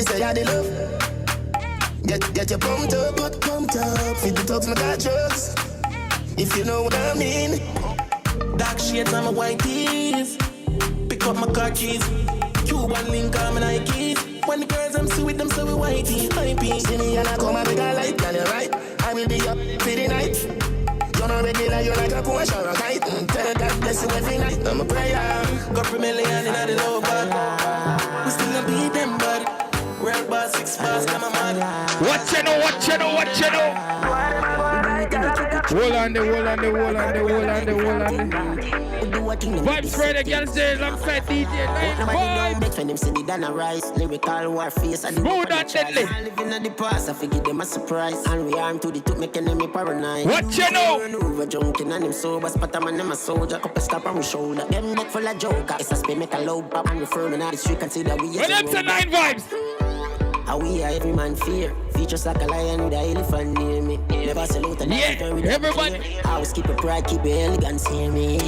She say I the love. Get your pumped up, feed the dogs, my got drugs. If you know what I mean. Dark shades on my white tees. Pick up my car keys. Cuban link on my Nikes. When the girls I'm sweet, them so we whitey. Hypey. See me and I come and make a light, girl, you're right. I will be up for the night. You're not regular, you're like a Porsche or a kite. Tell God bless you every night. I'm a prayer. Got for million in the low bag. We still not beat them, bud. Real boss, 6 bars, come on, man. What you know? Hold on the. Vibes Friday, girls day, alongside DJ Vibes. When them see the Dana Rice, lyrical war face. Smooth and deadly. Living at the past, I forget them a surprise. And we arm to the tooth, making them a paranoid. What you know? Over junking and them sober, spot them and them a soldier. Couple stop on my shoulder. Them neck full of joker. It's a spin, make a low pop and refer me now the street, consider we when them say 9 vibes. How we are every man fear. Features like a lion with an elephant near me. Never salute and everybody. I always keep a pride, keep a elegance hear me.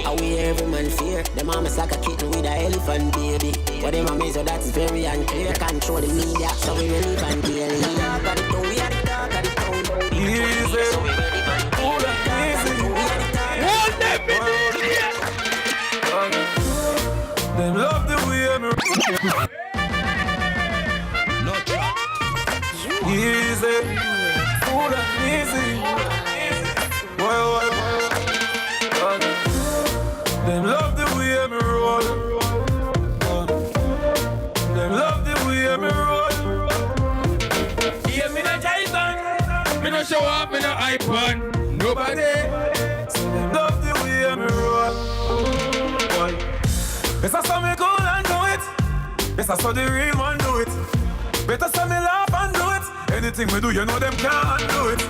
How we are every man fear. The mama's like a kitten with an elephant baby. But them mama so that's very unclear. Control the media, so we really can deal. We are the dog of the town. Easy. Hold up, easy. Hold them in. Them love the way I'm easy, cool and easy. Why? Them love the way me roll. Them love the way me roll. Yeah, me no jive on. Me no show up, me no iPhone. Nobody. So them love the way me roll. Why? Better so me cool and do it. Better so the real one do it. Better so me laugh and do it. Anything we do, you know them can't do it.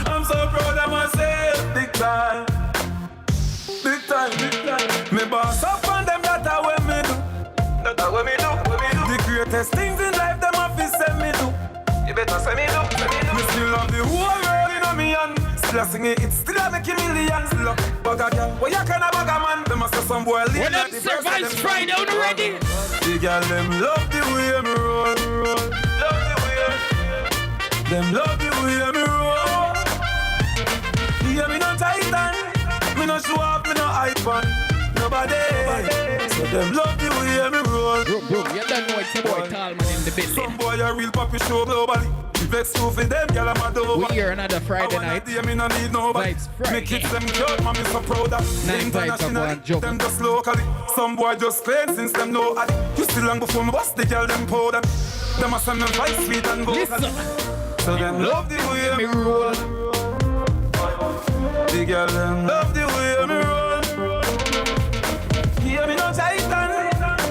I'm so proud of myself, big time. Me boss up on them, that's what me do. The greatest things in life, them have to send me do. You better send me do. Me still love the whole world in me hand. Still sing it, it's still a making millions. Look, bugger girl, where you can a bugger man? Them must have some boy live. When them survive Friday already. The girl them love the way me roll. Love the way. Them love the way me roll. Yeah, me no titan, me no show up, me no iPhone. Nobody. So them love the way me roll. Bro, you don't know it's a boy Talman in the building. Some boy a real puppy show globally. Vex too for them, girl, I'm a dover. We here another Friday night. Me no need nobody. Vibes Friday. Me kids them good, mommy so proud of. 9 vibes of one joke. Them just locally. Some boy just claim since them know addy. You still long before me bust the girl them powder. Them a send me vice sweet and go. Listen. So them love the way me roll. The girl them love the way me roll. Yeah, me no titan.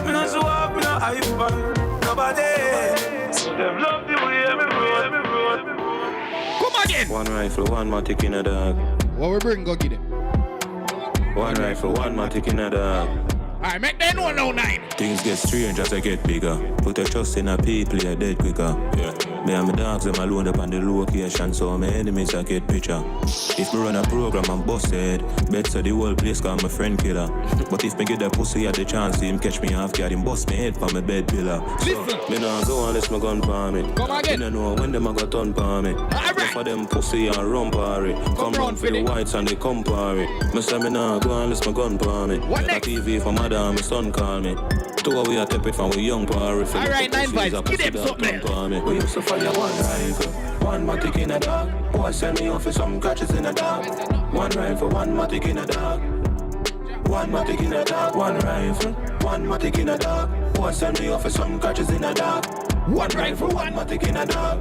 Me no show up, me no iPhone. Nobody. So them love the way me roll. Come again. One rifle, one matic in a dog. What we bring, go get it. One rifle, one matic in a dog. Alright, make that one now 9. Things get strange as I get bigger. Put your trust in a people, you're dead quicker. Yeah. Me and my dogs, them alone up on the location, so my enemies I get picture. If me run a program, I'm busted. Bet so the whole place call my friend killer. But if me get that pussy at the chance, him catch me half guard, him bust me head for my bed pillar. So, me nah go unless my gun palm it. Come again. Me nah know when them a got on palm it. Alright. For them pussy and run party. Come round for the whites and they come party. Me say me nah go unless my gun palm it. What next? TV for madam, my son call me. Two we are tepid from we young party. Alright, 9 vibes, give them something. We used to fire one rifle, one matic in a dog. Boy send me off for some catches in a dog. One rifle, one matic in a dog. One matic in a dog, one rifle, one matic in a dog. Boy send me off for some catches in a dog. One rifle, one matic in a dog.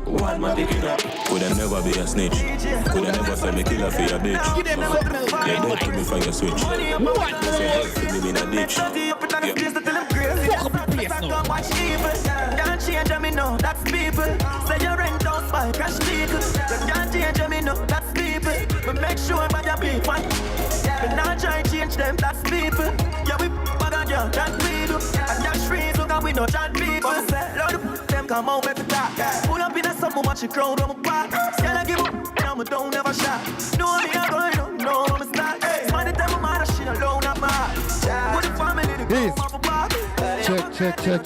One matic in a. Could I never be a snitch? Could I never send me killer for your bitch? Give them something. Yeah, don't put me for your switch. What? Say help for me in a ditch. Fuck up the place now. Can't change me, no, that's people. Say your rent house by cash vehicle. Can't change me, no, that's people. But make sure by your people. But not try to change them, that's people. Yeah, we bag on you, that we do. And cash free, so can we know that people. Load up, them come out, make it talk. Pull up in a summer, watch the crowd on my back. Scared I give up, and I'm a don't never shot. No, me, I'm going to know I'm a star. Money, tell my mother, she alone, not my heart. With the family, the go off a bar. check.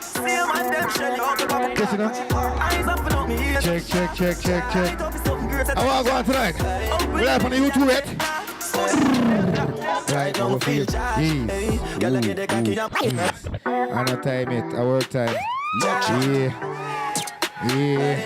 Same and them shell out the bubble. Yes, you know. Eyes up and up me ears. Check. Something great at I want to go on tonight. We live on the YouTube yet? Right now we feel ease. I know time it, I work time. Yeah.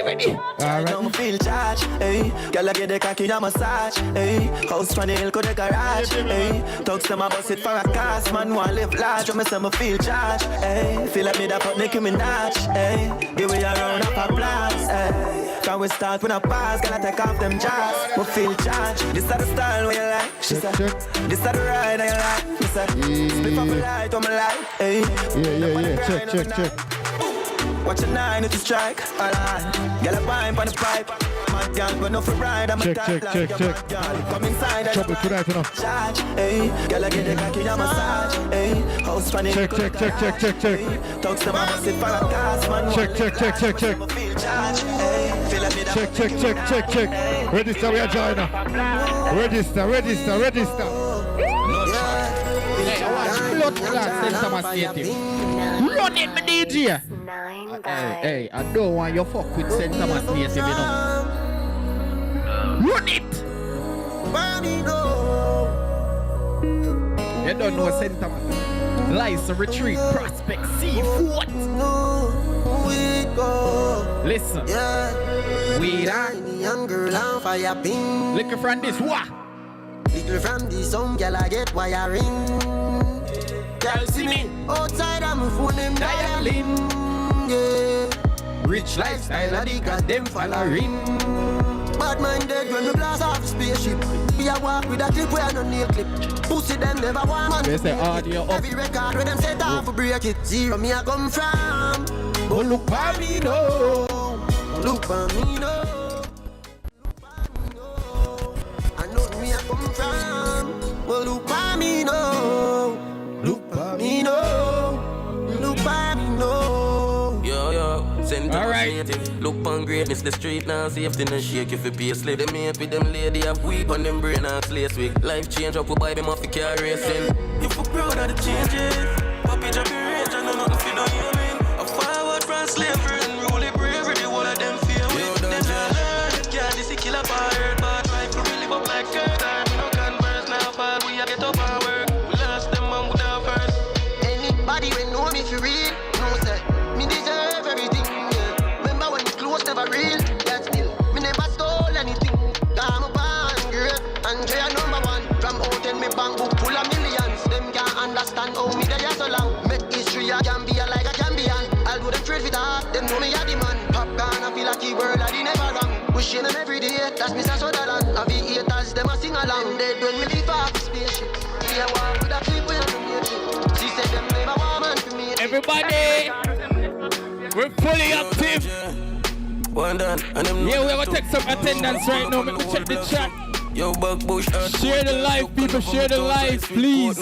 Ready. Alright. Don't feel charged, hey. Girl, I get the cocky a massage, hey. House from the hill to the garage, hey. Talks to my boss it for a cast, man want live large. Me say me feel charged, hey. Feel like me that put Nicki Minaj, hey. Give me a round of applause, hey. Can we start with a pass? Gonna take off them jars. Me feel charged. This is the style where you like, she said. This is the ride that you like, she said. Split up a light on my light, hey. Yeah. Check. Watch a 9 to strike, alright. Get a pipe on the pipe. My girl, but no for ride. I'm a Check. Come inside and Trouble tonight, you know. charge, hey. Girl, I get the cocky a massage, hey. House funny. Check. Talks to my boss, it for a cast, man. Check. Feel charge, hey. Feel like me that. Check. Register, we are joining. Register. Hey, I want blood clot St. Thomas native. Run it, my DJ. Hey, I don't want you fuck with St. Thomas native, you know. Run it. You don't know St. Thomas. Lice, retreat, prospect, seafood. Listen. We are young girl on fire pin. looking from this. What? Little from the some girl I get wiring. Girl, see me. Outside I'm a phone them dialing. Yeah. Rich lifestyle, I dig at them following. Bad minded when we blast off the spaceship. We a walk with a clip where I no nail clip. Pussy them never want man. They say audio up. Every record when them set off for break it. Zero me I come from. But look for me, no. Look for me no. I know me I come from. But look for me no. Look for me no. Look for me no. Yo, send all right. Look on greatness, the street now safety no shake if you pay slip. Them make with them lady have weak on them brain and slaves week. Life change up, we buy them off the car racing. If we're proud of the changes, Papi drop your range and nothing fi do you mean. A forward from slavery and rule it bravery, the whole of them fear with. Them not learn, yeah, this is killer part. But life we really up like curve. We no converse now, fall, we a get up our work. We lost them and we down first. Anybody when know me for real, know say me deserve everything. Yeah. Remember when the clothes never real, yet still me never stole anything. I'm a band girl, Andrea number one. From out in me bank book full of millions. Them can't understand how me they are so long. Make history a Gambia like a Gambian. I'll do them trade for that, them know me a the man. Popcorn I feel like the world I never wrong. Pushing them every day, that's Mr. Sutherland. I be haters, them a sing along. They when me leave off the spaceship. Me a walk with a people in the nation. She said them never want man for me. Everybody, we're fully active. One done, and them Yeah, we're gonna take some attendance right now. Let me check the chat. Yo, buck bush, Share the live, people. Share the live, please.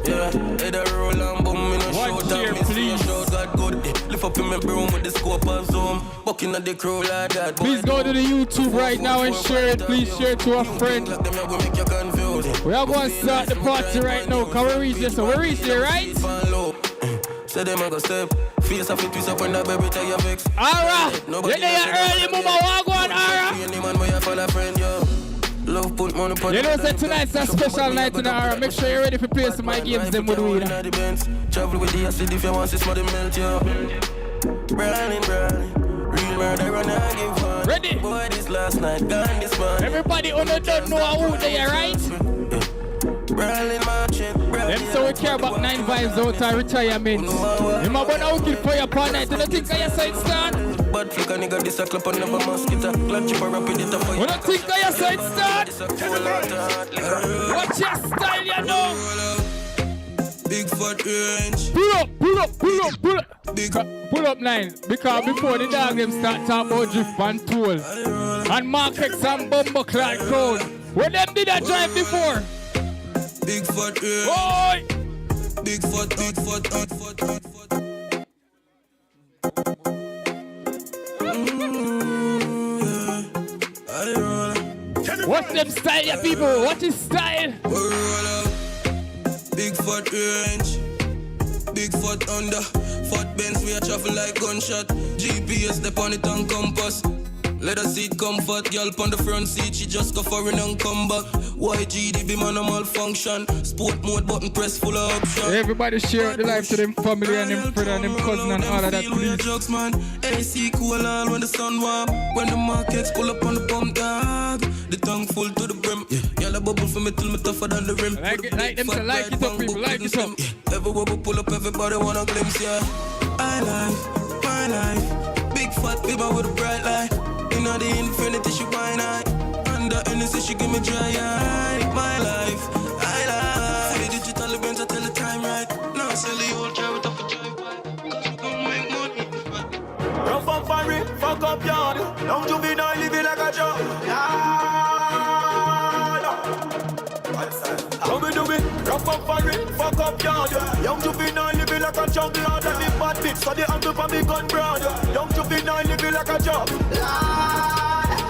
Yeah, head a roll and boom in a One show. cheer, That means please. the show got good. Lift up in my broom with the scope of zoom. Bucking at the crew like that. Please go to the YouTube right now and share it. Please share it to a friend. Like them, we make you confused. We are going to start the party right now. Can we reach this? So we reach there, right? Say them I go step. Face off it, twist up when the baby tell you vex. Ara, you there early, mama. Walk on, Ara. Any man where you follow a friend, yo. Love put money upon. You know that tonight's a special night in the Ara. Make sure you're ready for play some of my games. Them with we. Travel with the acid if you want to smell the melt, yo. Brawling. Real murder run and give one. Ready? Boy, this last night, gone this man. Everybody on the don't know who they are, right? Brawling, marching. Them so we care about 9 vibes out of retirement. You might want to kill for your partner. Do you think I say it start? But flick a nigga, this a clap on never mosquito. Clutch chipper rapid it up for You you. don't think I say it start? Watch your style, you know. Big fat range. Pull up. Pull up 9. Because before the dog them start talking about drift and toll. And Mark X and Bumbo Clark Code. When them did that drive before? Big fat range. Boy! Big fat. What's them style, ya people? What is style? Big fat range, big fat under. Fat Benz, we a travel like gunshot. GPS, step on it and compass. Let her seat comfort, girl on the front seat, she just go foreign and come back. YG, the be man a malfunction. Sport mode button press full of options. Everybody share the life to them family and them friend and them cousin and all of that, please. Drugs, man. AC cool all when the sun warm. When the markets pull up on the pump, dog. The tongue full to the brim. Y'all a bubble for me till me tougher than the rim. Like it up, people, like it up. Every bubble pull up, everybody wanna glimpse, yeah. I life, my life. Big fat people with a bright light. You know the infinity, she wine eye. Under anything, she give me dry eye. My life, I life. The digital events, I tell the time right. Now sell the old car with a drive by. Cause we gon' make money. Rough up for it, fuck up yard. Young juvenile living like a job. How we do it? Rough up for it, fuck up yard. Young juvenile living like a jungle. And the bad bitch, so the angle for me gun broad. Young juvenile living like a job.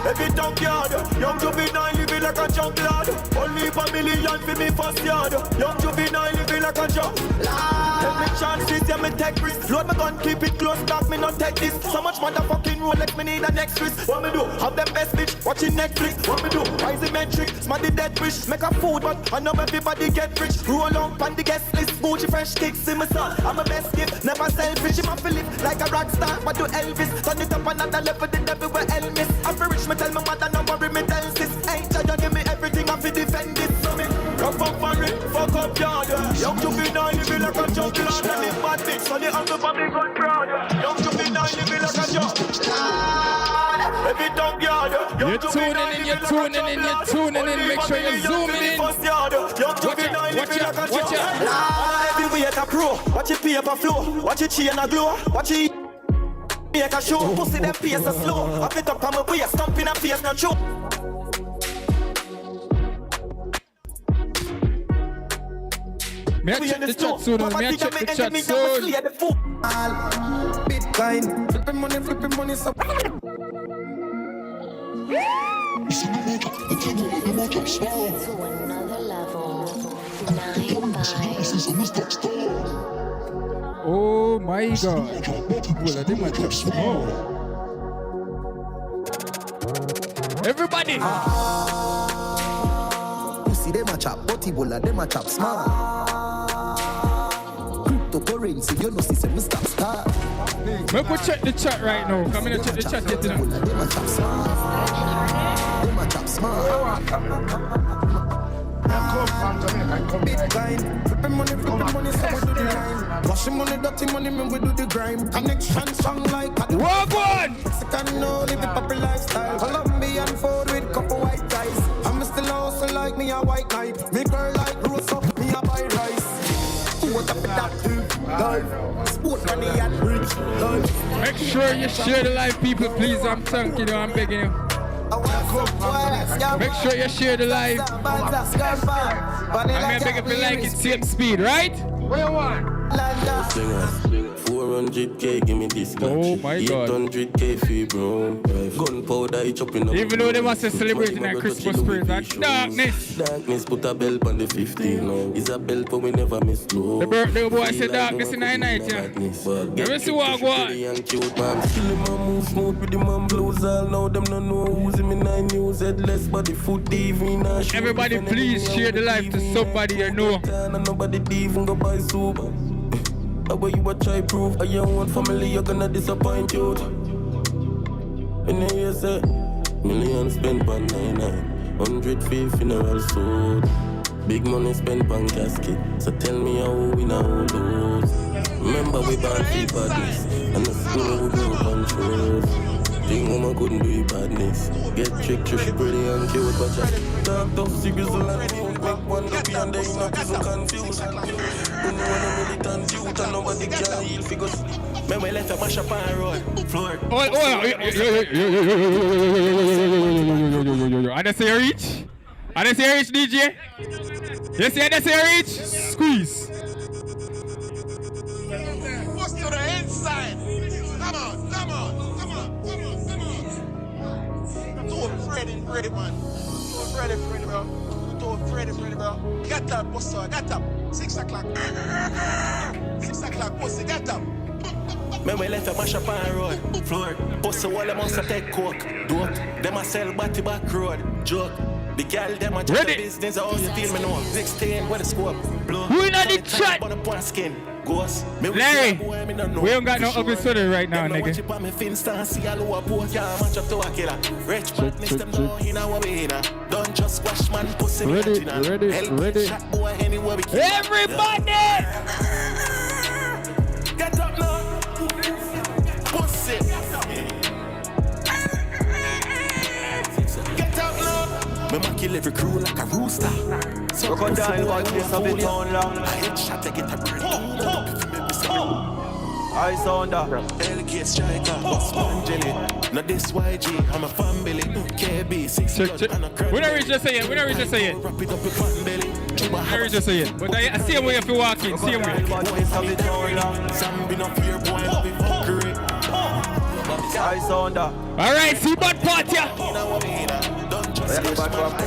Every dump yard, young juvenile living like a junk lad. Only for million for me first yard. Young juvenile living like a junk lad. Every chance this yeah me take risk. Load my gun, keep it close, back me not take this. So much motherfucking Rolex, me need a next risk. What me do? Have them best bitch watching Netflix. What me do? Rise the metric, smash the dead wish. Make a food, but I know everybody get rich. Roll up on the guest list, Gucci fresh kicks in my son. I'm a best gift, never selfish. I'm a Philip like a rock star, but do Elvis. Turn it up another level, the everywhere Elvis. I'm for rich, me tell my mother, no worry, me tell sis. Ain't you give me everything, I'm fi defend this. So me rough up for it, fuck up yard. Young juvenile living like a jungle. And the bad bitch, so the angle for me gun proud. Young juvenile living like a jungle. Every dump yard. You're tuning in, make sure you're zooming in. Young juvenile living like a Watch out. Everywhere a pro, watch it paper flow, watch it chain a glow, watch it make a show, pussy them pace a slow. I fit up on my way, stomp in a face, no choke. May I check the chat soon, may I check the chat soon. Bitcoin, flipping money, so To another level. 9 vibes. Oh my God. Well, I did my job small. Everybody. Pussy them a chop, body bola them a chop small. Cryptocurrency, you know, see me stop star. Make we check the chat right now. Come in and check the chat yet, you know. Them a chop small. Them a chop small. Bitcoin, flipping money, so we do the line. Washing money, dirty money, man, we do the grime. Connection strong like a walk on! Mexican, no, live a proper lifestyle. Colombian food with couple white guys. I'm still also like me a white knight. Me girl like rose up, me a buy rice. What up with that life? Sport money and rich life. Make sure you share the live, people, please. I'm thanking you, I'm begging you. Make sure you share the live. I'm gonna beg if you like it, same speed, right? Where you want? 400k, give me this guy. Oh my God. 800k fee, bro. Gunpowder, you chopping up. Even though they must have celebrating that Christmas spirit and darkness. Darkness, put a belt on the 15. It's a belt, but we never miss low. The birthday boy said darkness in the night, yeah. Let me see what I want. Kill him and move smooth with the man blues. All now them no know who's in me 9 news. Headless body, foot even. Everybody please share the life to somebody you know. Nobody even go buy soup. How you a try prove a young one family you're gonna disappoint you. And then you say million spent on 99, 100 fee funeral sold. Big money spent on casket. So tell me how we now lose. Remember we banned the badness, and the school with no controls. Think mama couldn't do it badness. Get tricked, she pretty and cute, but just dark tough serious and mute. Make one happy and then not so confused. You know when I'm militant youth and nobody can heal figures. Man, we let her mash up on road floor. And that's your reach? And that's your reach, DJ? Yes, yeah, that's your reach? Squeeze. What's to the inside? Come on. Too afraid, man. Too afraid, bro. Too afraid. ready, bro. Get up, boss, get up. 6 o'clock. 6 o'clock, pussy, get up. Me we left a mash up on road, floor. Pussy wall them must take coke, dope. Them a sell body back road, joke. The girl them a just business, how you feel me know. 16 with the scope, blow. Who in the chat? But upon skin, ghost. Larry, we don't got no ugly story right now, nigga. Watch it on me Finsta, see a lower post, yeah, match up to a killer. Rich badness, them know he know what we in. Don't just squash man, pussy me Ready. shot boy anywhere we can. Everybody! Get up now. Pussy. Get up now. Me ma kill every crew like a rooster. So Rock on down, one place of it on long. I headshot to get a break. I sound that. Delegate striker, boss man jelly. Now this YG, I'm a family. KB, 6 Check. We don't reach just say it. Wrap it up with fan belly. I reach just say it. But I see him way if you walk in. See him way. One place of it on long. Zombie no fear, boy, no be fuckery. I sound that. Alright, see bad part here.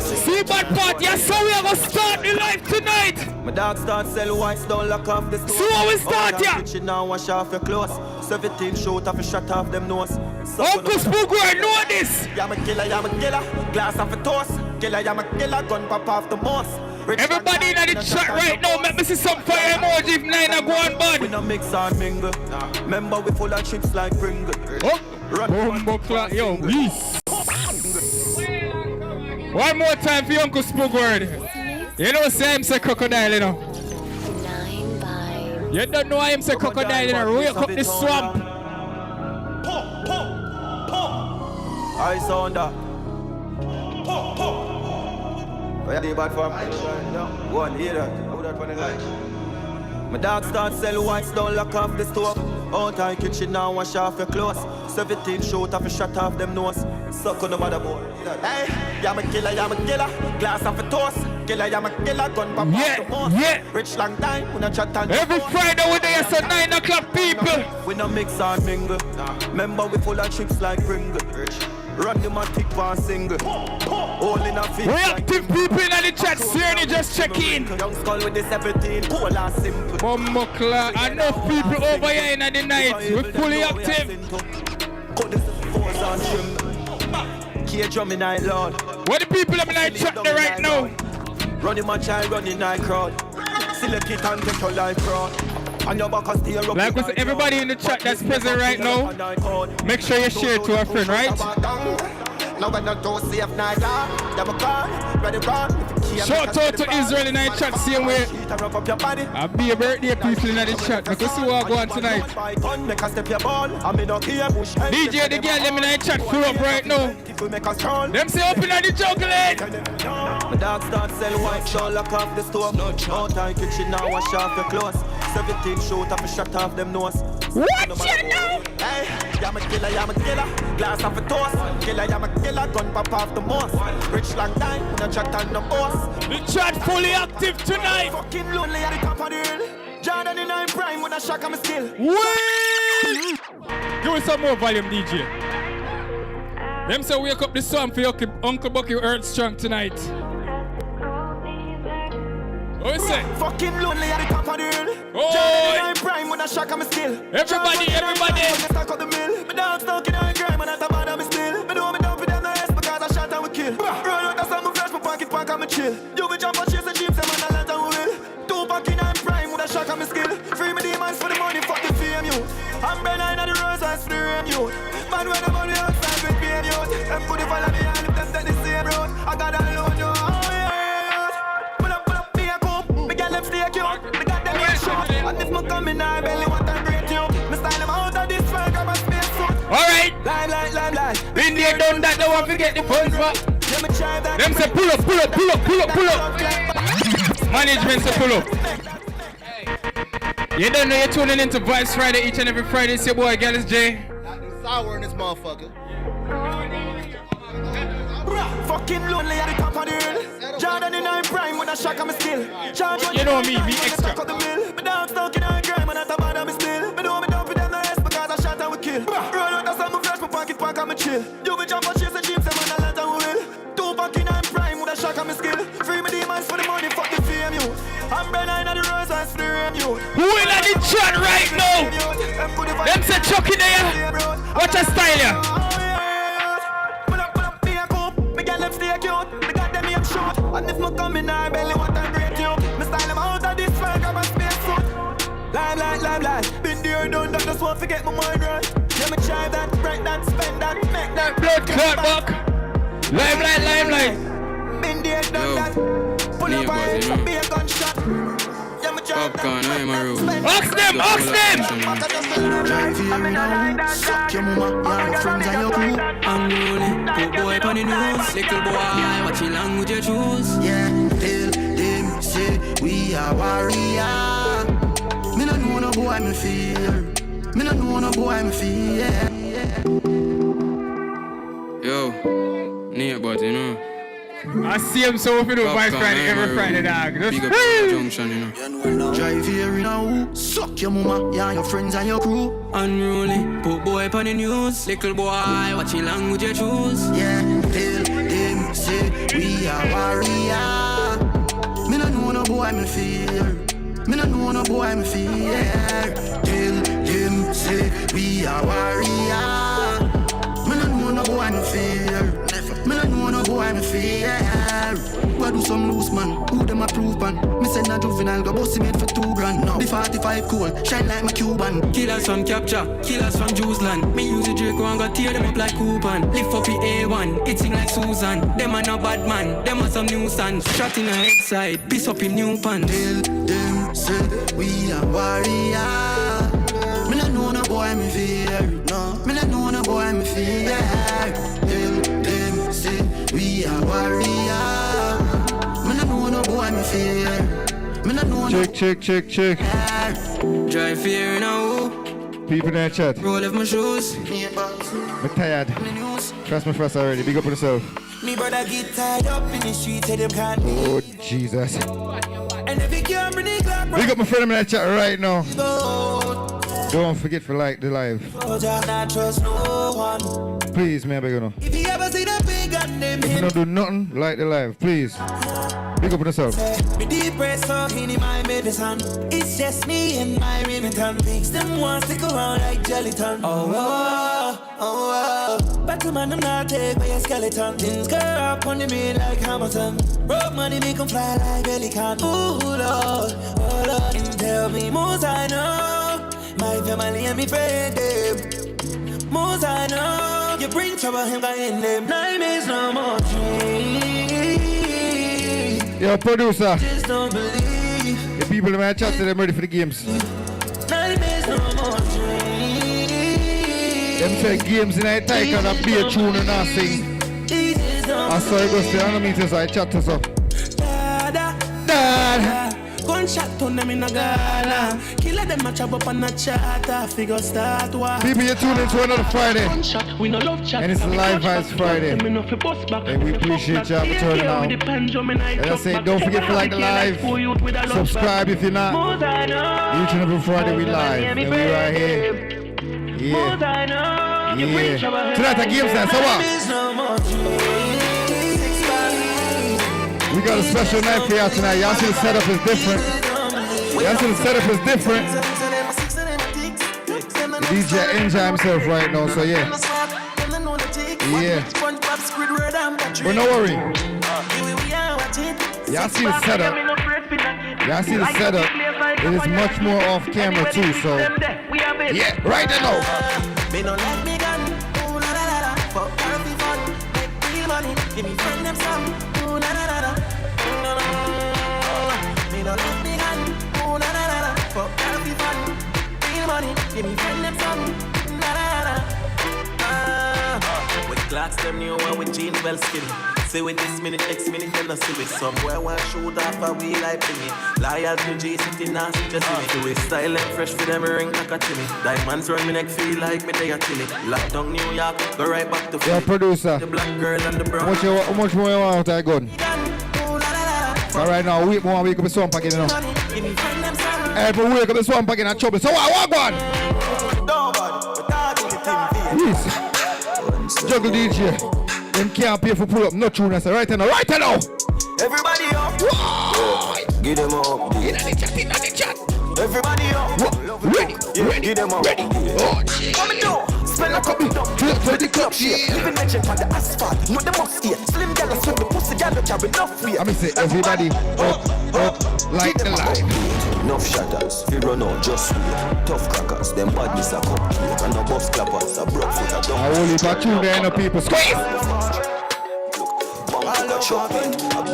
See bad part here. So we are going to start the life tonight. My dog start sell whites, don't lock off the store. See how we start here. Kitchen now, wash off your clothes. 17 shoot off a shot off them nose. Uncle Spookworld, know this. I'm a killer. Glass off a toast. Killer, I'm a killer. Gun pop off the moss. Everybody in the chat right now, let me see some fire emoji if 9 are going bad. We no mix and mingle. Remember we full of chips like Pringle. Oh, Bumbo Clock, yo, yes. One more time for your Uncle Spookworld. You know Sam say crocodile, you know. 9 by. You don't know him say crocodile, you know. Wake up the swamp. I sound that. Where they bad for? Go on, hear that. How that for the light? My dog start sell whites, don't lock off the stove. Out in kitchen now, wash off your clothes. 17 shoot off a shot off them nose. Suck on the motherboard. Hey, I'm a killer. Glass off a toast. Killer, I'm a killer. Gun pop off the most. Rich long time, we no chat and every Friday we there, so 9 o'clock people. We no mix and mingle. Remember we full of chips like Pringle. Run the man tick one single. All in a fit. Reactive people in the chat, Sierne just check in. Young skull with the 17, cool and simple. Bumbo Clock, enough people over here in the night. We're fully active. Key drumming night, Lord. What the people in the chat there right now? Running my child, running night crowd. Select it and take your life crowd. And your back stay up. Like we say, everybody in the chat that's present right now, make sure you share it to a friend, right? Now when I don't see if night, ready run. Shout out to Israel in the chat, same way. I'll be a birthday people in the chat. Because see what go on tonight. DJ the girl them in the chat full up right now. Them say open on the juggling. My dog start sell white, so lock off the stove. Out in kitchen now, wash off your clothes. 17 shoot off a shot off them nose. What you know? Hey, I'm a killer. Glass off a toast. Killer, I'm a killer. Gun pop off the most. Rich long time, we no chat on the boss. The chat fully active tonight. Fucking lonely at the top of the hill. Jordan in I'm prime with a shock I'm still. Wait! Give me some more volume, DJ. Them say wake up the sun for your Uncle Bucky Earth Strong tonight. What you say? Fucking lonely at the top of the hill. Oh! Jordan in I'm prime with a shock I'm still. Everybody. Stack up the mill. My dog stuck in a grime and that's about me still. Me know me don't fit them the rest because I shot and we kill. Run out of some flash, my pocket pack and me chill. You be jump and chase the jeeps and man I let them will. 2 pack in I'm prime with a shock and me skill. Free me demons for the money, fuck the fame you. I'm behind the rose eyes for the rain you. Man when I'm on the outside with pain you. Them put the fire behind them take the same road. I got that load you. Oh yeah. Pull up, me a coupe. Me get left stay cute. Me got them here short. And if me come in I belly want to break you. Me style them out of this fire, got my space foot. Alright. Line. Been there, done that, don't want to get the funds back. Them say pull up. Management say pull up. You don't know you're tuning into Vibes Friday each and every Friday. It's your boy Gallus J. Sour in this motherfucker. Fucking lonely at the top of the hill. Jordan in I'm prime with a shock I'm still. You know me extra. Me dog stuck in a grime and that's about me still. Me know me don't fit them the rest because I shot and we kill. Run out of some flash, my pocket pack and me chill. You be jump and chase the jeeps and man I let them will. 2 pack in I'm prime with a shock I'm skill. Free me demons for the Them say Chuck in there. Watch a style ya. Pull up, be a coupe. Me girl them stay cute. Me got them aim short. And if me come in her belly, what I break you. Me style them out of this fire, grab a space suit. Live. Been there, done that, just won't forget my mind right. Yeah, me try that, break that, spend that, make that. Blood clot buck. Limelight. Been there, done that. Pull up and be a gunshot. Yeah, me try Popcorn, that, I'm a room. Ox them. Drive here now, suck your mama, your friends and your crew. Unruly, good boy on the news. Little boy, watch your language you choose. Yeah, tell them say we are warrior. Me no know no boy me fear. Yo, near but you know. I see him so if you do my Friday, every Friday, dog. Big up the junction, you know. Drive here now, suck your mama, yeah, your friends and your crew. Unruly, put boy on the news. Little boy, watch your language you choose. Yeah, tell them say we are warrior. Me no know no boy me fear. Tell them say we are warrior. Me no know no boy me fear. Why do some loose man? Who them approve man? Me send a juvenile go bossy made for $2,000 now. The 45 cool, shine like my Cuban. Killers from capture, killers from Jerusalem. Me use the Draco and go tear them up like coupon. Lift up the A1, it sing like Susan. Them are no bad man, them are some nuisance. Shot in a head side, piss up in new pants. Tell them say we are warrior. Me no know no boy me fear. No, me no know no boy me fear. Tell them say we are warrior. Me no know no boy me fear. Me no know no. Check. Drive here now. People in the chat. Roll off my shoes. I'm tired. Trust me first already. Big up on yourself. Me brother get tied up in the street, say them can't. Oh Jesus. And if you can't bring the clock, Big up my friend in the chat right now. Don't forget to like the live. not trust no one. Please, man, beg you know. If you ever see the big gun name If you don't do nothing, like the live, please. Big up on yourself. me deep breath talking in my medicine. It's just me and my Remington. Pigs them want stick around like gelatin. Oh. Back to man, I'm not take by a skeleton. Things go up on the main like Hamilton. Rope money make them fly like Pelican. Ooh, Lord. And tell me most I know. My family and me friend them. Most I know. You bring trouble, him by in them. Nightmares no more dreams. Yo, producer. Just don't believe. The people in my chat say them ready for the games. Nightmares no more dreams. Them say games in a tight and a be a tune and a sing. I saw it go stay on the meters, I chat to so. Dad. Gunshot on them in a gala. Killer them a chop up on a charter. Figure start war. People, you tune into another Friday. We no love chat. And it's Live Vibes Friday. And we appreciate you for turning out. As I say, don't forget to like the live. Subscribe if you're not. Each and every Friday we live. And we right here. Yeah. Tonight a games night, so what? We got a special night for y'all tonight. Y'all see the setup is different. The DJ enjoy himself right now, so yeah. But no worry. Y'all see the setup. It is much more off camera too, so yeah, right now. Me no like me gun, ooh la la la, for every fun, make real money, give me friend them some, ooh la la la, me no like me gun, ooh la la la, for every fun, real money, give me friend them some, la la la. With clocks them new one with jeans well skinny. Say with this minute, next minute, then I see with somewhere one shoot off a wheel like thingy. Liars to G City, nasty just see me. Do it style like fresh for them ring like a chimney. Diamonds run me neck feel like me they a chilly. Lockdown New York, go right back to Yo, producer. The black girl and the brown. How much more you want with that gun? Alright now, wake up the swamp again, you know. Every wake up the swamp again and trouble. So what one? Yes. Juggle DJ. Them can't pay for pull up, no tune. I say right now. Everybody up. Whoa. Get them up. In the chat. Everybody up. Ready. Give them up. Ready. Oh, shit. What me do? Spell a copy. For the club shit. Living legend on the asphalt. No, they must eat. Slim gal, swim the pussy gal, carry enough weight. I mean, say everybody up like the life. Enough shatters, we run out just wait. Tough crackers, them badness a cupcake. And no boss clappers, a broke foot a dump. I only got two there, no people. Squeeze!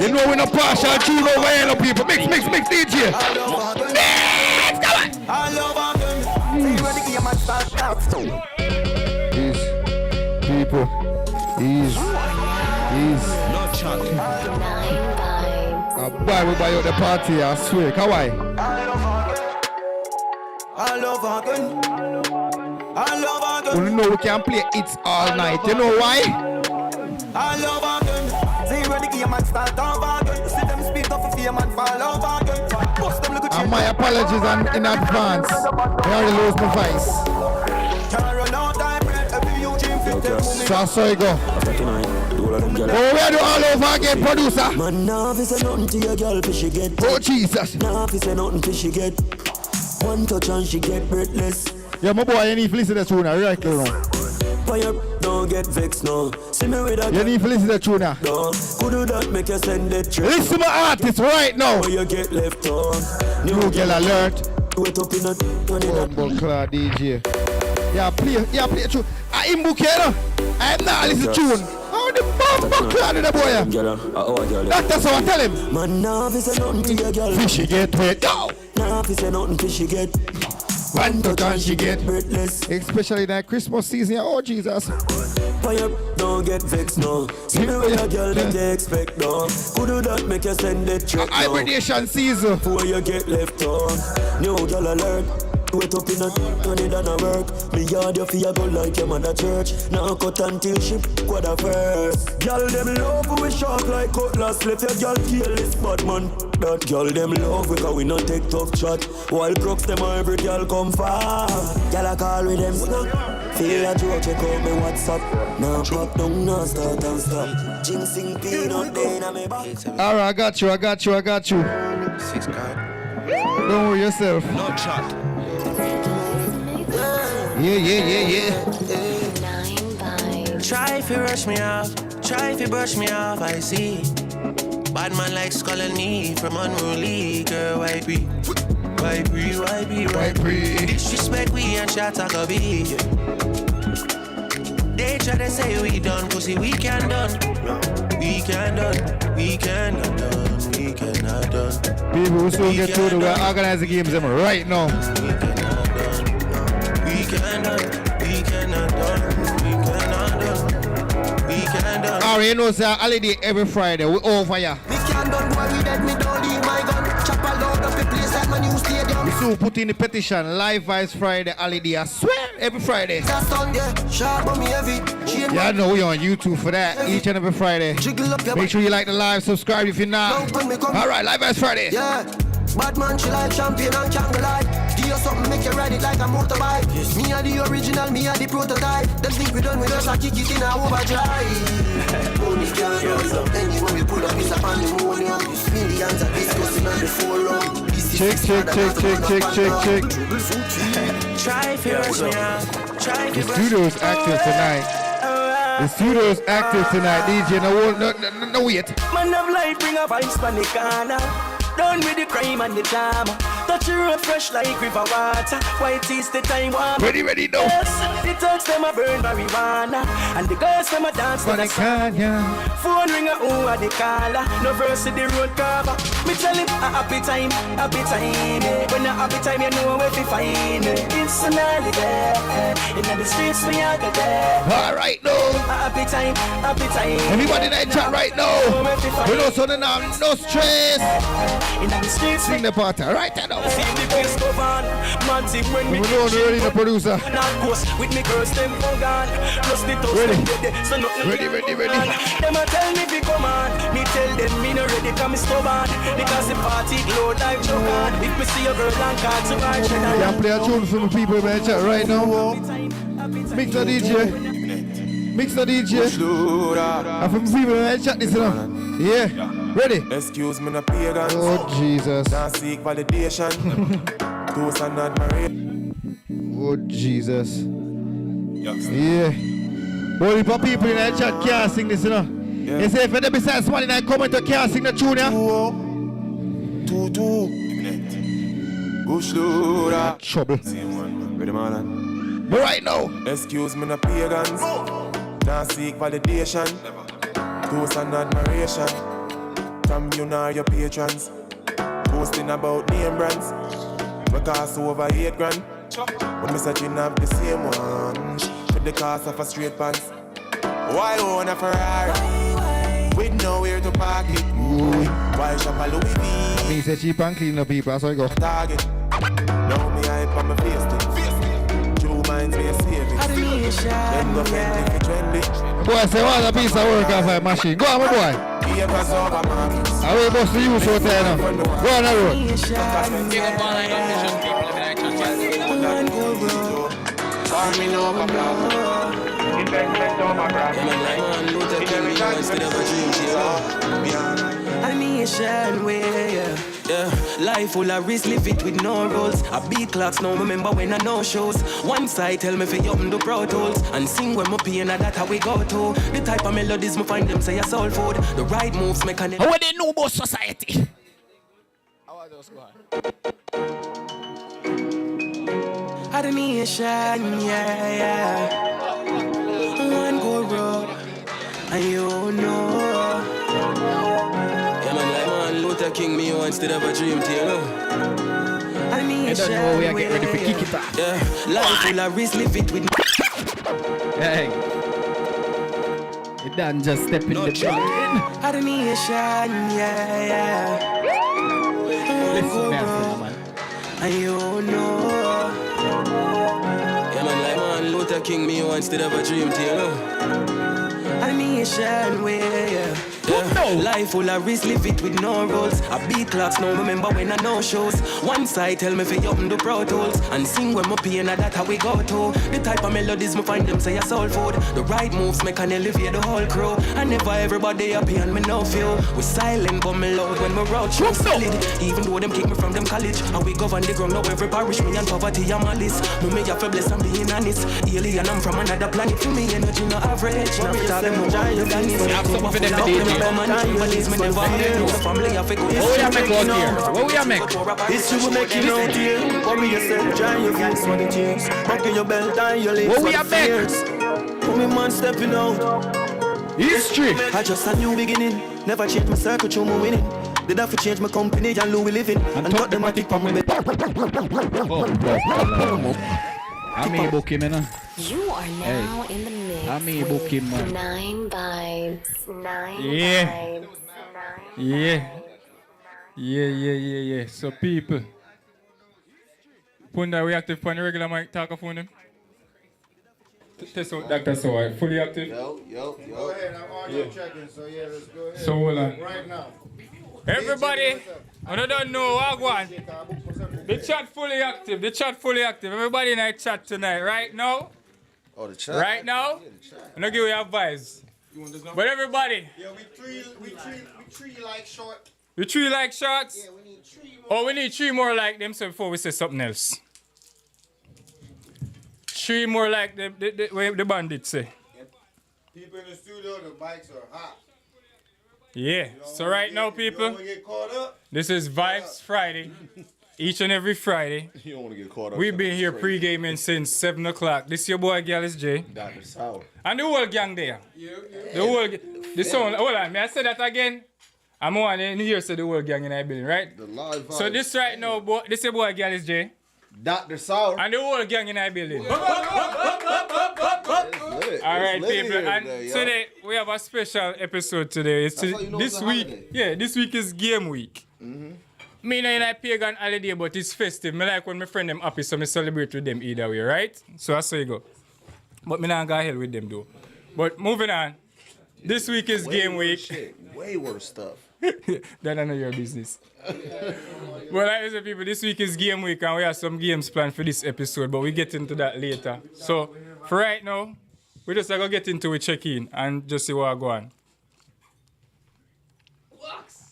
You know we're not partial, tune over here, no people. Mix, DJ. Mix, come on! These people, these. Why we buy out the party, I swear, kawaii. You know we can play it all night, you know why? And my apologies in advance. I already lose my voice. So sorry, go. Oh, we do all over again, producer. Man, now if say nothing to your girl, fish she get. Oh, Jesus. Now if say nothing, fish she get. One touch and she get breathless. Yeah, my boy, you need to listen to the tune right now. Fire, don't get vexed now. See me with a you need to listen to the tune now. Could do that, make you send it trip. Listen to my artist right now. Or you get left on. New girl alert. Wait up in a Humble Clad DJ. Yeah, play a tune. I'm book here. I'm not listening to tune. How the bumper clad in the boy? That's how I tell him. Man, now if say nothing to your girl, fishy get wet. Go. Now if say nothing, fishy get. One touch and she get breathless. Especially that Christmas season. Oh, Jesus. Fire, don't get vexed now. See me with a girl that they expect now. Could do that, make you send it trip now. Hibernation season. Before you get left on. New girl alert. Wait up in a turn it on a work. Me yard you feel go like your mother church. Now cut until she quarter first. Girl them love we sharp like cutlass. Left your girl careless bad man. That girl them love we cause we not take tough shot. While crooks them every girl come fast. Girl I call with them snap. Feel a joke check out me WhatsApp. Now pop down now start and stop. Jinxing peanut day in me back. Alright, I got you. 6 card. Don't worry yourself. No chat. Yeah. Try if you rush me off, try if you brush me off, I see. Bad man like Skull and me from unruly girl, why be? Disrespect we and shot a go be. They try to say we done, pussy we can done. We cannot done. People who still get to the organize the games them right now. We cannot done. Alright, you know, sir, holiday every Friday. We over here. Me can't done boy, we dead, me don't leave my gun. Chop a load of the place like my new stadium. We soon put in the petition, Live Vibes Friday holiday. I swear, every Friday. That's Sunday, sharp on me heavy. Yeah, I know we on YouTube for that each and every Friday. Make sure you like the live, subscribe if you're not. Alright, Live Vibes Friday. Yeah, bad man, she like champion and candlelight. Give you something, make you ride it like a motorbike. Yes. Me are the original, me are the prototype. Them think we done with us, I kick it in a overdrive. Only can't run, anyone we pull up is a pandemonium. Millions of discussing on the forum. Check. Try if you rush me out, try if you The studio's active tonight. The studio's active tonight, DJ. No wait. Man of life, bring a vibes from the corner. Done with the crime and the drama. Touch your road fresh like river water. White is the time warm. Ready, no. Yes, the thugs them a burn marijuana. And the girls them a dance to the song. Phone ringer, who are the caller? No verse in the road cover. Me tell him a happy time, yeah. When a happy time, you know where to find me. It's an holiday. In the streets, we are there. Alright, no. A happy time. Everybody in that chat right now. We know so no stress. In the streets, sing the party right now. See the place go on. Man, see when me ready, the producer. Not ghost with me girls, them go gone. Plus the toast, ready. So nothing Ready. Them a tell me fi come on. Me tell them me no ready, come me stubborn. Because the party glow like choke on. If me see a girl and call to my shed. Yeah, play a tune for the people in the chat right now. Mix the DJ. And for the people in the chat this now. Yeah. Ready? Excuse me, no pagan. Oh, Jesus. Can't seek validation. Toast and admiration. Oh, Jesus. Yeah. Well, if people in the chat can't sing this, you know. They say if they besides somebody in the comment who can't sing the tune, yeah? Push through that. Trouble. Ready, man? But right now. Excuse me, no pagans. Now seek validation. Toast and admiration. From you know your patrons. Posting about name brands. My cost over 8 grand. When me searching up the same one. With the cost of a straight pants. Why own a Ferrari? With nowhere to park it. Why shop a Louis V? Me say cheap and clean the people, that's how I go. Target. Now me hype on my face. Two minds me a savings. Them go friendly for trendy. Boy, say what a piece of work off a machine. Go on, my boy. I will bust the use out there now. Go on the road. Animation way, yeah. Life full of risk, live it with no rules. I beat clocks now, remember when I no shows. One side tell me fi up the Pro Tools and sing when my pain and that how we go to. The type of melodies me find them say a soul food. The right moves make an. How they know about society? Animation, yeah. One go road, and you know. Yeah, man, Luther King me on instead of a dream to you know. I don't know we are getting ready for kick it off. Yeah, life full of risk, live it with. Hey. You done just step in the building. Animation, yeah. Listen, man. And you know. Yeah, man, Luther King me on instead of a dream to you know. Animation way, yeah. Life full of risk, live it with no rules. I beat clocks now, remember when I no shows. One side tell me fi up the Pro Tools and sing when my pain and that how we go to. The type of melodies me find them say a soul food. The right moves make an elevate the whole crew. And never everybody happy and me no feel. We silent but me loud when we road show solid. Even though them kick me from them college, and we govern the ground now every parish me and poverty and malice. Me make you feel blessed and being honest. Alien I'm from another planet. For me energy no average. Now we tell them no giant Dennis. You have something for them to do. What we are make? It's you making out here. What we say, giant your face on the jeans. Buckle your belt and your legs. What we are make? Put me man stepping out. History. I just a new beginning. Never change my circle, show me winning. Did I have to change my company and Louis living and got them a tick from my bed. I may book him, man. You are now in the mix. I may book him, man. 9 vibes. 9 Yeah. vibes. Yeah. So people, Punda, we active on the regular mic talkaphone them. Test out Dr. So fully active. Yo. Go ahead, I'm audio checking, so yeah, let's go ahead. So hold on. Right now. Everybody, I don't know what I want. The chat fully active. Everybody in the chat tonight, right now. Oh, the chat. Right now. I'm not give you advice. But everybody. Yeah, we three like short. We 3 like shots? Yeah, we need 3 more. Oh, we need 3 more like them so before we say something else. 3 more like the bandits say. People in the studio, the mics are hot. Yeah. So right now, people, this is Vibes Friday. Each and every Friday. You don't want to get caught up. We've been here pre-gaming since 7 o'clock. This your boy Gallus J. Dr. Sour. And the whole gang there. The whole the sound. Hold on, may I say that again? I'm on in here say the whole gang in that building, right? The live So this right now, boy, this your boy Gallus J. Dr. Sour. And the whole gang in that building. Alright, people. And today we have a special episode today. It's this week. Yeah, this week is game week. Me and I pagan holiday, but it's festive. Me like when my friend them happy, so me celebrate with them either way, right? So that's how you go. But me not go hell with them though. But moving on. This week is game week. Way worse stuff. That I know your business. Well, like I said, people, this week is game week and we have some games planned for this episode, but we get into that later. So for right now, we just gonna get into it, check in and just see what go on.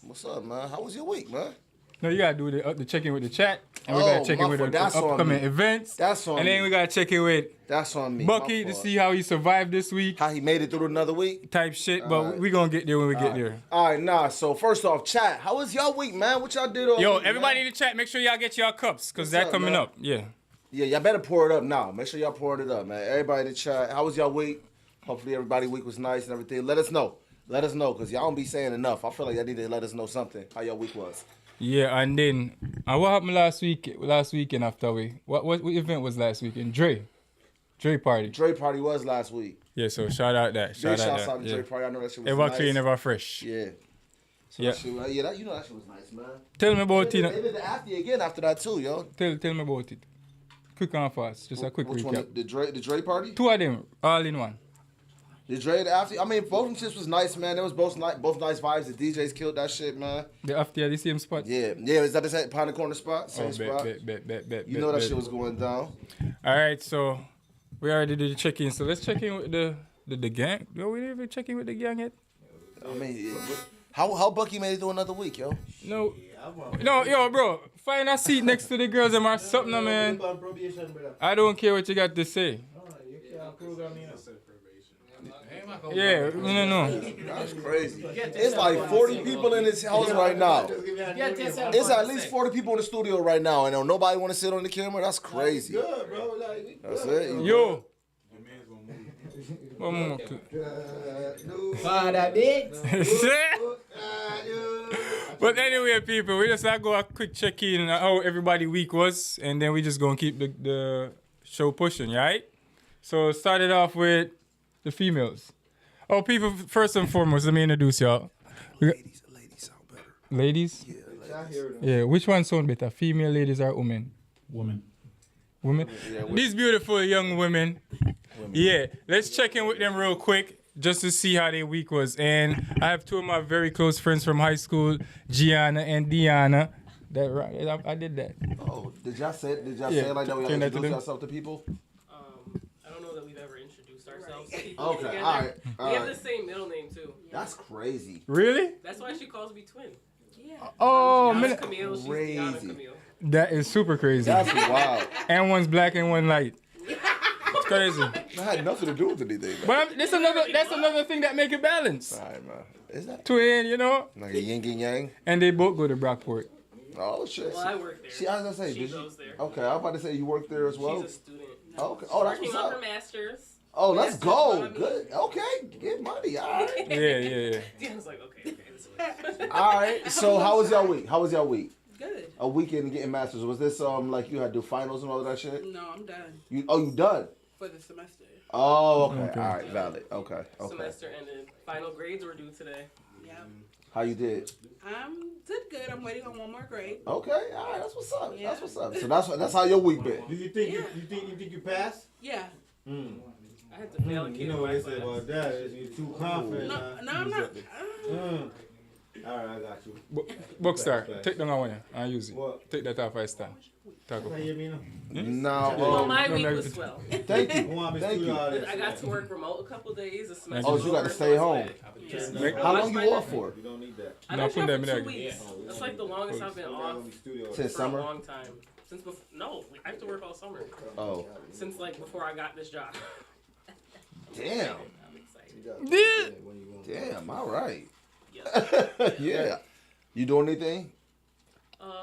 What's up, man? How was your week, man? No, you gotta do the check-in with the chat, and we gotta check in with the upcoming events. That's on And then we gotta check in with That's on me. Bucky to see how he survived this week. How he made it through another week. Type shit, but we gonna get there when we get there. All right, nah. So first off, chat. How was y'all week, man? What y'all did all Yo, week, everybody man? in the chat, make sure y'all get y'all cups, cause What's that up, coming man? up. Yeah. Yeah, y'all better pour it up now. Make sure y'all pouring it up, man. Everybody in the chat. How was y'all week? Hopefully everybody week was nice and everything. Let us know. Let us know, cause y'all don't be saying enough. I feel like y'all need to let us know something. How y'all week was. Yeah, and then what happened last weekend after we? What event was last weekend? Dre party. Dre party was last week. Yeah, so shout out that. Big shouts out to Dre party. I know that shit was Ever nice. clean, ever fresh. Yeah. So Yeah. that shit, you know that shit was nice, man. Tell me about They it. did the after again after that too, yo. Tell me about it. Quick and fast. Just a quick Which recap. one? The Dre party? Two of them, all in one. The Dre the after. I mean, both of them shits was nice, man. There was both nice vibes. The DJs killed that shit, man. The after the same spot. Yeah. Is that the same Pine Corner spot? Same spot. Bet. You know that shit was going down. All right, so we already did the check-in. So let's check in with the gang. Yo, we didn't even check in with the gang yet. I mean, how Bucky made it through another week, yo? No, yo, bro. Find a seat next to the girls and or something, man. I don't care what you got to say. Yeah, no. That's crazy. It's like 40 people in this house right now. It's at least 40 people in the studio right now, and nobody want to sit on the camera. That's crazy. That's it. Yo. But anyway, people, we just go a quick check-in on how everybody week was, and then we just gonna keep the show pushing, right? So started off with the females. Oh, people, first and foremost, let me introduce y'all. Ladies sound better. Ladies? Yeah, which one sound better, female ladies or women? Women. These beautiful young women. Yeah, let's check in with them real quick just to see how their week was. And I have two of my very close friends from high school, Gianna and Deanna. That right? I did that. Oh, did y'all say it like that? We gotta introduce yourself to people? I don't know that we've ever introduced ourselves to people Okay, together. all right. We have the same middle name too. That's crazy. Really? That's why she calls me twin. Yeah. Oh, Gianna's man. Camille, she's Gianna Camille. That is super crazy. That's wild. And one's black and one light. It's crazy. That had nothing to do with anything, man. But that's another thing that make it balance. All right, man. Is that twin, you know? Like a yin and yang? And they both go to Brockport. Oh, shit. Well, I work there. I was going to say, she did goes there. Okay, I was about to say you work there as well. She's a student. Okay. Oh, that's Working what's on her up. master's. Oh, let's Master's go. on me. Good. Okay. Get money. All right. Yeah. Deanna's like, okay. All right. So how was y'all week? Good. A weekend getting masters. Was this like you had to do finals and all that shit? No, I'm done. You done? For the semester. Oh, okay. All right, valid. Okay. Semester ended. Final grades were due today. Yeah. How you did? Did good. I'm waiting on one more grade. Okay. All right. That's what's up. Yeah. That's what's up. So that's how your week been. Do you think you think you passed? Yeah. I had to fail a kid. You know what they say about that is you too confident. No, I'm not. All right, I got you. Bookstars, take down one and use it. What? Take that off I stand. Talk about No. My week was swell. Thank you. I got to work remote a couple days. Oh, you got to stay home. How long you off for? You don't need that. I've been off for 2 weeks. That's like the longest I've been off Since for summer? a long time. Since before, no, I have to work all summer. Oh. Since like before I got this job. Damn. I'm excited. Damn. All right. Yeah. You doing anything?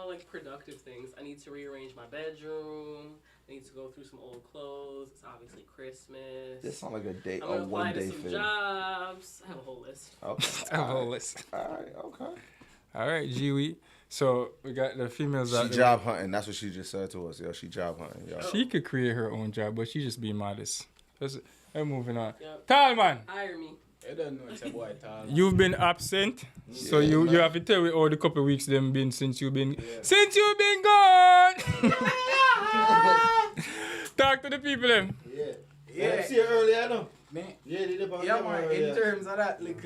Like productive things. I need to rearrange my bedroom. I need to go through some old clothes. It's obviously Christmas. This sounds like a I'm gonna apply to one-day some thing. jobs. I have a whole list. Okay. I have a whole list. All right. Okay. All right, G-Wee. So we got the females out She there. job hunting. That's what she just said to us. Yo, she job hunting. Yo. She could create her own job, but she just be modest. And moving on. Yep. Talman. Hire me. I don't know it's a boy Talman. You've been absent, so you have to tell me all the couple of weeks them been since you've been gone. Talk to the people them. Yeah. See it earlier, I know. Man. Yeah, they did about Yeah, man. In terms of that, like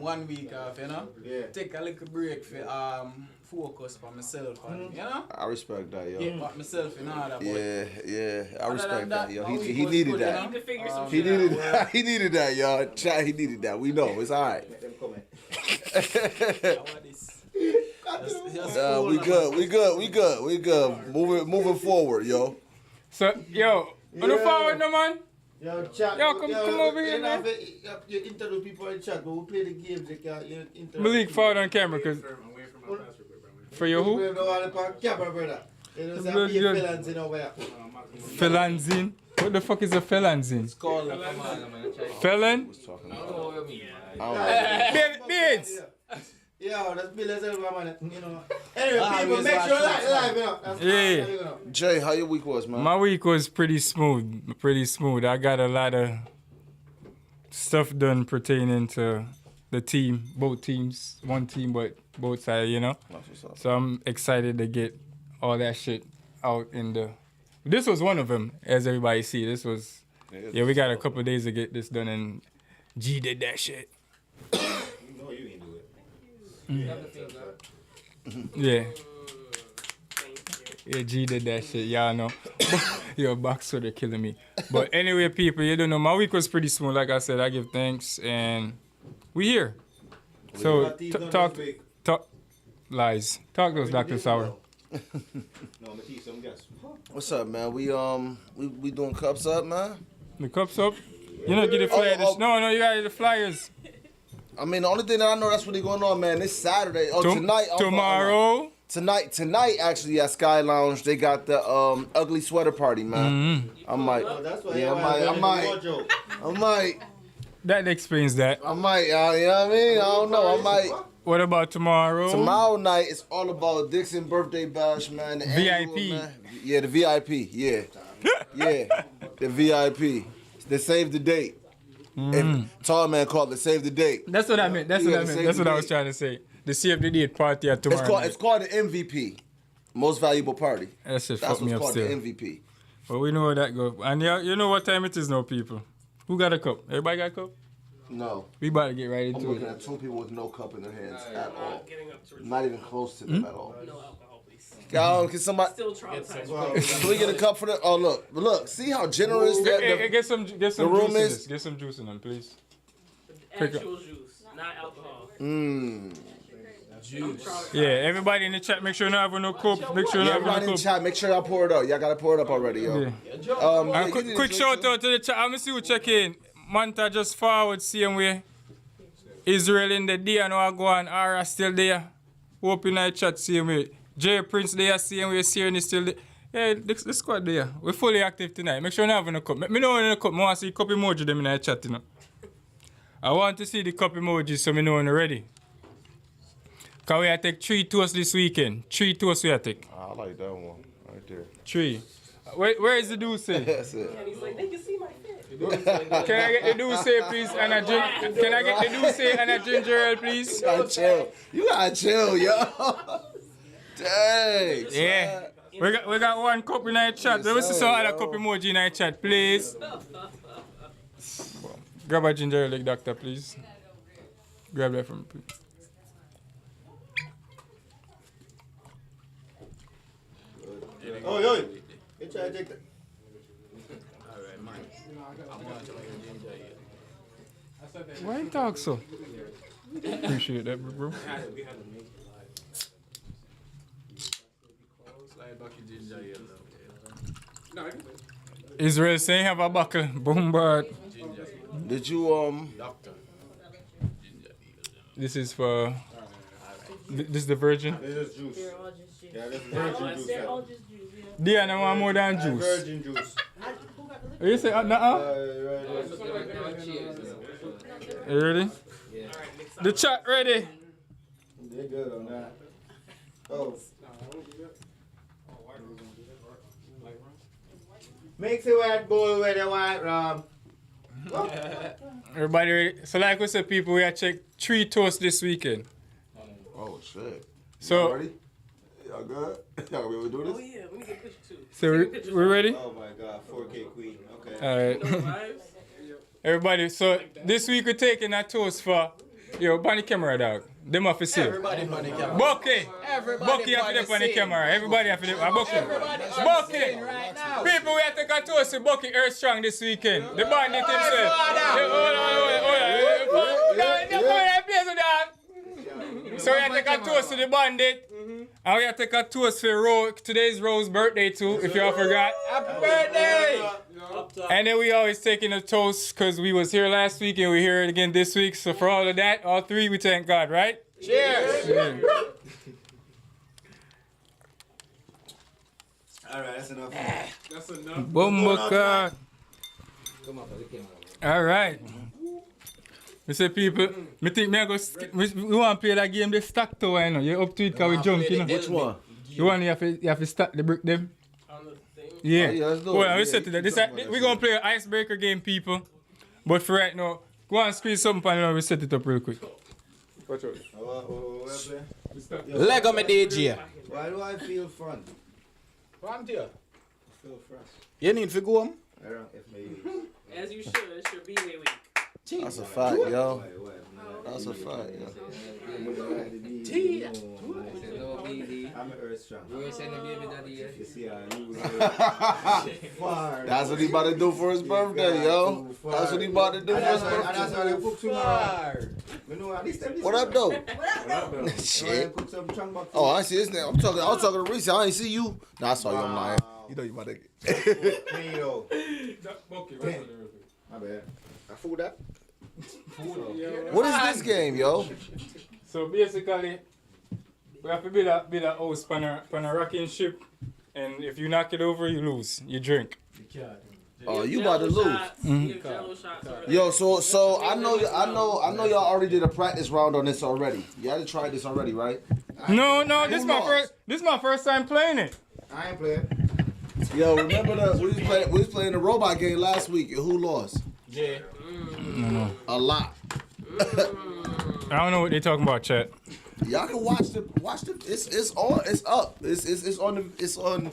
1 week off, you know. Yeah. Take a little break for focus for myself, and, you know. I respect that, yo. Put myself in order. Yeah. I Other respect than that, yo. my week He was needed good, that. you know? Need to figure some He shit needed out. that. He needed that, y'all. Chat, he needed that. We know. It's all right. How are this? We good. Moving forward, yo. So, yo, on the forward, no man. Yo, chat. Yo, come over here, man. You interview people in chat, but we play the games. You can't interview. Malik, forward on camera, cause for your who? Camera, brother. You know, say I'm being felons in over here. Felanzin? What the fuck is a felanzin? It's called Felon? Beards! Yo, that's Bill as well, man. You know. Anyway, people, make sure live, you know. That's Yeah. Jay, how your week was, man? My week was pretty smooth. I got a lot of stuff done pertaining to the team, both teams. One team, but both sides, you know. So I'm excited to get all that shit out in the... This was one of them, as everybody see. This was... Yeah, we got a couple of days to get this done, and G did that shit. Yeah. Yeah, G did that shit, y'all know. Your box are killing me. But anyway, people, you don't know, my week was pretty smooth. Like I said, I give thanks, and we here. So, talk, lies. Talk to us, Dr. Sauer. What's up, man? We doing cups up, man? The cups up? You know, get the flyers. No, you gotta get the flyers. I mean, the only thing that I know that's really going on, man, this Saturday. Tonight. Tomorrow. Tonight, actually, at Sky Lounge, they got the ugly sweater party, man. I might. I might. That explains that. I might, you know what I mean? I don't know. I might. What about tomorrow? Tomorrow night, it's all about Dixon birthday bash, man. The VIP. annual, man. Yeah, the VIP. Yeah. Yeah, the VIP. They saved the date. Tall man called it save the date. That's what I meant. That's what I was trying to say. The save the date party at tomorrow. It's called the MVP. Most valuable party. That's what's called the MVP. But we know where that goes. And you know what time it is now, people. Who got a cup? Everybody got a cup? No. We about to get right into I'm looking at two people with no cup in their hands at all. Not even close to them at all. No alcohol, please. Can somebody? Still traumatized. Can we get a cup for the? Oh look! See how generous that get some the juice room in is. this. Get some juice in them, please. Actual juice, not alcohol. Juice. Yeah, everybody in the chat, make sure you have no cup. Make sure you have everybody no in the cup. chat, make sure y'all pour it out. Y'all gotta pour it up already, yo. Yeah. Quick shout out to the chat. I'm gonna see who check in. Manta just forward same way. Israel in the day, I know I go on. Ara still there. Hope in the chat same way. J Prince there, same way. Sienna still there. Yeah, the squad there. We're fully active tonight. Make sure you have no cup. Let me know in the cup. I want to see cup emoji them in the chat, you know. I want to see the cup emojis so me know when you're ready. Because we have to take 3 toasts this weekend. 3 toasts we have to take. I like that one right there. 3. Where is the Deuce? That's it. And he's like, they can see my fit. Can I get the Deuce, please? And can I get the Deuce and a ginger ale, please? You gotta chill. You gotta chill, yo. Dang. Yeah. We got one cup in our chat. Let me see some other cup emoji in our chat, please. Grab a ginger ale, doctor, please. Grab that from me, please. Oh, yo. You try to take that. Why you talk so? Appreciate that, bro. Israel saying have a buckle. Boom, but. Did you This is for. This is the virgin. This is juice. Yeah, this is virgin juice. Diana want more than juice. Virgin juice. You say You ready? The chat ready. They're good on that. Oh. Mix it white bowl with the white rum. Everybody ready? So like we said, people, we have checked 3 toasts this weekend. Oh shit. So y'all ready? Y'all good? Y'all gonna be able to do this? Oh yeah, we need to get a picture too. So we ready? Oh my god, 4K queen. Okay. Alright. Everybody, so this week we're taking a toast for bunny camera dog. Them off the scene. Everybody on the camera. Bucky! Everybody Bucky have to be on the camera. Everybody have to be Bucky. Bucky! People, we have to take a toast to Bucky Earth Strong this weekend. The bandit himself. Hold on. So we have to take a toast to the bandit. And we have to take a toast for Rose. Today's Rose's birthday too, if you all forgot. Happy birthday! And then we always taking a toast because we was here last week and we're here again this week. So for all of that, all three, we thank God, right? Cheers! Yeah. Alright, that's enough. That's enough. Bumbuka. All right. We say people, me think me I go, we want to play that game, they stack to you know. You're up to it because we junk, you know. Which one? The one you have to stack the brick them. Yeah. Oh, yeah, let's do it. Well, we Yeah, set to that. We're going to play an icebreaker game, people. But for right now, go and squeeze something and we set it up real quick. Watch out. Lego me DJ. Why do I feel fun? Come here. I feel fresh. You need to go home? I don't if maybe. As you should. It's your B-Way week. That's a fact, yo. That's a fact, yo. I'm an earth strong. We're sending baby daddy. You see how you That's what he about to do for his birthday, yo. That's what he about to do for his birthday. That's why they cook tomorrow. What up, though? What up, Shit. cook some chunk back. Oh, I see his name. I was talking to Reese. I ain't see you. Nah, I saw you online. You know you about to. Hey, yo. Okay, My bad. I fooled that. What is this game, yo? So basically, we have to build a house on a rocking ship, and if you knock it over, you lose. You drink. Oh, you about to lose. Shots, Yo, so I know y'all already did a practice round on this already. Y'all tried this already, right? No, this is my first time playing it. I ain't playing. Yo, remember we was playing the robot game last week. And who lost? Yeah. No. A lot. I don't know what they talking about, chat. Y'all can watch the. It's up. It's on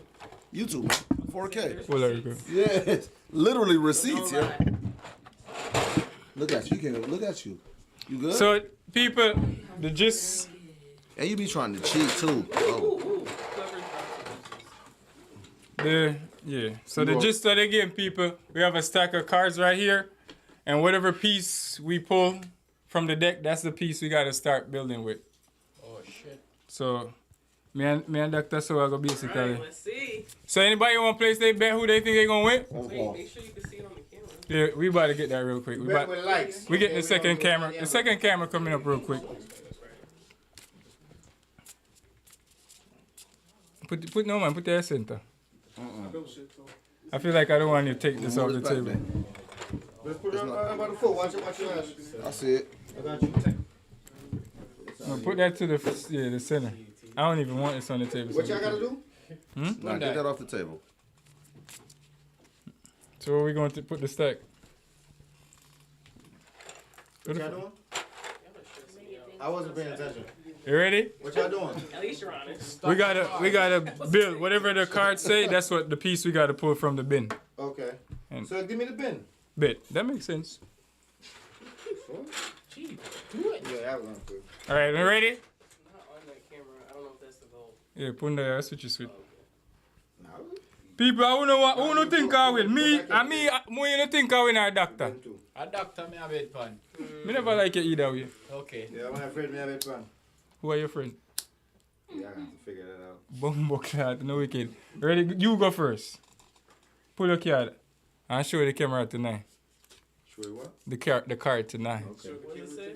YouTube, 4K. Well, there you go. Yeah, literally receipts, yeah. Look at you. Look at you. You good? So people, the gist. And you be trying to cheat too. Oh. So the gist of the game, people, we have a stack of cards right here, and whatever piece we pull from the deck, that's the piece we gotta start building with. Oh shit. So me and Dr. Soa go basically. Alright, let's see. So anybody want to place their bet who they think they gonna win? Wait, make sure you can see it on the camera. Yeah, we about to get that real quick. We getting the second camera. The second camera coming up real quick. Put no man, put the center. I feel like I don't want you to take this off the table. Let's put it on the foot. Watch your ass. I see it. I got you. No, put that to the center. I don't even want this on the table. What y'all gotta do? Nah, get that off the table. So where we going to put the stack? What y'all doing? I wasn't paying attention. You ready? What y'all doing? At least you're on it. We gotta build whatever the cards say. That's what the piece we gotta pull from the bin. Okay. And So give me the bin. bit. That makes sense. Gee, do it. Yeah, that one good. All right, we ready? Not on that camera. I don't know if that's the goal. Yeah, put that. That's what you sweet. People, who no think I win? Me, more you no think I win or doctor? A doctor, me have it fun. Me never like it either way. Okay. Yeah, my friend, me have it fun. Who are your friend? Yeah, I have to figure that out. Bumbo clat, no wicked. Ready? You go first. Pull your card and show the camera tonight. Show you what? The card tonight. Okay. What does it say?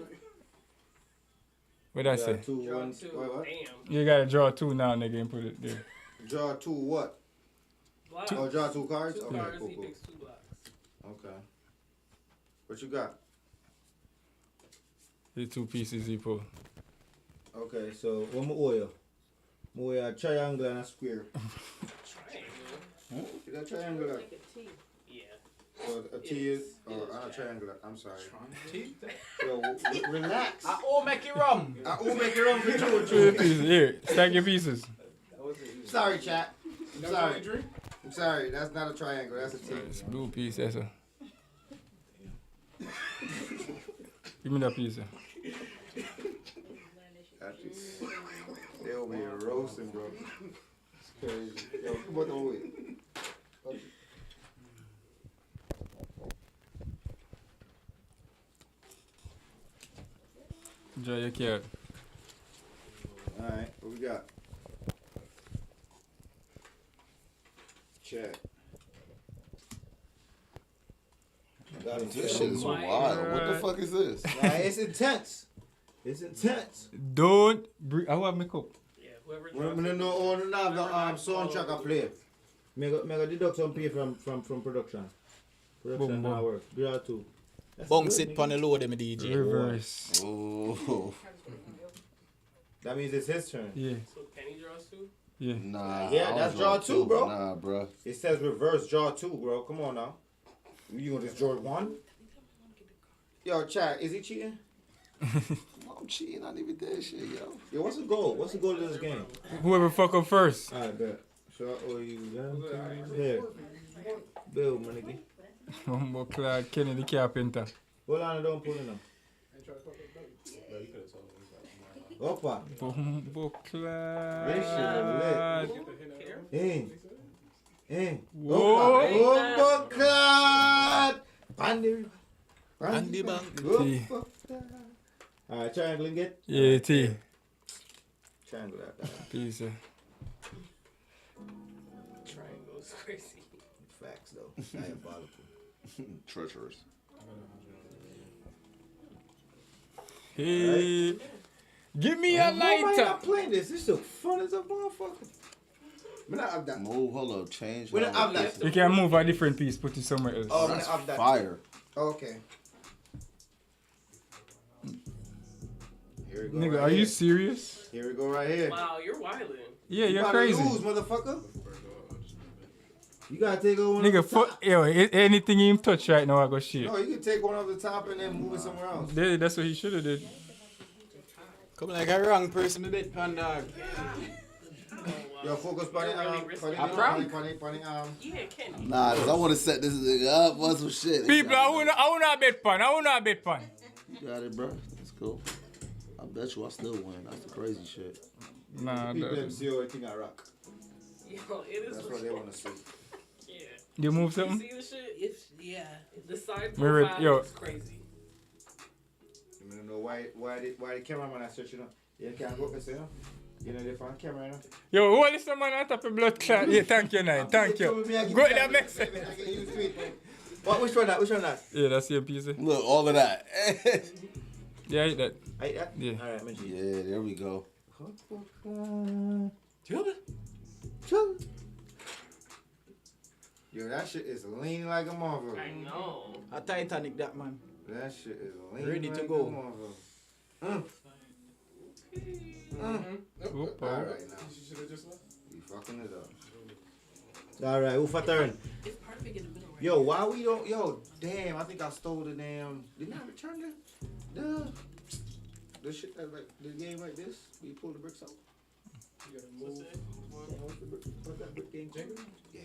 What I say? 2, 1, 2. What? Damn. You gotta draw two now, nigga, and put it there. Draw 2 what? Blocks. Oh, draw 2 cards? Two Okay, cards, cool, he cool. picks 2 blocks. Okay. What you got? The two pieces he pull. Okay, so what my oil? My oil a triangle and a square. Triangle? See that triangle? Like a T. Yeah. So a T is, or a triangle. I'm sorry. T? Yo, relax. I all make it wrong. I all make it wrong for Two pieces. Here, stack your pieces. Sorry, chat. I'm sorry. I'm sorry. That's not a triangle. That's a T. It's blue piece, that's a. Give me that piece. They over here roasting, bro. It's crazy. Yo, come on, don't wait. Draw your card. Alright, what we got? Check. This shit is wild. What the fuck is this? It's intense. It's intense. Don't breathe. I want my cup. Yeah, whoever When drops I it. know all the soundtrack I play. Mega deduct some pay from production. Production now work. Draw 2. Bounce it on the load, them DJ. Reverse. Oh. That means it's his turn. Yeah. So Kenny draws 2? Yeah. Nah. Yeah, I that's don't draw 2, bro. Nah, bro. It says reverse draw 2, bro. Come on now. You gonna just draw 1? Yo, chat, is he cheating? I'm cheating. I didn't even did shit, yo. Yo, what's the goal? What's the goal of this game? Whoever fuck up first. Alright, bet. So I owe you that. Here. Bill, my nigga. Humble clad Kenny the carpenter. Hold on, don't pull it now. Opa. Humble This clad. shit lit. Hey. Whoa. Opa clad. Bandy. Bandy bang. T. Alright, triangle and get. Yeah, T. Triangle that. Peace. Triangle's crazy. Facts though. Diabolical. Treacherous. Hey. Give me a Why am I lighter. not playing this? This is fun as a motherfucker. Move, hold up, change. We don't have that. You can move a different piece, put it somewhere else. Oh, That's have that. fire. Okay. Here we go. Nigga, right are you here. serious? Here we go right here. Wow, you're wildin'. Yeah, You you're gotta crazy. lose, motherfucker. You gotta take over. Nigga, anything him touch right now, I go shit. No, you can take one off the top and then move it somewhere else. Yeah, that's what he should have did. Come like a wrong person to dead pan dog. Yo, focus on the Yeah, Kenny. Nah, cause I want to set this nigga up for some shit. People, I want to bet pan. I want to bet pan. You got it, bro. That's cool. I bet you I still win. That's the crazy shit. Nah, People them see everything I rock. Yo, it is. That's what they want to see. Yeah. You move You something? see the shit? Yeah. The side Mirror- profile yo. is crazy. You don't know why the cameraman is searching up. You can't go up and say, no? You know, they found camera, you know? Yo, who is the man on top of blood clot? Yeah, thank you, Nine. Thank you. Go that message. Which one that? Which one that? Yeah, that's your piece. Look, all of that. Yeah, I eat that. I eat that? Yeah. Alright, Menchie. Yeah, there we go. Yo, that shit is lean like a motherfucker. I know. A Titanic that man. That shit is lean Ready like to a go. motherfucker. Oop, Alright now. You fucking it up. Alright, who for turn? It's perfect in the middle right Yo, why we don't? Yo, damn! I think I stole the damn. Didn't I return the shit that like the game like this? We pull the bricks out. You gotta move. What's that brick game? Jenga? Yeah.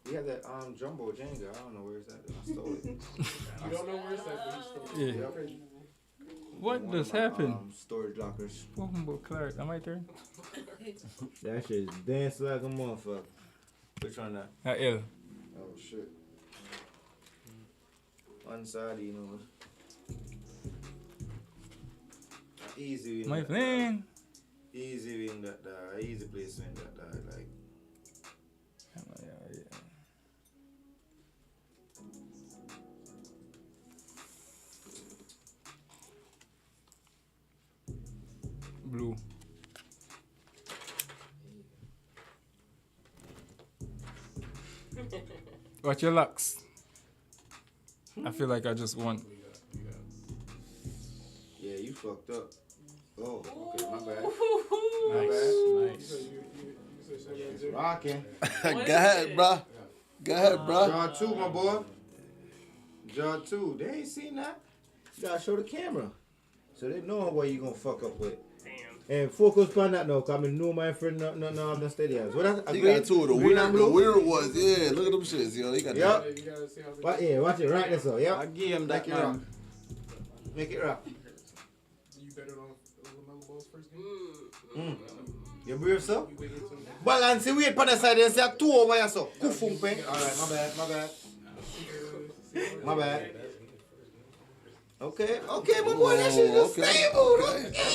We had that jumbo Jenga. I don't know where it's at. I stole it. You don't know where it's at, but you stole it. Yeah. What does happen? Storage lockers. Humble Clark. Am I turn? That shit is dance like a motherfucker. Which one that? L. Oh shit. One side, you know. Easy win. My that, friend. Easy win that. Easy place win that. Like. Blue. Watch your locks. I feel like I just won. Yeah, you fucked up. Oh, okay, my bad. Nice. It's rocking. Go ahead, bro. Go ahead, bro. Draw 2, my boy. Draw 2. They ain't seen that. You gotta show the camera. So they know what you gonna fuck up with. And focus on that now, cause I know my friend not have the stadiums. What that? He got two of the weird ones. Yeah, look at them shits, yo. He got Yep. You gotta see how Watch it right there, so. Yep. A game that Make it rock. Make it rock. you better on LaMelo Ball's first game. You brave, so? Balance it, wait for the side and say 2 over here, so. Alright, my bad. Okay, my boy, that shit is stable.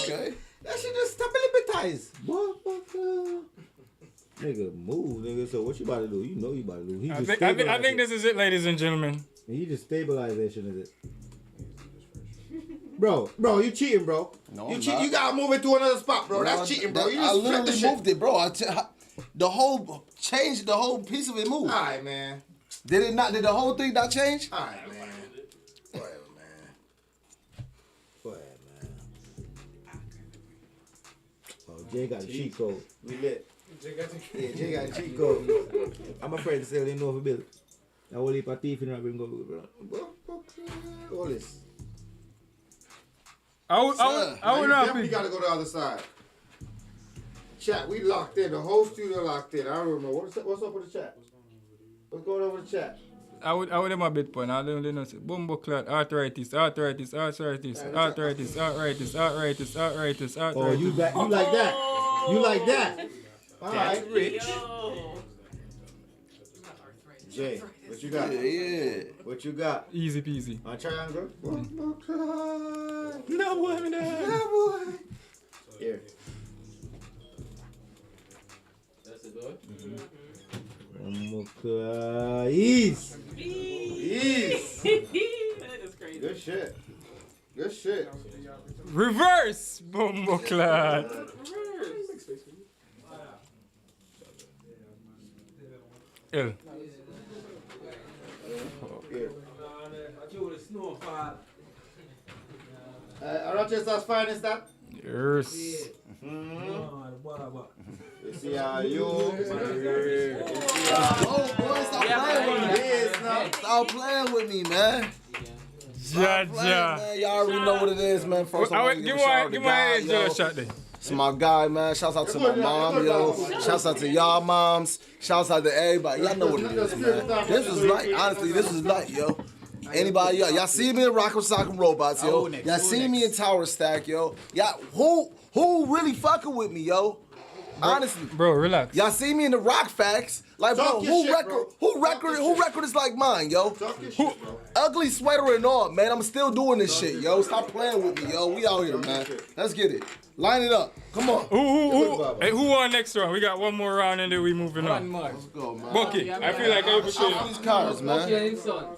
Okay. That shit just stabilize. Nigga, move, nigga. So what you about to do? You know you about to do. He I just think stabilize it. this is it, ladies and gentlemen. And he just stabilized that shit, is it? Bro, you cheating, bro. No, you I'm cheat. not. You gotta move it to another spot, bro. That's cheating, bro. You I just literally flipped the moved it, bro. The whole changed. The whole piece of it moved. All right, man. Did it not? Did the whole thing not change? All right, man. Whatever, man. Oh, Jay got a cheat code. We lit. Jay got a cheat code. I'm afraid to say they know for Bill. I will leave a thief in the bring go, bro. All this. I would not definitely be. gotta go to the other side. Chat, we locked in. The whole studio locked in. I don't remember. What's up with the chat? What's going on with the chat? I would have a bit point. I don't know. Bumbo clot, arthritis. Oh, you like that? You like that? All right, Rich. Jay, what you got? Yeah. What you got? Easy peasy. On triangle? No boy. Here. That's it, boy. East. That is crazy. Good shit. Reverse Bumbo clot. L. Rochester's finest, that? Yes. You see how you. Oh, boy, stop playing with me, man. Stop playing, man. Y'all already know what it is, man. First, I want to give a shout out to God, yo. shot then. It's my guy, man. Shouts out to my mom, yo. Shouts out to y'all moms. Shouts out to everybody. Y'all know what it is, man. This is light. Honestly, this is light, yo. Anybody, y'all see me in Rock with Sock and Robots, yo. Y'all see me in Tower Stack, yo. Y'all, who really fucking with me, yo? Honestly, bro, relax. Y'all see me in the Rock Facts, like, bro, who record is like mine, yo? Ugly sweater and all, man. I'm still doing this shit, yo. Stop playing with me, yo. We out here, man. Let's get it. Line it up. Come on. Who won next round? We got one more round and then we moving on. Let's go, man. Bucky, I feel like I Let's shuffle these cards, man.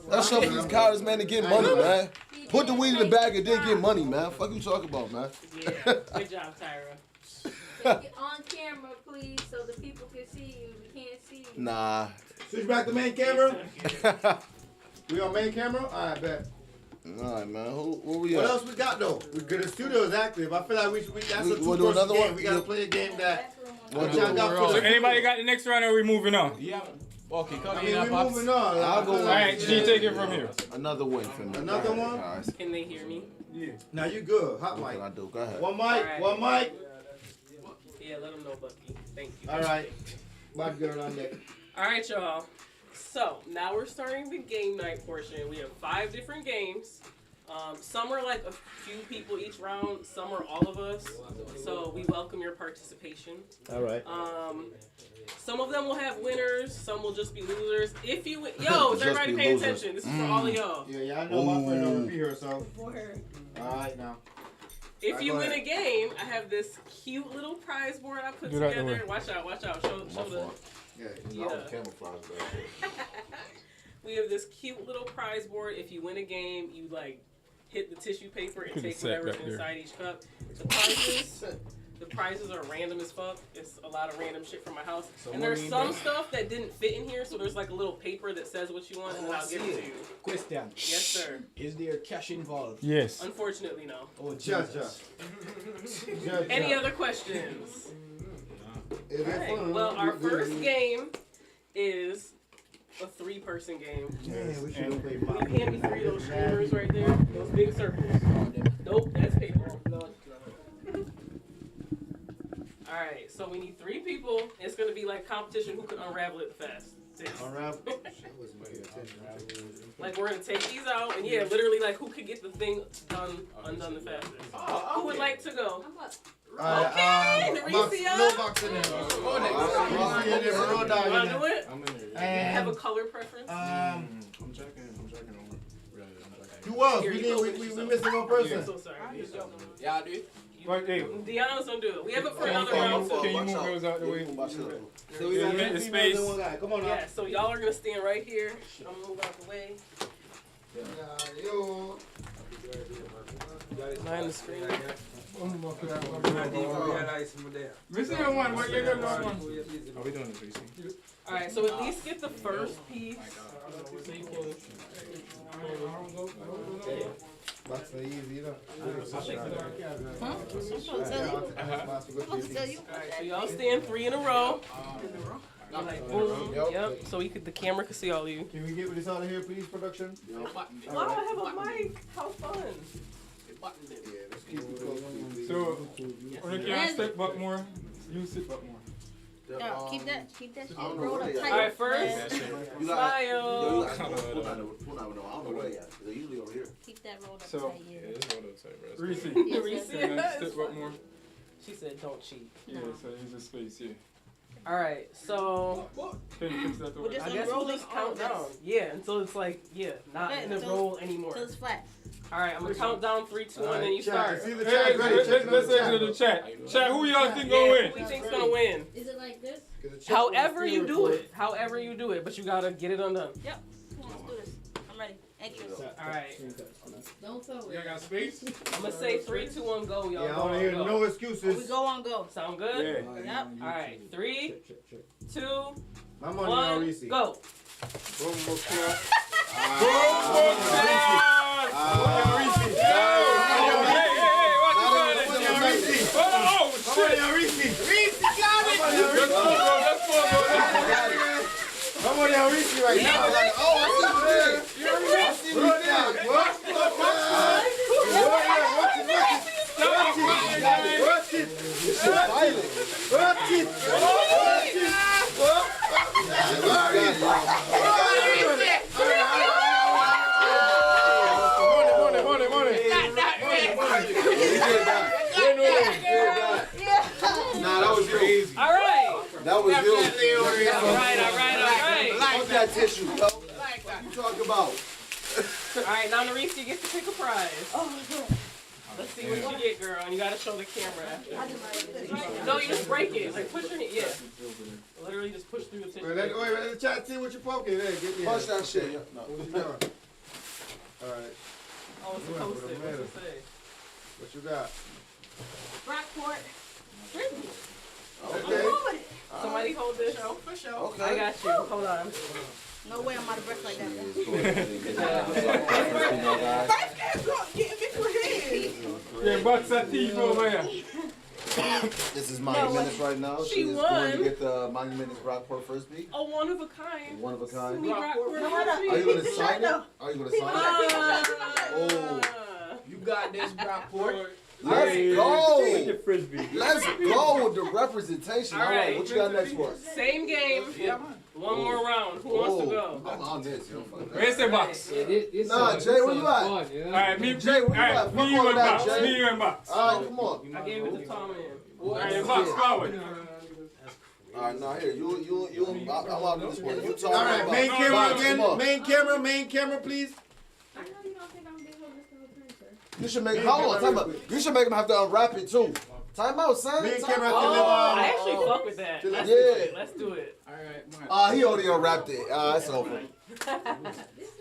Let's shuffle these cards, man, to get money, man. Put the weed in the bag and then get money, man. Fuck you talking about, man. Yeah, good job, Tyra. Get on camera, please, so the people can see you. We can't see you. Nah. Switch back to main camera. We on main camera? All right, bet. All right, man. Where we at? What else we got though? Because the studio is active. I feel like that's a we'll do two-person another game. one? We gotta play a game that. So anybody got the next round or are we moving on? Yeah. Okay, come we moving on. I'll go. All right, G, take it from here. Another win for me. Another one? Guys. Can they hear me? Yeah. Now you good. Hot What mic. can I do? Go ahead. One mic. Alright. One mic. Yeah, let them know, Bucky. Thank you. All right. Bad girl on deck. All right, y'all. So now we're starting the game night portion. We have 5 different games. Some are like a few people each round. Some are all of us. So we welcome your participation. All right. Some of them will have winners. Some will just be losers. If you win, yo, is everybody paying attention? This is for all of y'all. Yeah, I know my friend over here, so. All right now. If you win a game, I have this cute little prize board I put together. Watch out, watch out. Show the. We have this cute little prize board. If you win a game, you like hit the tissue paper and take whatever's inside each cup. The prizes are random as fuck. It's a lot of random shit from my house. And there's some stuff that didn't fit in here, so there's like a little paper that says what you want, and I'll give it to you. Question. Yes, sir. Is there cash involved? Yes. Unfortunately, no. Oh, Jesus. Any other questions? Alright, well, our first game is a 3-person game. Man, we should have played Can you hand me 3 of those streamers right there? Those big circles. Nope, that's paper. Alright, so we need 3 people. It's going to be like competition who can unravel it the fastest. Unravel? Like, we're going to take these out, and yeah, literally, like, who could get the thing undone the fastest? Who would like to go? Okay, Naricia. No box in there. You want to do it? Have a color preference? I'm checking. Who else? We missing one person. I'm so sorry. Yeah, dude. Deanna's gonna do it. We have it for another round. Can you move those out the way? So we got Yeah, two the females space. and one guy. Come on now. Yeah, so y'all are gonna stand right here. I'm gonna move out the way. Yo. Behind the screen. Missing one. What you got one? Are we doing this? Alright, so at least get the first piece. So you can. That's so easy, though. Huh? I'm supposed to tell you. Alright, so y'all stand 3 in a row. Like boom. Yep. So the camera can see all of you. Can we get this out of here, please, production? Why do I have a mic? How fun. So, when you can step back more, you sit back more. No, keep that shit rolled up tight. Alright, first, smile. I don't know where they at. They're usually over here. Keep that rolled up So, tight. yeah, it's rolled up tight, bro. Reese. Reese. Step back more. She said don't cheat. Yeah, so use the space, yeah. Alright, so Can you fix that the way? I guess we'll just count down. Yeah, until it's like, not in a roll anymore. Until it's flat. Alright, I'm gonna count down 3, 2, 1, then you start. See the Hey, chat ready. let's answer the chat. Chat, who y'all think gonna win? Who you think's gonna win? Is it like this? However you do it, but you gotta get it undone. Yep. Come on, let's do this. I'm ready. Anxious. Alright, Don't throw Y'all it. got space? I'm gonna say 3, 2, 1, go, y'all. Yeah, I Go want to on, hear go. no We excuses. go on go. Sound good? Yep. Alright, 3, 2, My money on 1, Reese. go. Boom, boom, yeah. I'm on your Reese right now. Like, oh, I see you. What? Nah, that was crazy. All right. That was you. All right. Fuck that tissue, yo. What you talking about? All right, now Nerese, you get to pick a prize. Let's see what you get, girl. And you gotta show the camera after. No, you just break it. Like push your hand. Yeah. Literally just push through the tissue. Wait, let the chat see what you're poking. Hey, get me. Punch that shit. Yeah. No. What you doing? All right. Oh, it's a post-it. What's it say? What you got? Rockport. Frisbee. Okay. Somebody hold this. For sure. Okay. I got you. Hold on. No way I'm out of breath like that. Yeah, butts that teeth over here. This is Monumentous right now. She is won. going to get the Monumentous Rockport Frisbee. A one of a kind. One of a kind. Sweet Rockport Are you going to sign it? Are you going to sign it? Oh. You got this, Rockport. Let's go. Frisbee. Let's go with the representation. All right. What you got next for us? Same game. Yeah, man. One more round. Who wants to go? I'm on this. Yo. Where's the box? Nah, Jay, where you at? Alright, me, Jay, where you at? alright, Fuck me all and that, box. Jay. Me and box. All right, come on. I gave it to Tom man. Alright, box forward. All right, now here, I'm out of this one. You talking All right, about main camera box, again. come on. Main camera, please. I know you don't think I'm big on Mr. Producer. You should make you should make him have to unwrap it too. Time out, son. Main Time camera out. to I actually fuck with that. Let's do it. Let's do it. All right, He already unwrapped it. That's over. This is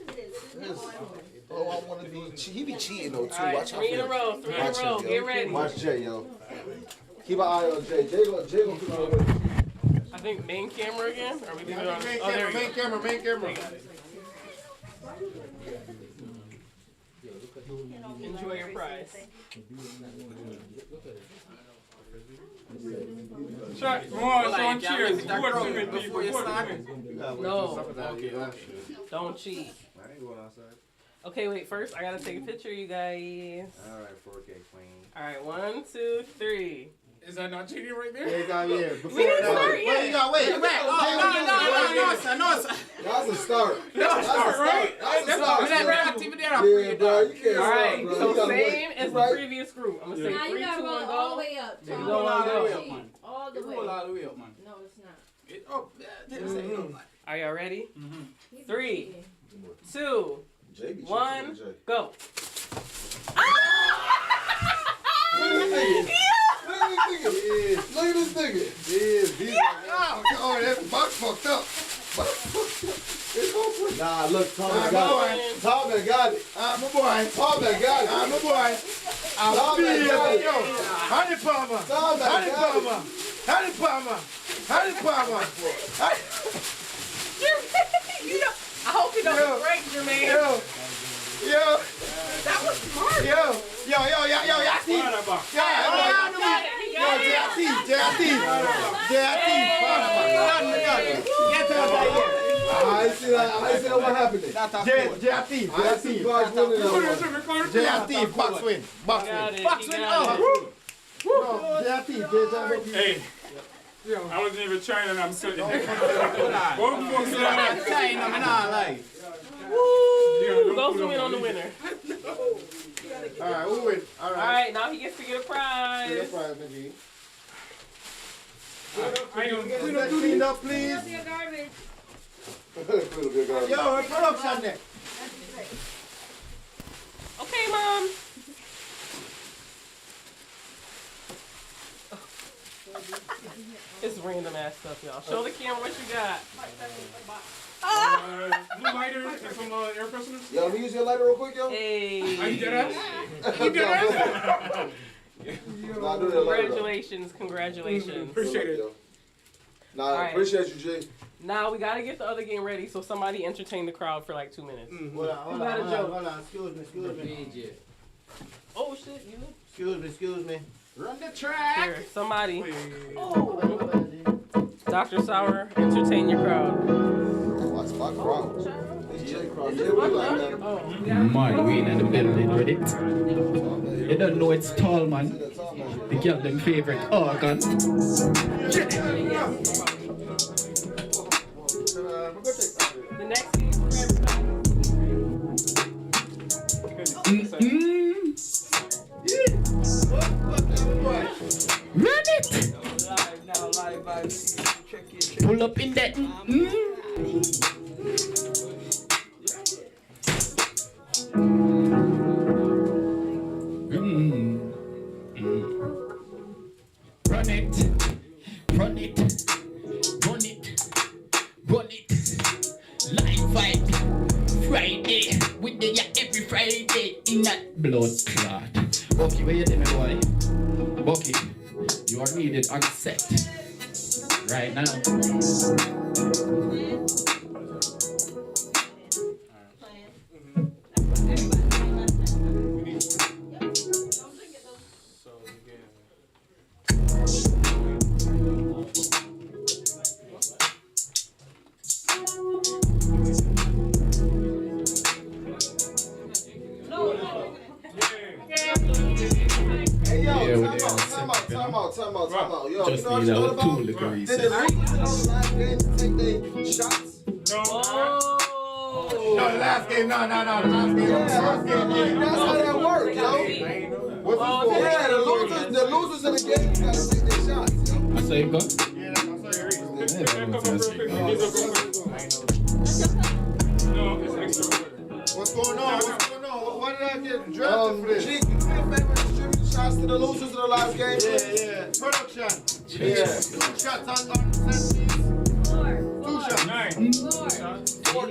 it. This is all I want. Oh, I want to be. He be cheating though too. All right, Watch out. 3 in a row. 3 in a Watch row. him, yo. Get ready. Watch Jay, yo. Keep an eye on Jay. Jay gonna keep an eye on Jay. I think main camera again. Or we leave it on? Main Oh, there camera, we go. main camera. Enjoy your prize. Shot, come on, so on cheers. Who wants to win, people? Who wants to win? No. Don't cheat. I ain't going outside. Okay, wait. First, I gotta take a picture, you guys. All right, 4K queen. All right, 1, 2, 3. Is that not cheating right there? Yeah, you got here. Before We didn't that. start yet. Wait, you got wait. No, sir. That's a start. That's a start, right? That's a That's start. that bro. activity there. Yeah, bro, you can't All right, start, bro. so You gotta wait. same as the Right. previous group. I'm gonna say Now 3, you 2, gotta 1, roll all the go. way up. There you Tom. go. Roll all the way up, man. All the Roll way. all the way up, man. No, it's not. It up. Didn't say it up, man. Are y'all ready? He's 3, cheating. 2, Jay be cheating, 1, Jay. go. Look at this nigga. Oh, that box fucked up. Nah, look, Tom got it. Tom got it. My boy. Tom got it. My boy. Tom got it. Honey Palmer. Honey Palmer. Honey Palmer. Honey Palmer. I hope you don't break, Jermaine. Yo. That was smart. Yo, y'all see? I see that what happened there. JRT, box win. Box win. Hey. I wasn't even trying and I'm sitting. China, I'm not like. Woo! Go zoom in on the winner. Alright, who win? Alright, now he gets to get a prize. Clean up, please. Yo, production there. Okay, Mom. It's random ass stuff, y'all. Show the camera what you got. Blue lighter and some air fresheners. Yo, let me use your lighter real quick, yo. Hey. Are you dead ass? You dead ass? Congratulations. Appreciate it. Nah, I appreciate you, G. Now we gotta get the other game ready, so somebody entertain the crowd for like 2 minutes. Hold on. Excuse me. Oh shit, you. Excuse me. Run the track. Here, somebody. Dr. Sauer, entertain your crowd. What's my crowd? It's J crowd. Man, we in the building, ready? You don't know it's tall, man. The girl them favorite organ. The next game for Run it! Pull up in that. Run it. Run it. Run it. Run it. Live vibe. Friday. With the every Friday in that blood clot. Bucky, where you at, my boy? Bucky, you are needed on set right now. Time out. Yo, Just need our tool to go did the last game take their shots? No. No, the last game, no. The last game, That's how that works, yo. What's this for? Yeah, the losers in the game gotta take their shots. I say go. No, it's extra. What's going on? Why did I get drafted for this? G, you do me a favor and distribute shots to the losers of the last game? Yeah. Production. Yeah. 2 shots on set, please. 2 shots. 9. 4,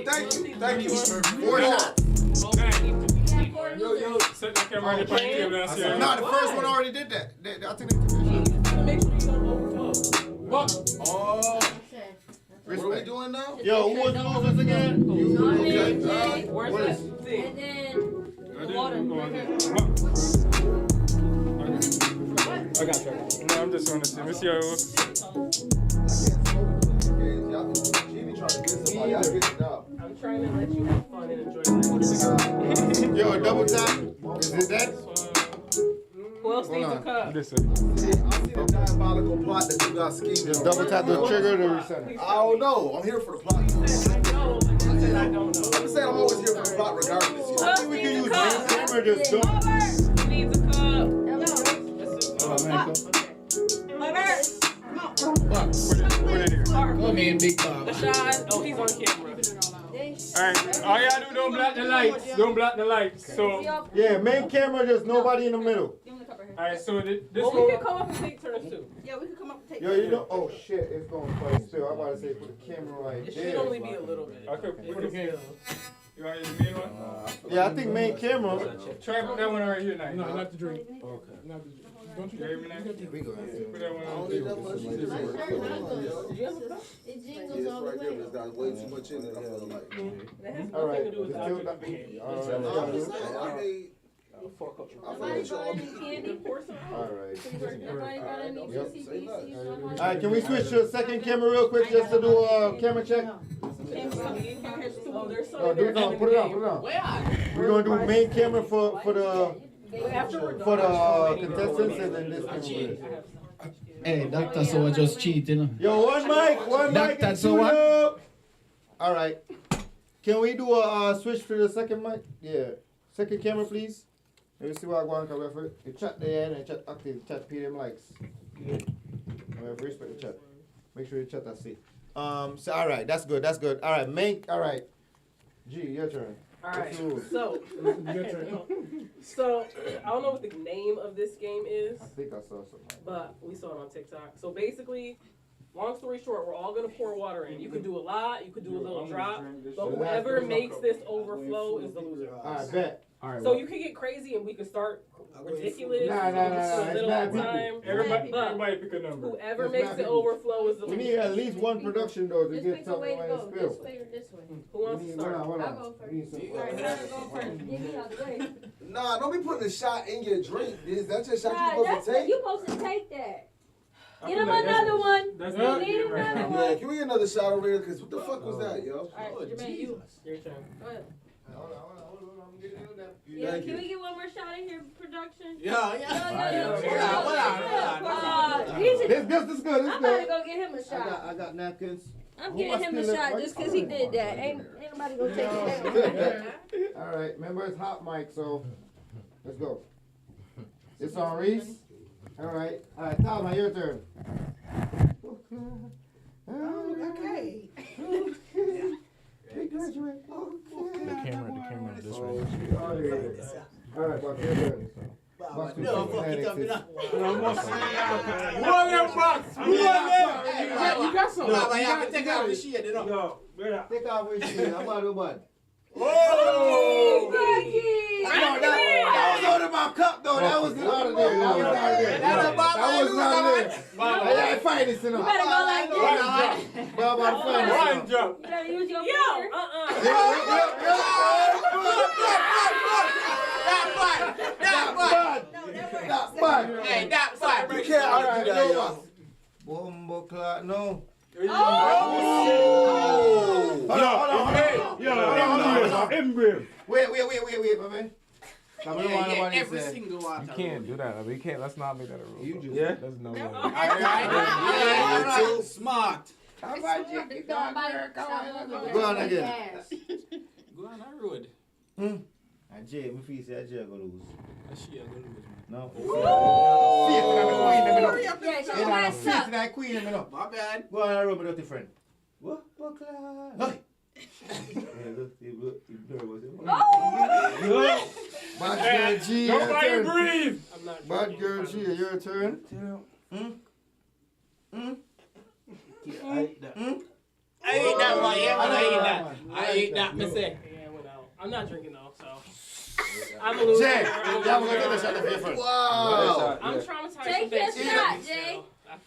thank you. 4 shots. Yo, set the camera on the table and see. No, the first one already did that. I think they took it. What? Oh. What are we doing now? Yo, who was the losers again? Okay. Where's What that is- thing? And then the water. I got you. No, I'm just want to see. Let me see how it looks. I'm trying to let you have fun and enjoy life. Yo, double tap. Is it that? Who else needs a cup? This I see the diabolical plot that you got schemed. Just double tap the trigger to reset it. I don't know. I'm here for the plot. I don't know. I'm saying I'm always here for the plot regardless. I think we can use main camera just don't. Who needs a cup? Come in, big Bob. Rashad, oh, he's on camera. Alright, all y'all do, don't block the lights. Don't block the lights. So, Yeah, main camera, just nobody in the middle. Alright, so this Well, we can come up and take turns too. Yeah, we can come up and take. Yo, you know, oh shit, it's going to spill. I'm about to say put the camera right It there. should only be a little bit. Okay, put the game. You want to use the main one? Yeah, I think main camera. Try put that one right here now. No, not the drink. Okay. Not the drink. Don't you hear me now? We go ahead. Put that one on. It jingles all the way. There's got way too much in it. I feel like. That has All nothing right. to do with the Let's object. Nobody brought any candy. All right. Nobody brought any CCTV. All right, can we switch to a second camera real quick just to do a camera check? Oh, do it on. Put it on. Put it on. We're gonna do main camera for the contestants and then this camera. Hey, Dr. Soa just cheating. Yo, one mic. Dr. And Soa. up. All right. Can we do a switch to the second mic? Yeah. Second camera, please. Let me see what I want to cover for it. You chat there and chat active. Chat PM likes. We have respect the chat. Make sure you chat that see. So all right, that's good. That's good. All right, all right. G, your turn. All right. What's the rules? So I don't know what the name of this game is. I think I saw something. But we saw it on TikTok. So basically, long story short, we're all gonna pour water in. You could do a lot, you could do a little drop, but whoever makes this overflow is the loser. All right, bet. So you can get crazy and we can start ridiculous. Nah. It's bad people. time. Everybody pick a number. Whoever makes it overflow is the We loser. need at least one production though to Just get pick a something way to when go. it spills. This way or this way. Who wants to start? Hold on. I'll go first. We need some. All right, I'll go first. Get me out the way. Nah, don't be putting a shot in your drink. Is that your shot Nah, you that's supposed to what take? you supposed to take that. I Get feel him like another one. That's We not need it right another now. one. Yeah, can we get another shot over here? Cause what the fuck was that, yo? All right, Jermaine, you. Your turn. Go ahead. Hold on. I'm getting it down. Yeah, can we get one more shot in here, production? Yeah. Hold on. This good. I'm about to go get him a shot. I got napkins. I'm Who getting I him a still shot left? just because he did that. Ain't nobody gonna take it. All right, remember it's hot mic, so let's go. It's on Reese. All right, Talma, your turn. Okay. Hey, graduate. The camera this way. All right, Buck, your turn. No, fuck it up, enough. You got some. No, but you have to take out the shit, you know. Take off with you. I'm about to bud. Oh, That was out of my cup, though. That was out of there. That was not there. I find this, you know. You better go like this. Find this. Jump. You better use your finger. That bad. Hey, that fight. You can't argue that, yo. Bombo clock, no. Oh! Hold on. Embryo. Wait, my man. Every single one. You can't do that. We can't. Let's not make that a rule. You just There's no way. Yeah, smart. How about you? Go on again. Go on that road. Jay, me feel say Jay go lose. That shit gonna lose, man. No. Yeah, so my suck. That queen, me no. My bad. Go on and rub it out, friend. What? Hey. Look, nervous. Bad girl G, your Nobody turn. breathe. Bad girl G, your turn. I hate that, man. Yeah, I hate that, me say. Yeah, without. I'm not drinking though, so. I'm a loser. Jay, I'm gonna get the shot of your friend. Wow. I'm traumatized. Take your shot, Jay.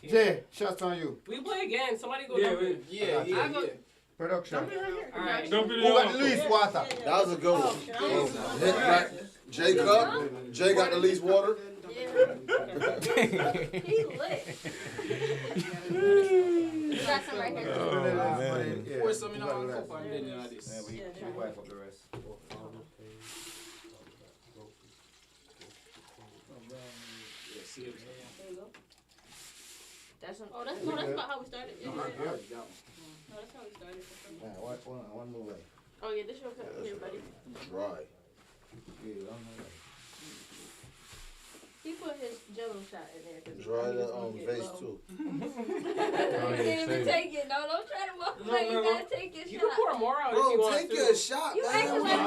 Jay, shots on you. We play again. Somebody go. Yeah. Production. All right. Don't be Who got the least water? That was a good one. Jay Cup. Jay got the least water. He lit. You got some right here. Pour some in our cup and then this. We wipe up the rest. There you go. That's not how we started. No, that's how we started. One more way. Oh yeah, this your cup here, buddy. Right. He put his jello shot in there. Dry the vase too. He didn't even take it. No, don't try to walk. But you gotta take your shot. You can pour more out Bro, if you want take to. your shot, You man. acting like a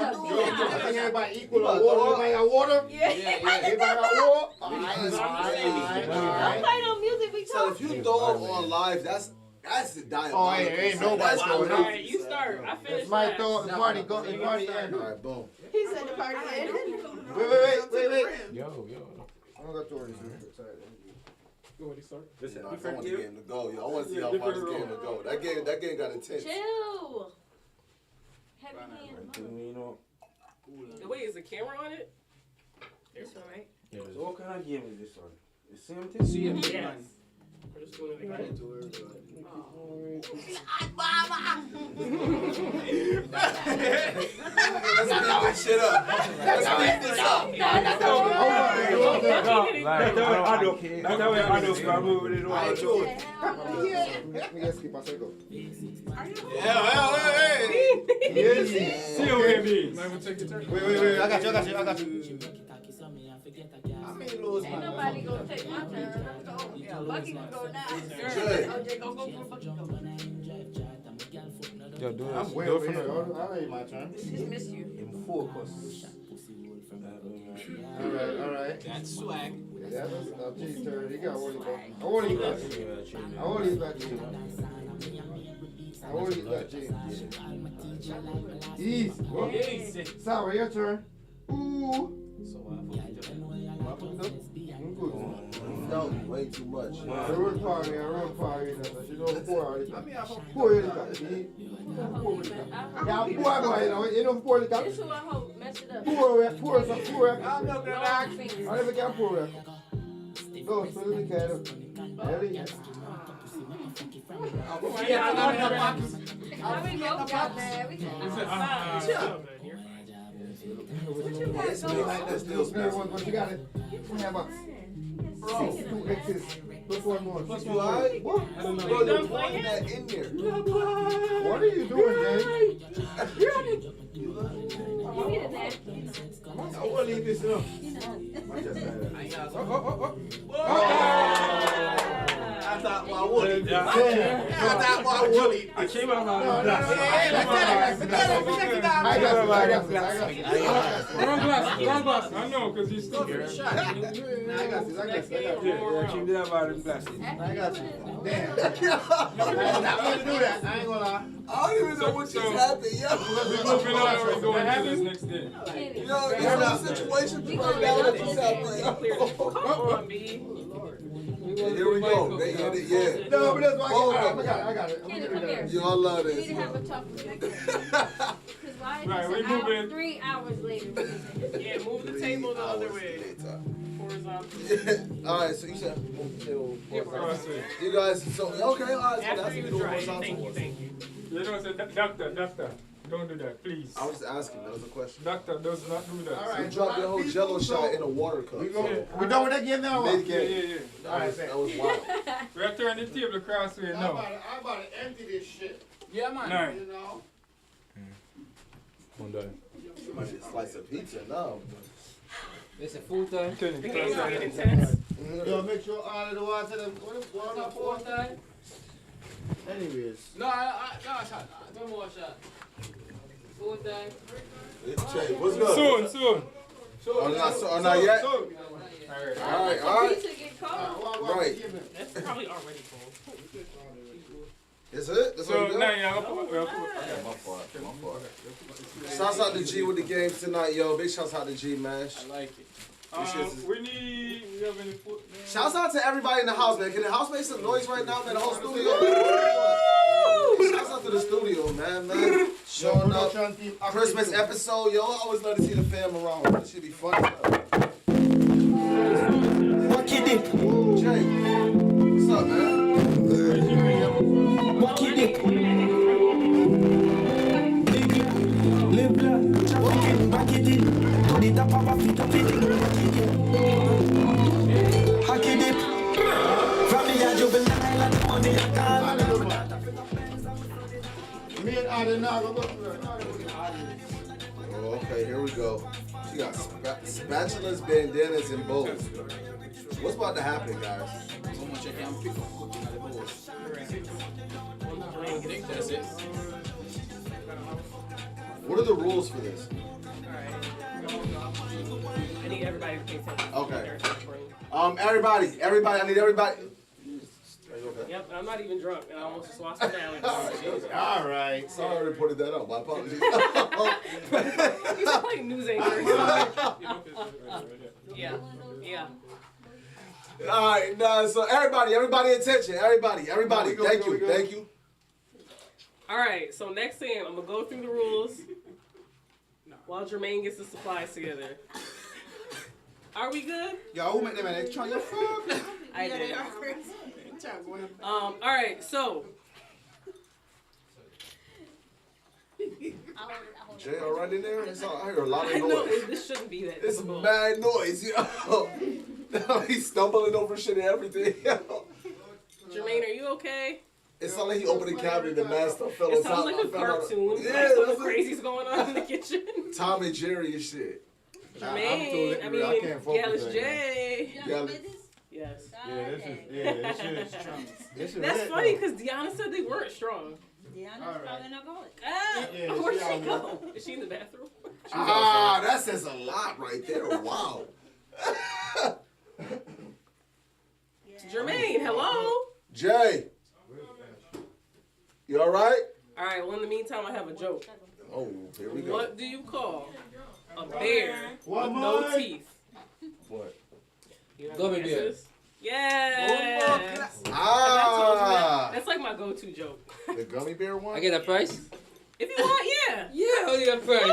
Everybody equal. Everybody got water? Yeah. Everybody got water? Don't play no music. We So if you throw up on live, that's the diabolical. Oh, ain't nobody That's throwing the- up. Alright, you start. I finished. It's my last. thought. The party go. The party end. All right, boom. He said the party ended. Wait. Yo. I'm gonna throw this in. Go ahead, start. Listen, I want the game to go. Yo, I want to see how far this game to go. That game got intense. chill. Heavy hand. Wait, is the camera on it? It's alright. So what kind of game is this one? The same thing? Yes. We're just doing it again. Let's speed this shit up. Let's speed this up. Wait, I got you. Ain't nobody gonna take my turn. Bucky can go now. Jay. OJ, go for Bucky. Yo, do it. I'm way over here. I ain't my turn. Just miss you. In focus. All right. That's swag. Yeah, that's G's turn. He got one. I want to eat that G. I want to eat that G. Easy. Sour, your turn. Ooh. No, way too much. I run party. You know, pour it up. Yeah, you know, pour it up. This who I hope mess it up. Pour it. I'm not gonna I never can pour it. Go, spill the kettle. Ready? I mean, no, got that everything. What you got it? What about 2 X's? Plus one more. You alright? What? Bro, you're pouring that in there. What are you doing, Jay? I want to leave this up. I thought my woolly. I came out of my Wrong glass. I know, because he's still here. I got this. I got you. Damn. I'm gonna do that. I ain't gonna lie. I don't even know what just happened, yo. We're moving on and we're going to this next day. Yo, it's a situation right now that just happened. Here we go. They end it, yeah. No, but that's why I got it. Kenny, come here. Yo, I love We this. need to have a talk with you. Because why is Right, we this moving. 3 hours later? Yeah, move the table the other way. Horizontal. All right, so you said you guys. So okay, all right. So After that's you the dry. horizontal. Thank you. You don't say, doctor, don't do that, please. I was just asking. That was a question. Doctor does not do that. All You right. dropped your whole Jello shot in a water cup. We done with that game now? Mid-game. All right, That was wild. We have to turn the table across here I'm now. about to empty this shit. Yeah, man. Nine. You know? Somebody a slice of pizza now. It's a full time. Kenny, The pass game's that. getting intense. Yo, make sure all of the water them. What up, Full time. Anyways. No, shot. One more shot. Full time. Check. What's good? Soon. Oh, not yet? All right. Pizza get cold. Right. That's probably already full. Is it? That's all you So got? now you have a My fault. Shouts out to G with the games tonight, yo. Big shouts out to G, man. I like it. we have any food? Shouts out to everybody in the house, man. Can the house make some noise right now, man? The whole studio. Shouts out to the studio, man. Showing up. Christmas episode, yo. I always love to see the fam around. This should be fun. Walk it dip. Jay, what's up, man? Walk it dip. Live life. Walk it, back it in. To the top of a feet up it. Hack it dip. From the edge of the Nile and the money I Me and Adi now go. Oh, okay, here we go. She got spatulas, bandanas, and bowls. What's about to happen, guys? So much I can pick up cooking at the boat. Jermaine gets That's it. What are the rules for this? Alright. I need everybody to pay attention. Okay. Everybody, I need everybody. Are you okay? Yep, I'm not even drunk, and I almost just lost my balance. All right. Sorry I already pointed that out. My apologies. You sound like news anchors. Yeah. All right, so everybody, attention. Everybody. Thank you. Alright, so next thing, I'm gonna go through the rules while Jermaine gets the supplies together. Are we good? Yo, who make them an extra? Your phone? I did. Alright, so. Jay, all right in there? I heard a lot of noise. I know, this shouldn't be that It's difficult. mad noise, yo. He's stumbling over shit and everything, yo. Jermaine, are you okay? It sounded like he opened the cabinet and mad stuff fell on It top. sounds like a cartoon. Yeah, Like something that's crazy's going on in the kitchen. Tom and Jerry and shit. Jermaine, I can't focus Gallus right J. Yes. This shit is strong. That's funny because Deanna said they weren't strong. Deanna's probably not going. Where'd she go? Is she in the bathroom? That says a lot right there. Wow. Jermaine, hello? Jay. You all right? All right, well, in the meantime, I have a joke. Oh, here we go. What do you call a bear What, with no Mike? teeth? What? You know Gummy what bear. this is? Yes. That's like my go-to joke. The gummy bear one? I get a price? If you want, yeah. Yeah, I got a price.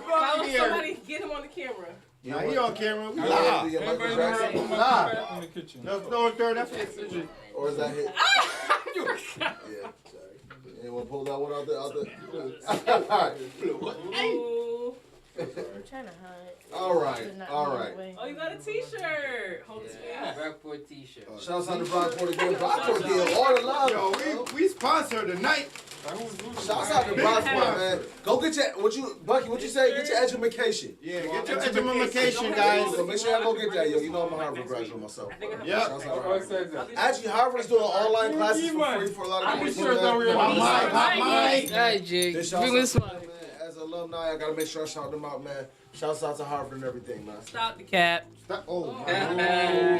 Follow somebody, get him on the camera. Now he on camera. We Live. live. Michael Jackson. Live. In the kitchen. Just throw third. That's it. Or is that hit? Yeah, sorry. Anyone pull that one out there? Ooh. I'm trying to hide. All right. Oh, you got a t-shirt. Hold this Yeah, Rockport t-shirt. Shouts out to Brockport again. Brockport give all the love. Yo, we sponsored tonight. Shouts out to Brockport, man. Go get your, Bucky, what you say? Get your education. Yeah, get your education, guys. So make sure y'all go get that, yo. You know I'm a Harvard graduate myself. Yep. Shouts out to Harvard. Actually, Harvard is doing online classes for free for a lot of people. Hey, Jake. Bring this one. As an alumni, I gotta make sure I shout them out, man. Shouts out to Harvard and everything, man. Stop the cap. Oh, Hey,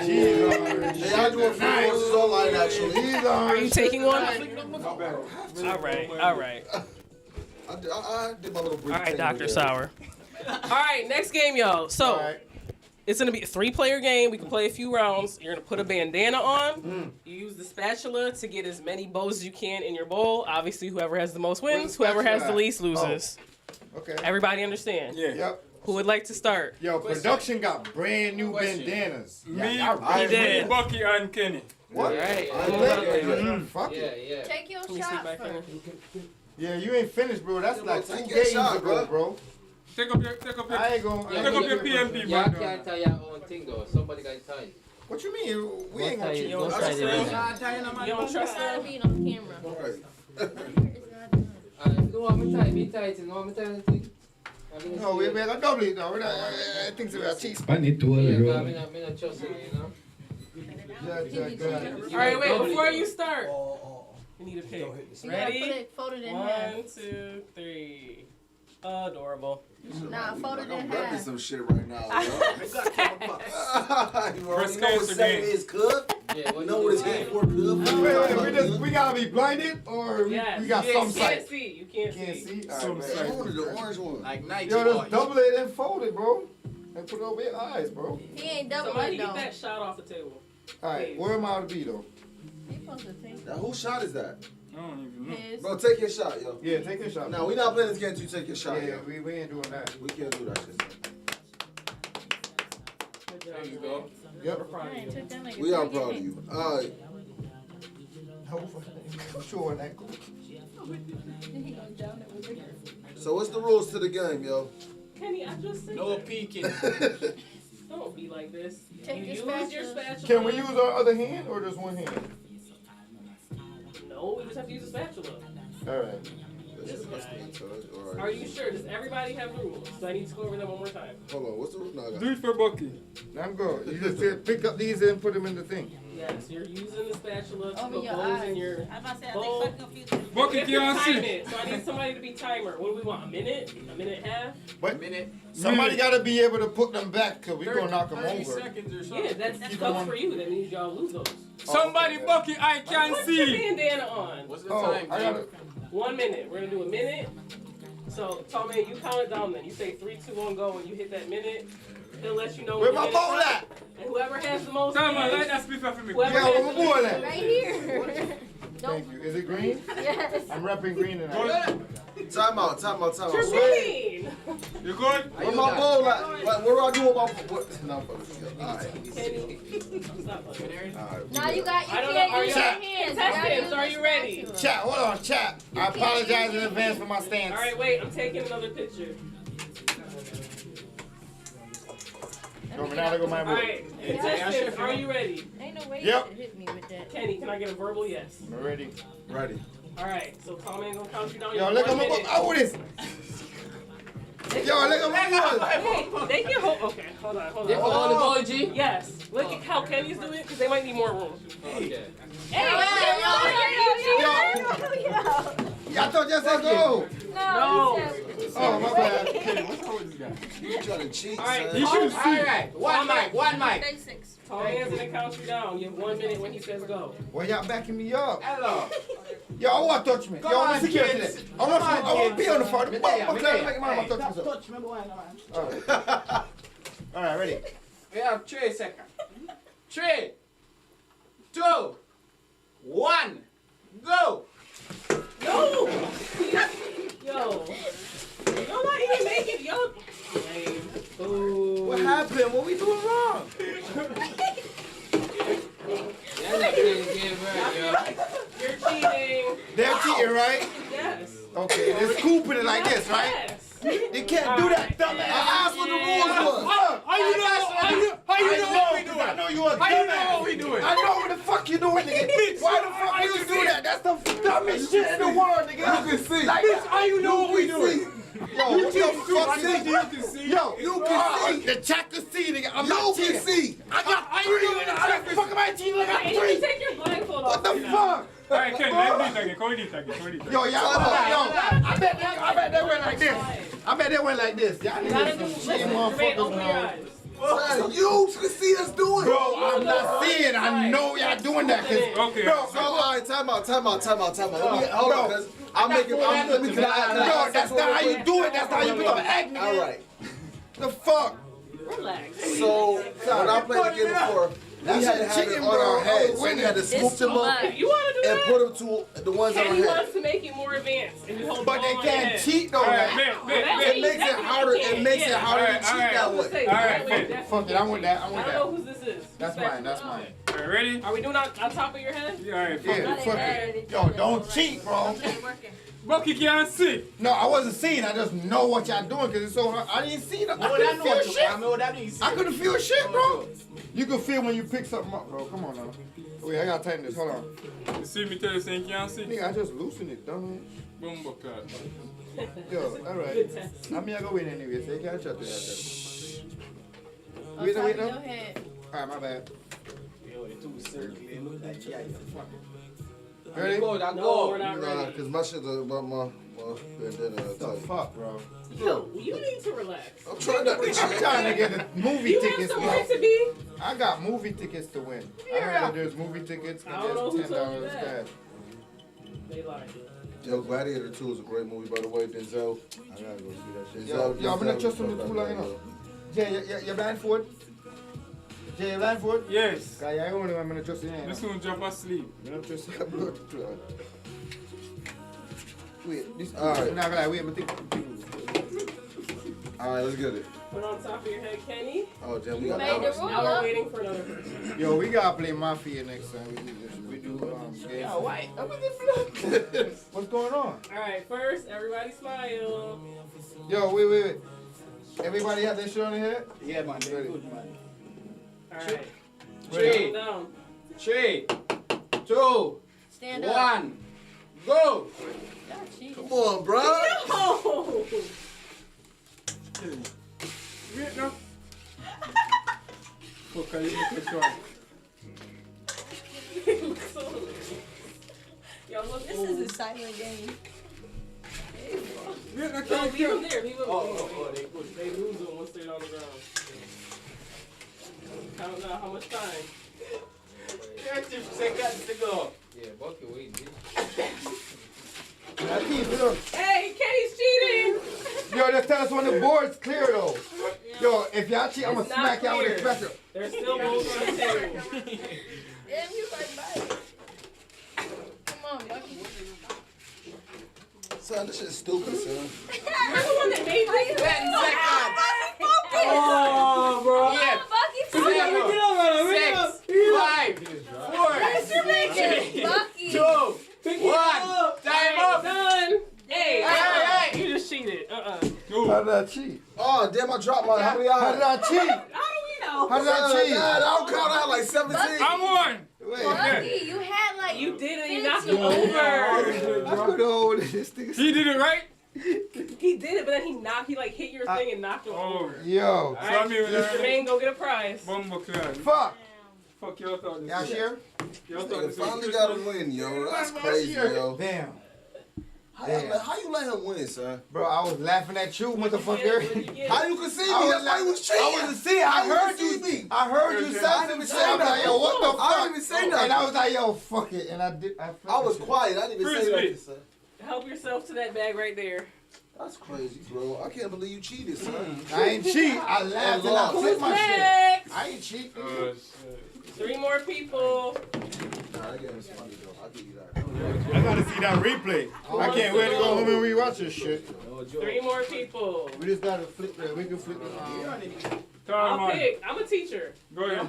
I do a few courses online, actually. Are you taking one? No. All right. I did my little brief. All right, Dr. Sauer. All right, next game, y'all. So, it's going to be a 3-player game. We can play a few rounds. You're going to put a bandana on. You use the spatula to get as many bows as you can in your bowl. Obviously, whoever has the most wins. Whoever has the least loses. Okay. Everybody understand? Yeah. Yep. Who would like to start? Yo, production got brand new bandanas. Me, did. Bucky, and Kenny. What? All right. Fuck it. Yeah. Take your Let me see shot my first. finger. Yeah, you ain't finished, bro. That's like take 2 your games shot, ago, bro. Take up your I ain't gonna. take up your PMP, Y'all man. can't tie your own thing though. Somebody got to tie it. What you mean? We ain't gonna cheat. You don't trust them? You don't trust them? Being on camera. If you don't want me tie, be tight. You don't want me tie anything? No, we gotta double it now. I think we are cheap. Span it to all Yeah, the but I road. mean, I trust you, you know? All right, wait. Before you start, you need a pick. You gotta put Ready? it folded in half. 1, 2, 3. Adorable. Nah, folded in I'm repping half. some shit right now, yo. You already know what 7 is, cuz. Yeah, You know what it's here for, cuz. We gotta be blinded or Yes. we got you some can't sight. see. You can't Can't see. see. Some Alright, sight. One of the orange one. Like night. yo, just double it and fold it, bro. And put it over your eyes, bro. He ain't double Somebody it get though. that shot off the table. Alright, where am I to be though? He supposed to take Now, whose shot is that? I don't even know. his. Bro, take your shot, yo. Yeah, take your shot. Now, we not playing this game until you take your shot, Yeah, yo. we ain't doing that. We can't do that shit. There you go. Yep. I ain't took that nigga We are 3 proud of games. you. All right. I'm sure that goes. He gonna drown it with her. So, what's the rules to the game, yo? Kenny, I just said No that. peeking. Don't be like this. Take You your use spatula. your spatula. Can we use our other hand or just one hand? No, we just have to use a spatula. Alright. Are you sure? Does everybody have rules? Do I need to go over them one more time? Hold on, what's the rule? No, I got Do it for Bucky. I'm good. You just pick up these and put them in the thing. Yes, you're using the spatula to Over put your bowls eyes. in your I'm about to say, I bowl. think fucking confused. Bucky You have can't to time see. it. So I need somebody to be timer. What do we want? A minute? A minute and a half? But somebody got to be able to put them back because we're going to knock them 30 over. seconds or something. Yeah, that's goes for you. That means y'all lose those. Somebody, Bucky, I can Put your see. bandana on. What's the time? I gotta, 1 minute. We're gonna do a minute. So, Tommy, you count it down then. You say 3, 2, 1, go. When you hit that minute, he'll let you know. where when my the bowl minute's at? up. And whoever has the most. Come on, hands- light that speaker for me. Whoever Yeah, has where my the bowl most- at? Right here. Thank you. Is it green? Yes. I'm repping green tonight. Time out. You're mean. You good? Where my bowl at? What do I do with my what? No, alright. Kenny, stop playing. Alright. Now you got, you I don't know, can't are use you- your hands. Contestants, are you ready? Chat, hold on, chat. I apologize in advance for my stance. All right, wait. I'm taking another picture. Go, now go my All bowl. right, contestants, are you ready? Ain't no way Yep. you should hit me with that. Kenny, can I get a verbal yes? I'm ready. Ready. All right, so Tom ain't gonna count you down. You Yo, have look at 1 my bowl. minute. Oh, this. Yo, look at my bowl. They can hold. Okay, hold on. They can hold the ball, G? Yes. Look at how Kenny's doing it because they might need more room. Okay. Y'all thought y'all said go. No. Oh, my bad. You trying to cheat, All right, son. You should All see. right. One mic. 36. Tom hands gonna count you down. You have 1 minute when he says go. Well, y'all backing me up. Hello. Yo, I want to touch me. Come Yo, on, I'm security. kids. I want to be on the front. Medea, But Medea. make my touch myself. Touch me, boy, man. All right, ready. We have 3 seconds. 3, 2, 1, go. No. Yo. Y'all not even make it. Yo. Lame. Ooh. What happened? What we doing wrong? You're not playing the game right, yo. You're cheating. They're cheating, right? Yes. Okay, they're scooping it like this, right? Yes. You can't do that, dumbass. I asked what the rules was. How you know what we doing? I know you a dumbass. How you know what we doing? I know what the fuck you doing, nigga. Why the fuck you do that? That's the dumbest shit in the world, nigga. You can see. Like, Bitch, how you know what we doing? yo, what the fuck I think is you can see. Yo, You can see. The chat can see, nigga. I'm You not can cheating. see. I got How you know the How chat the fuck am I cheating? I got And you 3. can take your blindfold off. What the fuck? All right, Ken, let me take it. Come with it. Yo, I bet they went like this. I bet they went like this. Y'all You gotta do niggas some cheating Jermaine, open your motherfuckers, eyes. Son, you can see us doing it. bro. I'm not seeing. I know y'all doing that. Cause, Okay. bro, So, all right, time out. Let me, hold on, cause I'm making, let me, can I no, that's not how you do it. That's how you become an act, nigga. All right. The fuck? Relax. So, when I played the game before, we had to have it cheating, on bro. our heads. So we had to scoop them up You want to do and that? put them to the ones on our Kenny head. wants to make it more advanced. And you hold But they ball on can't your head. cheat though. All right, Right? man. It makes it harder. It makes it harder to cheat that way. All right, man. Fuck it. I'm with that. I'm I with don't know that. whose this is. That's mine. That's mine. All right, ready? Are we doing on top of your head? Yeah, all right, Yeah, fuck it. Yo, don't cheat, bro. Bucky can't see. No, I wasn't seeing. I just know what y'all doing because it's so hard. I didn't see them. I couldn't feel shit. I couldn't feel shit, bro. You can feel when you pick something up, bro. Come on now. Wait, I gotta tighten this. Hold on. You see me tell you saying you can't see? Nigga, I just loosened it, dumb. Boom, bucket. Yo, alright. I mean, I go win anyway, so you can't chat to that. Wait, no, wait, no. Alright, my bad. Ready? No, we're not ready. Because my shit, my bandana tight. Fuck, bro. Yo, you need to relax. I'm trying not to I'm cheat. trying to get the movie You have tickets, somewhere bro. to be? I got movie tickets to win. I heard that there's movie tickets I don't know and who there's told you $10 that. cash. They lied. Yo, Gladiator 2 is a great movie, by the way. Denzel. I gotta go see that shit. Denzel- Yo, I'm gonna Denzel- trust him to do like, you know. Jay, you blind for it? Jay, you blind for it? Yes. Cause I only I'm gonna trust you. This one jump asleep. I'm gonna trust you. Wait, this. All right. Not gonna lie, wait, I'm think. All right, let's get it. Put on top of your head, Kenny. Oh, damn, we You got made the rule Now we're up. waiting for another person. Yo, we gotta play Mafia next time. We do games. Yo, why? What's going on? All right, first, everybody smile. Yo, wait. Everybody have their shit on their head? Yeah, man. They're good, man. All right. Three, Down. 3, 2, Stand up. 1, go. Y'all cheating. Come on, bro. No! Wait, no. Fuck, I need to show. This is a silent game. No, leave them there. Leave them they lose them once they're on the ground. Count out how much time. 30 seconds to go. Yeah, Bucky, wait, Hey, Kenny's cheating! Yo, just tell us when the board's clear though. Yo, if y'all cheat, I'm gonna It's smack not y'all with a clear. special. There's still balls on the table. Damn, you like bye. Come on, Bucky. Son, this shit's stupid, son. You're the one that made this. 10 seconds. Oh, bro. Yeah. Bucky, 7, 6, 5, 4, Yes, you're making Bucky. 2, 1. Time up. Done. Hey, Hey. you just cheated. How did I cheat? Oh, damn, I dropped mine. How many How did I cheat? How do we know? How did I cheat? I don't count out like 17. I'm on. Bucky, you had like. You did it. You knocked him I over. could hold this thing. He did it right? He did it, but then he like hit your thing and knocked him over. Yo. So I mean, Jermaine, go get a prize. Bumbo clan. Fuck. Fuck y'all thought this. Y'all share? Y'all thought Nigga this was finally got a win, yo. That's crazy, yo. Damn. How you let him win, son? Bro, I was laughing at you, motherfucker. How you can see me? I was That's why you was cheating. I wasn't seeing. I heard you. I heard you say some shit. I was like, yo, what the fuck? I didn't even say nothing. And I was like, yo, fuck it. And I did. I was quiet. I didn't even say nothing, son. Help yourself to that bag right there. That's crazy, bro. I can't believe you cheated, son. I ain't cheat. I laughed and I Who's flipped my shit. next? I ain't cheat. 3 more people. Nah, that game was funny, though. I'll give you that. I gotta see that replay. I can't wait to go home and rewatch this shit. 3 more people. We just gotta flip it. We can flip it. I'll pick. I'm a teacher. Go ahead,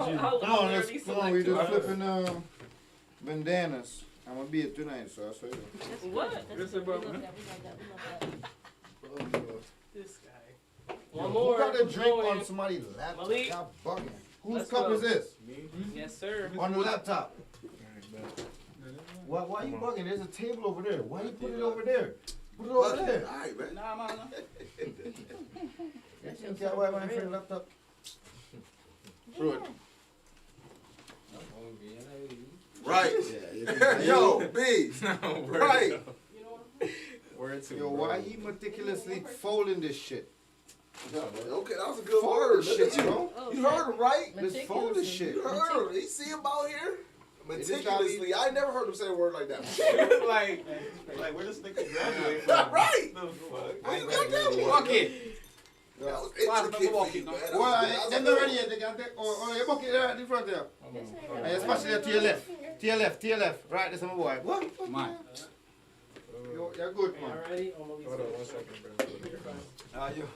G. Come on, we just flipping bandanas. I'm gonna be it tonight, so I swear. What? This about This guy. One more. Who got a Who's drink going? on somebody's laptop? Malik. Y'all bugging. Whose Let's cup go. is this? Yes, sir. On the laptop. Why you bugging? There's a table over there. Why you put it over there? Put it over there. All right, man. Nah, man. You can't wear my friend's laptop. Throw it. Right. Yo, B. Right. Yo, why he meticulously folding this shit? Okay, that was a good Fold word. this Look shit, at you. bro. You heard him, right? Let's fold this shit. You heard him. You see him out here? just Meticulously. I never heard him say a word like that. like where this nigga graduate from? Right. The fuck? Where you got that one? Fuck it. That was Class intricate number for walking, you, no? man. That Well, was them good. not ready yet. They got that. Oh, your bucket there in front there. And especially to your left. To your left. To your left. Right, that's my boy. What? Man. You're good, man. Alrighty. Hold on 1 second, bro. Yo.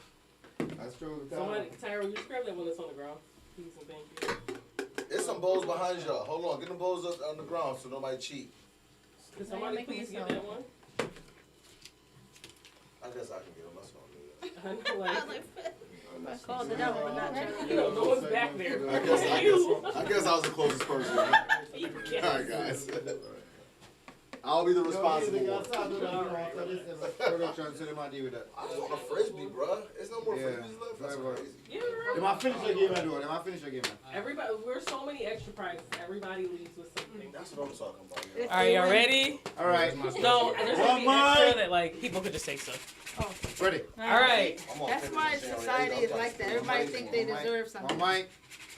That's true. Somebody, Tyra, you just grab that one that's on the ground. Please and thank you. There's some bowls behind y'all. Hold on. Get them bowls up on the ground so nobody cheat. Could somebody please get that one? I guess I can get them. That's what I know, like, I called it out, but not you know, no one's back there. I guess I was the closest person. All right, guys. I'll be the responsible one. I just want a frisbee, bro. There's no more frisbees left. That's crazy. Am I finished the game I do? Am I finished the game? Everybody, we're so many extra prizes. Everybody leaves with something. That's what I'm talking about. All right, y'all ready? All right. No, there's gonna be extra that like people could just take stuff. Ready. All right. That's why society is like that. Everybody think they deserve something. Mike.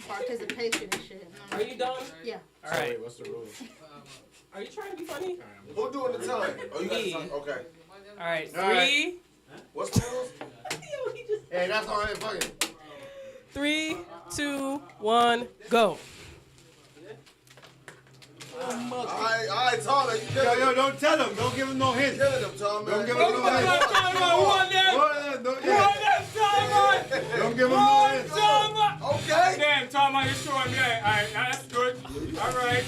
Participation and shit. Are you done? Yeah. All right. What's the rules? Are you trying to be funny? Who doing the time? Oh, you got the time? Okay. All right. All right. 3. What's the rules? Hey, that's all right. Fuck it. 3, 2, 1, go. All right, Tom, you killing Yo, don't tell him. Don't give him no hint. killing him, Tom, man. Don't give him no hint. Don't give him no hint. Okay. Damn, Tom, you showing me. Alright, that's good. Alright.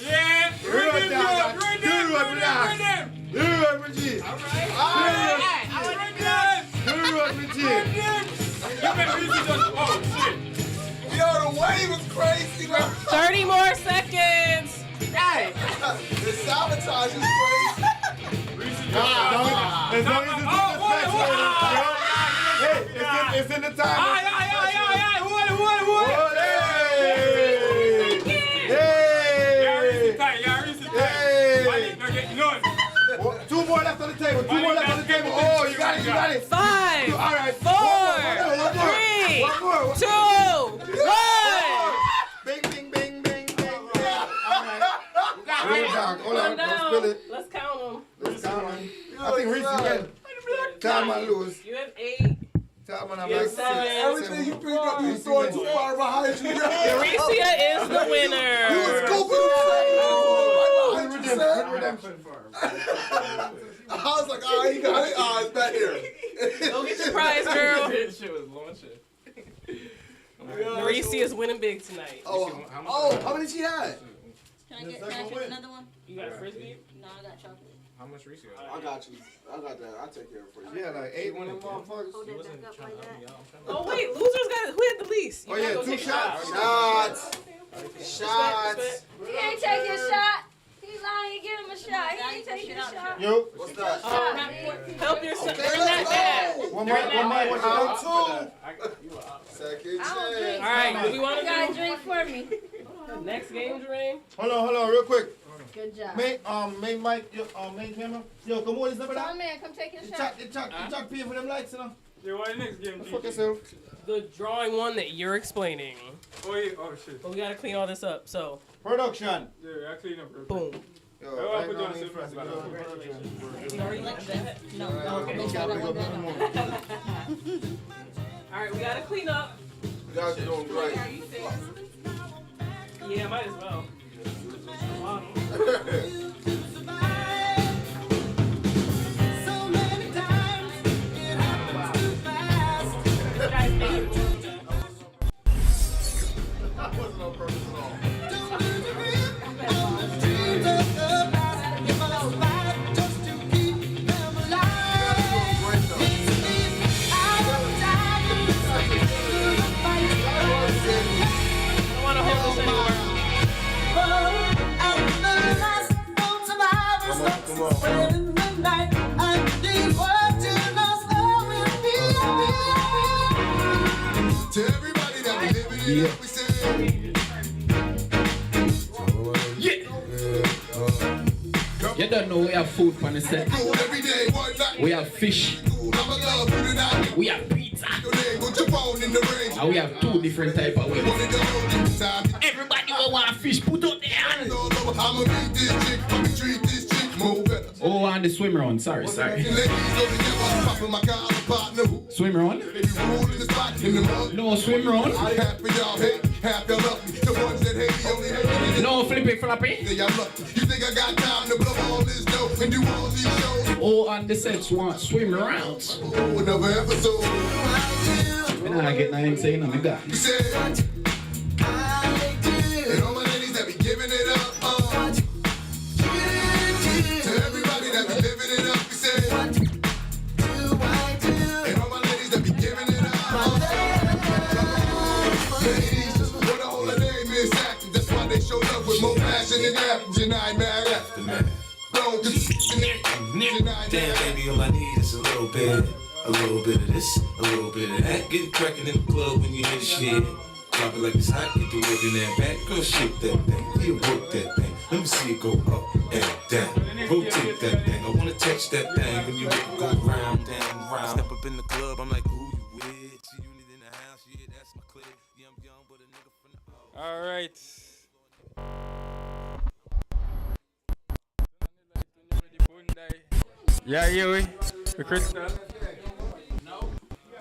Yeah. Bring them. Yo, the wave was crazy, bro. 30 more seconds. Hey. The sabotage is crazy. As long as it's in the time. Hey! on the table. 2 more left on the table. Oh, you got it. You got it. 5, All right. 4, 3, 2, 1. Bing, bing, bing, bing, bing. All right. Hold on. Don't spill it. Let's count them. Let's count them. I think Reese win. Time I lose. You have 8. Time I You have lose. 7. Everything you picked up, you throwing too far behind you. Euricia is the winner. You was scooping Redemption. I was like, all right, he got it. Oh, it's back here. Go get your prize, girl. That shit was launching. Euricia is winning big tonight. Oh, how many she had? Can I get another one? You got a frisbee? No, I got chocolate. How much Reese? I got you. I got that. I'll take care of it for you. Yeah, like 8 one of them motherfuckers. Hold it back up like that. Oh wait, losers got who had the least? You Oh, gotta yeah, go 2 take shots. Shots. He ain't taking a shot. He lying. Give him a shot. He ain't taking a shot. Yo. What's that? Help yourself. Okay, Turn let's that go. back. One more. Round 2. I Second don't chance. drink. All right, do we want You gotta to drink for me. do next game, Jermaine? Hold on, real quick. Good job. Main mic, main camera. Yo, come on, this number Come that. on, man. Come take your You shot. chat pay for them lights, you know. Yeah, what the next game? Fuck yourself. The drawing one that you're explaining. Oh, yeah. Oh, shit. But we gotta clean all this up. So Production. Yeah, I clean up real quick. boom. Yo, I put down some first. You already left that? No, Okay, make sure that one down. All right, we gotta clean up. You guys are doing great. Yeah, might as well. That wasn't on purpose at all. I don't want to hold this anymore. To everybody that be living it up, we say. You don't know we have food on the set. Gold every day, one night. We have fish. Gold, I'm a love for the night. We have pizza. Your name, put your phone in the ring. And we have 2 different type of ways. Wanted to know this time. Everybody will want fish. Put up their hand. All over, I'ma meet this chick. I'ma treat this chick more better. Oh, and the swim run. Sorry. Ladies go together, popping my collar partner. Swim run? They be ruling the spot in the mud. No swim run. Half of y'all hate, half y'all love me. The ones that hate me only hate me. No flippy floppy. Say y'all lucky. You think I got time to blow all this dope and do all these shows? Oh, and the sets want swim around. Oh, another episode. And I get nothing saying on the guy. You said, and all my ladies that be giving it up. To everybody that be living it up, we say, and all my ladies that be giving it up. Ladies just wanna hold her name is active. That's why they show love with more passion than average. And I ain't mad after that. Don't just Damn, baby, all I need is a little bit of this, a little bit of that. Get it cracking in the club when you hear the shit. Drop it like it's hot, get the work in that back. Girl, shake that thing, yeah, work that thing. Let me see it go up and down. Rotate that thing, I wanna touch that thing when you make it go round, down, round. Step up in the club, I'm like, who you with? G-Unit in the house, yeah, that's my clique. Yeah, I'm young, but a nigga from the All right. Yeah, we crystal.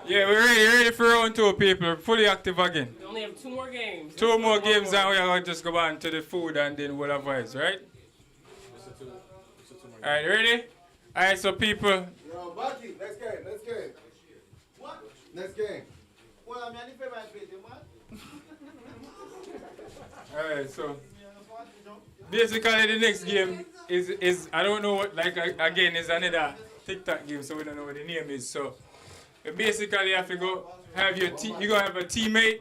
Yeah, we're ready for round 2, people. Fully active again. We only have 2 more games. 2 more games and we are going to just go on to the food and then whatever else, right? Alright, ready? Alright, so people. Yo, Bucky, next game. What? Next game. Well, I'm not Alright, so basically the next game is I don't know what, like again, is another TikTok game, so we don't know what the name is. So you basically have to go have you're gonna have a teammate,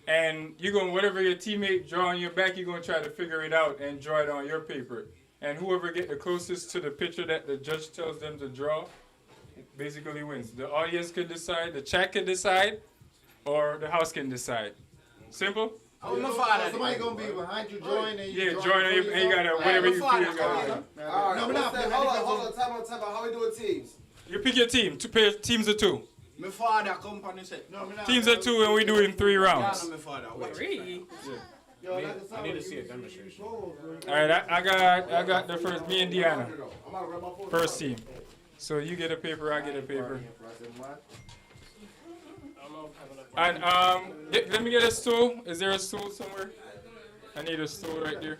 and you're gonna whatever your teammate draw on your back, you're gonna try to figure it out and draw it on your paper. And whoever get the closest to the picture that the judge tells them to draw basically wins. The audience can decide, the chat can decide, or the house can decide. Simple? Oh, my father. Somebody gonna be behind you, join and you join and you gotta whatever you feel. All right, hold on. Time out. How we doing teams? You pick your team. Teams of 2. My father come on and say. Teams of 2 and we do it in 3 rounds. Yeah, my father. 3? I need to see a demonstration. Alright, I got the first, me and Deanna. First team. So you get a paper, I get a paper. And let me get a stool. Is there a stool somewhere? I need a stool right there.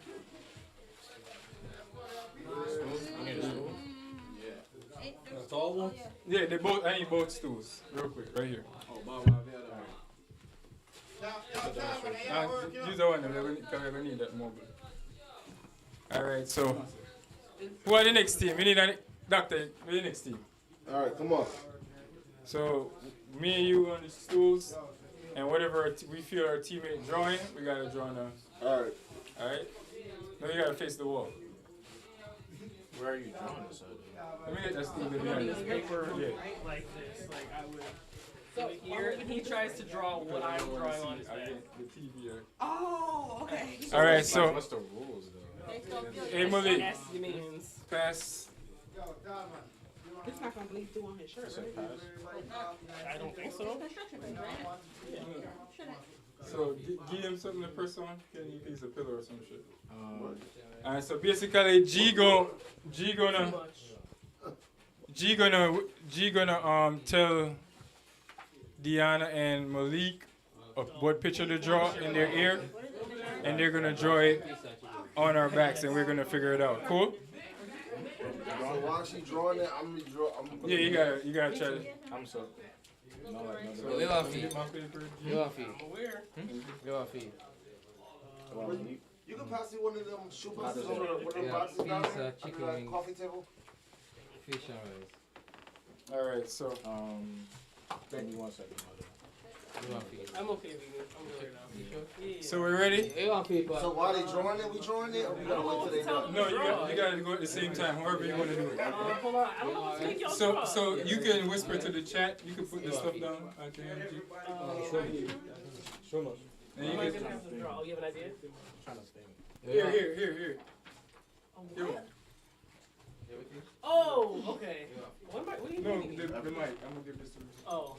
A tall one? Yeah, I need both stools. Real quick, right here. Use the one, because we're going to need that mobile. Alright, so who are the next team? We need a doctor. Who's the next team? Alright, come on. So me and you on the stools, and whatever we feel our teammate drawing, we gotta draw now. Alright. Alright? Now you gotta face the wall. Where are you drawing this at? Let me get that stool On behind this you. paper, Yeah. like this, like I would. So here, and he tries to draw what I'm drawing on his back. The TV. Oh, okay. Alright, so. What's the rules though? Hey, Malik. Means. Pass. It's not gonna bleed through on his shirt, right? I don't think so. So give him something to press on. Can you use a pillow or some shit? Alright, so basically G gonna tell Deanna and Malik what picture to draw in their ear, and they're gonna draw it on our backs, and we're gonna figure it out. Cool? So while she drawing it, I'm gonna draw. Yeah, you gotta try it. I'm so. Live off feet. Live off feet. I'm aware. Live off feet. You can pass me one of them shoe boxes or one of them boxes down there on the coffee table. Fish and rice. Alright, so Give me 1 second. Live off feet. I'm okay with it. I'm good now. Yeah. So we're ready? So while they drawing it, we drawing it, or we gotta wait till they done? No, you gotta go at the same time, however you wanna do it. Hold on, I don't know what to make y'all draw. So you can whisper to the chat, you can put the stuff down. I can help you. Show us. And you Am I can gonna have to draw? Oh, you have an idea? I'm trying to stay. Here. Here. Oh, okay. What do you No, mean? the mic. I'm gonna give this to you. Oh.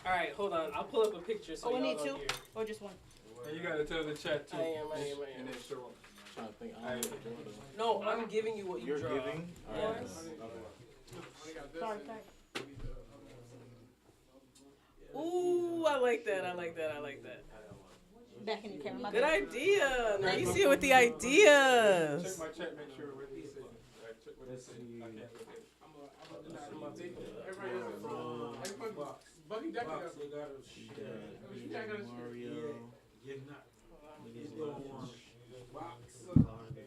Alright, hold on. I'll pull up a picture so Oh, we y'all need don't 2? hear. Or just 1? And you gotta tell the chat too. I am. And then show up. Trying to think. I don't know what to draw No, though. I'm giving you what you You're draw. giving? Yes. Sorry. Ooh, I like that. Back in the camera. Good idea. Now you see it with the ideas. Check my chat, make sure what he's saying. Check what he's saying. I can't look at it. Bucky Ducky got Mario.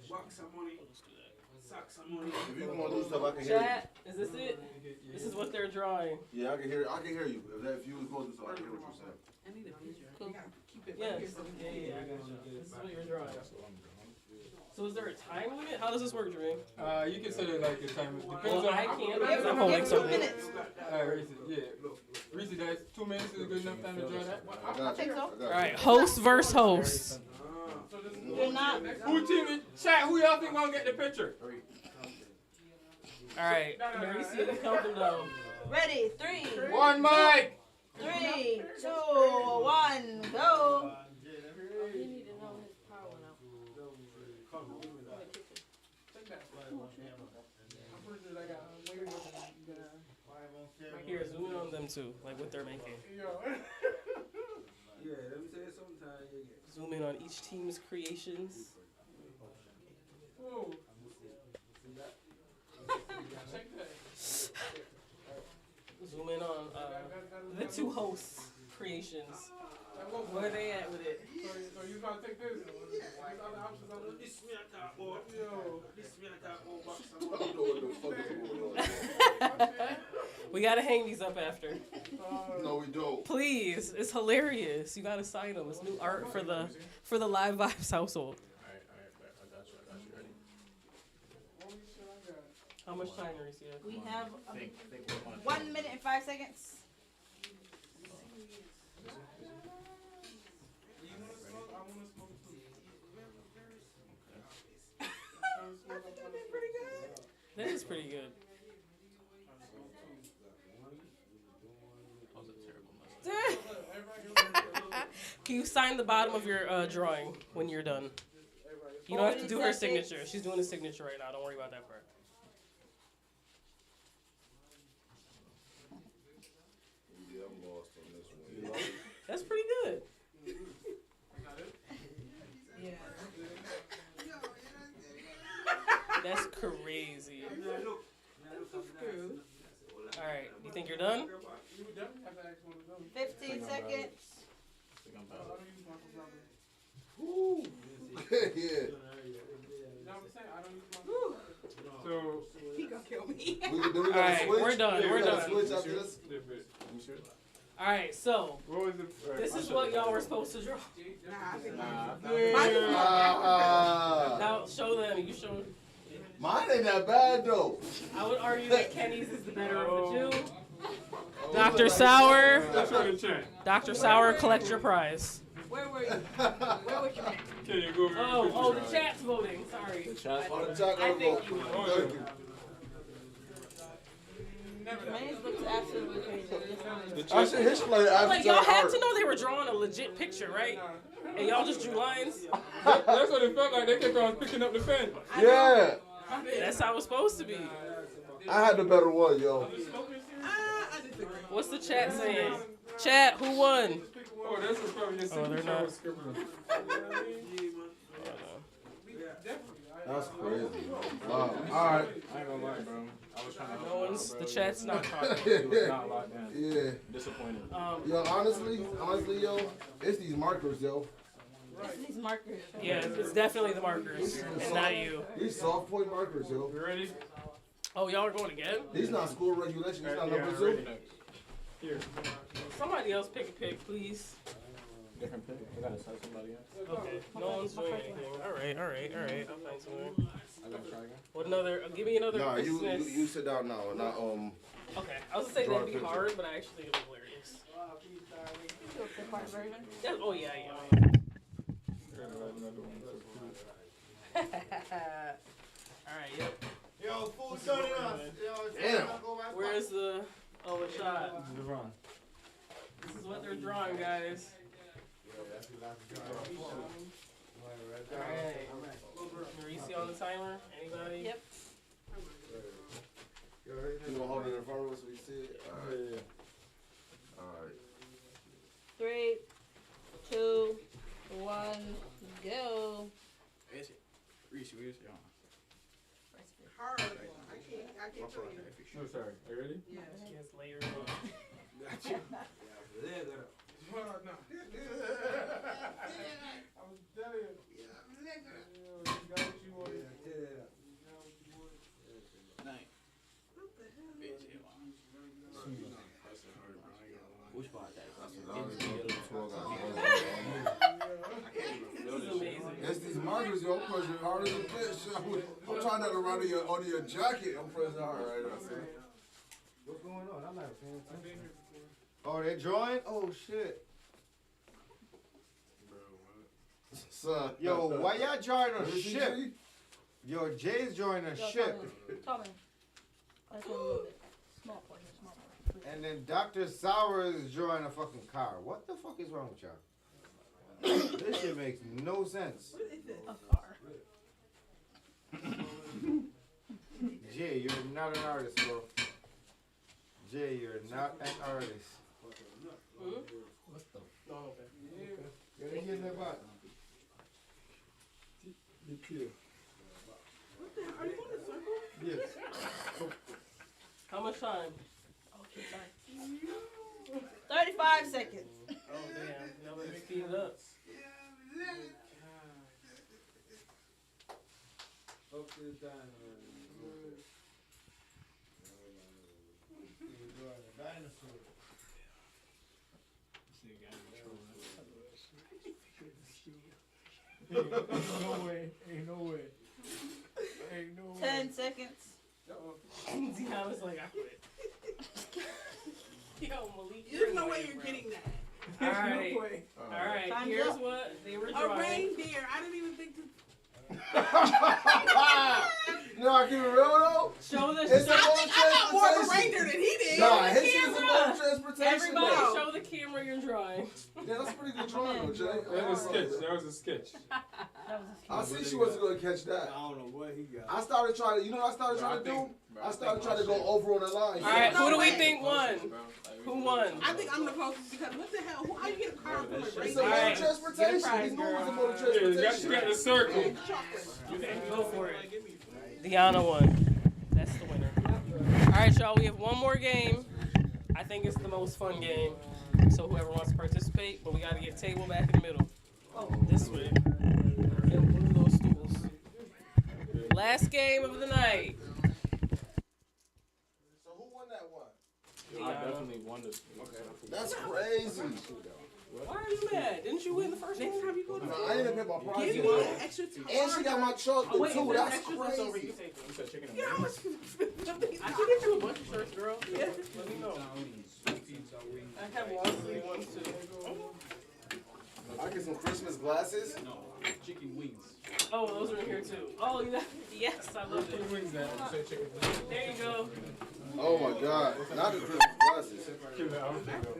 box of money. Socks of money. If you want to do stuff, I can hear you. Chat, is this it? This is what they're drawing. Yeah, I can hear you. If you was going to do stuff, I can hear what you're saying. I need a picture. Cool. Yes. Yeah, I got you. This is what you're drawing. So is there a time limit? How does this work, Jermaine? You can set it like a time. Depends Well, on. I can't because I'm holding something. Alright, Reese, yeah. Reese, guys, 2 minutes is a good enough time to draw that? I think so. Alright, host versus host. You're not. Who team in chat? Who y'all think gonna get the picture? Alright, Marisa, you count them down. Ready? 3. 1 mic! 3, 2, 1, go. Here, zoom in on them too, like what they're making. Yeah, let me tell you something. Zoom in on each team's creations. Zoom in on the 2 hosts' creations. Where are they at with it? So you gotta take this. These other options on this. Me I talk about. Yo, this me I talk about box of money. We gotta hang these up after. No, we don't. Please, it's hilarious. You gotta sign them. It's new art for the Live Vibes household. Alright, I got you. Ready? How much time, Marisa? We have Think 1 minute and 5 seconds. That is pretty good. Can you sign the bottom of your drawing when you're done? You don't have to do her signature. She's doing the signature right now. Don't worry about that part. Yeah, I'm lost on this one. That's pretty good. That's crazy. All right, you think you're done? 15 seconds. Woo. Yeah. So He gonna kill me. We All right, we're done. We're done. Switch after this. All right, so this is what y'all were supposed to draw. Now show them. You show. Mine ain't that bad though. I would argue that Kenny's is the better of the two. Dr. Sour. Dr. Sour, collect your prize. Where were you? Where was your name? Oh, the chat's voting. Sorry. The chat got I to think vote. you won. Thank you. Mine looks absolutely crazy. I should hit you like Y'all had to know they were drawing a legit picture, right? And y'all just drew lines. That's what it felt like. They kept on picking up the pen. Yeah. That's how it's supposed to be. I had the better one, yo. What's the chat saying? Chat, who won? Oh, that's probably your Oh, they're not. That's crazy. Wow. All right. I ain't gonna lie, bro. I was trying to. No one's. The chat's not talking. Not locked down. Yeah. Disappointed. Yo, honestly, yo, it's these markers, yo. It's these markers. Yeah, it's definitely the markers, and not you. These soft point markers, yo. You ready? Oh, y'all are going again? These not school regulations. These not number two. Here. Somebody else pick a pick, please. Different pick. I gotta cite somebody else. Okay. No one's doing anything. All right. I'll find someone. I gotta try again. What another? Give me another. Nah, business. you sit down now and not Okay. I was gonna say draw that'd a be picture. hard, but I actually think it'll be hilarious. The part version. Yeah, oh yeah. All right. Yep. Yo, food turning us. Damn. Where's the? Oh, the shot. This is what they're drawing, guys. Alright. Mauricio on the timer? Anybody? Yep. You gonna hold it in front of us so we see it? Alright. Alright. 3, 2, 1, go. Reese, where's your Hard. I can't show you. No, sorry. Are you ready? Yeah. She has layers. Got you. I was telling you. You got what you wanted. Which part? It's these markers, yo. I'm pushing hard as a bitch. I'm trying not to run under your jacket. I'm pressing hard right now. What's going on? I'm not paying attention. Oh, they drawing? Oh, shit. Son. Yo, why y'all drawing a Everything ship? G? Yo, Jay's drawing a Yo, ship. Come in. I just want a little bit. Small portion, small portion. And then Dr. Sour is drawing a fucking car. What the fuck is wrong with y'all? This shit makes no sense. A car. Jay, you're not an artist, bro. Jay, you're not an artist. What the? No, okay. Get it in the bottom. Be clear. What the hell? Are you on the circle? Yes. How much time? Oh, shit, sorry. 35 seconds. Oh, damn. Now let me speed it up. Up to the dinosaur. Ain't no way. Ain't no way. Ain't no way. 10 seconds. I was like, I quit. Yo, Malik. There's no way you're getting that. Alright. No way. Alright, Time's here's up. what they were A drawing. reindeer. I didn't even think to. You know I keep it real though? Show the. It's a I mode think of I got more of a transportation. ranger than he did. Nah, Show his the shit is a camera. mode of transportation. Everybody, though. show the camera you're drawing. Yeah, that's a pretty good drawing, though, Jay. That was a sketch. That was a sketch. I see she wasn't going to catch that. I don't know what he got. I started trying to, you know what I started trying to do? I started trying to go over on the line. All right, who do we think won? Who won? I think I'm the closest because what the hell? How you get a car from a It's ranger? a mode of transportation. These movies are mode of transportation. You got the circle. Okay, go for it. Deanna won. That's the winner. All right, y'all. We have one more game. I think it's the most fun game. So whoever wants to participate, but we got to get table back in the middle. Oh, this way. And move those stools. Last game of the night. So who won that one? I definitely won this. Okay. That's crazy. Why are you mad? Didn't you win the first game? Next time you go to No, I didn't pay my prize. Give yet. me an extra time. And she got my chocolate Oh, wait, too. if there's That's extras left over, you crazy. can take them. Yeah, how much? I can get you a bunch of shirts, girl. Yeah, let me know. I have long sleeve ones too. I get some Christmas glasses. No, chicken wings. Oh, those are in here too. Oh, you got, yes, I love it. There you go. Oh my God. Not the Christmas glasses. Kill the outfit though.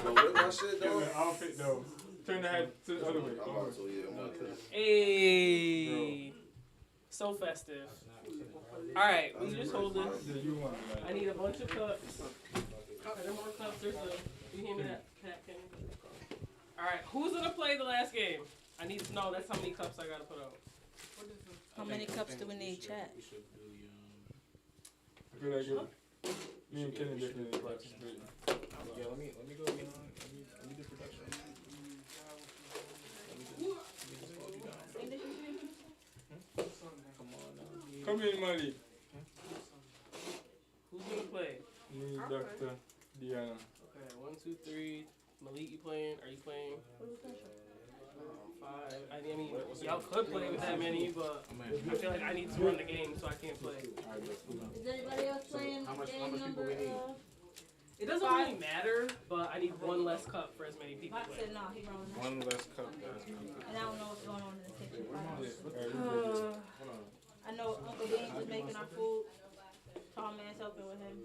Oh, what my shit Kill though? the outfit though. Turn the head to the other way. I'm about to, yeah, I'm about to. Hey, so festive. All right, will you just hold this? Yeah, you won. I need a bunch of cups. Are there more cups? There's a. You hand me that, Kenny? All right, who's gonna play the last game? I need to know. That's how many cups I gotta put out. How many cups do we need, chat? Good idea. Me and Kenny definitely participating. Yeah, let me go. Let me do production. Come in, Mali. Who's gonna play? Me, Dr. Deanna. Okay, 1, 2, 3. Malik, you playing? Are you playing? 5. I mean, y'all could play with that many, but I feel like I need to run the game, so I can't play. Is anybody else playing How much game people number? we need? It doesn't really matter, but I need one less cup for as many people. Mike said no, he rolling. One less cup. And I don't know what's going on in the kitchen. Uh, I know Uncle Beans is making our food. Tall man's helping with him.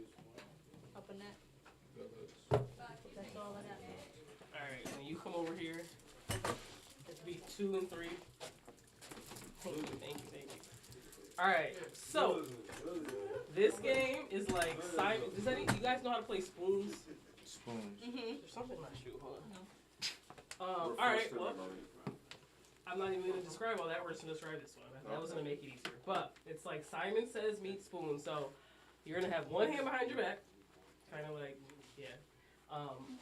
Helping that. That's all I got. Alright, when you come over here, it'll be 2 and 3. Thank you. Alright, so this game is like Simon. Does any you guys know how to play spoons? Spoons. There's something in my shoe. Hold on. Alright, well, I'm not even gonna describe all that. We're just gonna try this one. That was gonna make it easier. But it's like Simon Says meets spoon. So you're gonna have one hand behind your back, kind of like, yeah.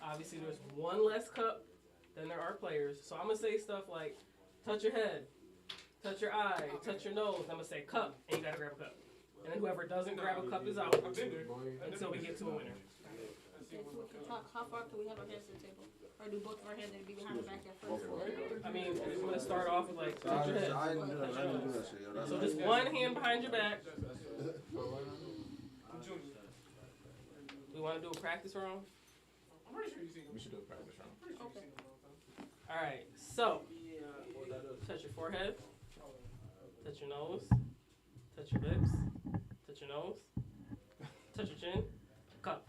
Obviously there's one less cup than there are players. So I'm gonna say stuff like, touch your head, touch your eye, touch your nose. I'm gonna say cup, and you gotta grab a cup. And then whoever doesn't grab a cup is out until we get to a winner. How far can we have our heads to the table? Or do both of our heads need to be behind the back at first? I mean, I'm gonna start off with like, touch your head. I didn't do that shit, yo. So just one hand behind your back. We want to do a practice round? We should do a practice round. Okay. Alright, so touch your forehead, touch your nose, touch your lips, touch your nose, touch your chin, cup.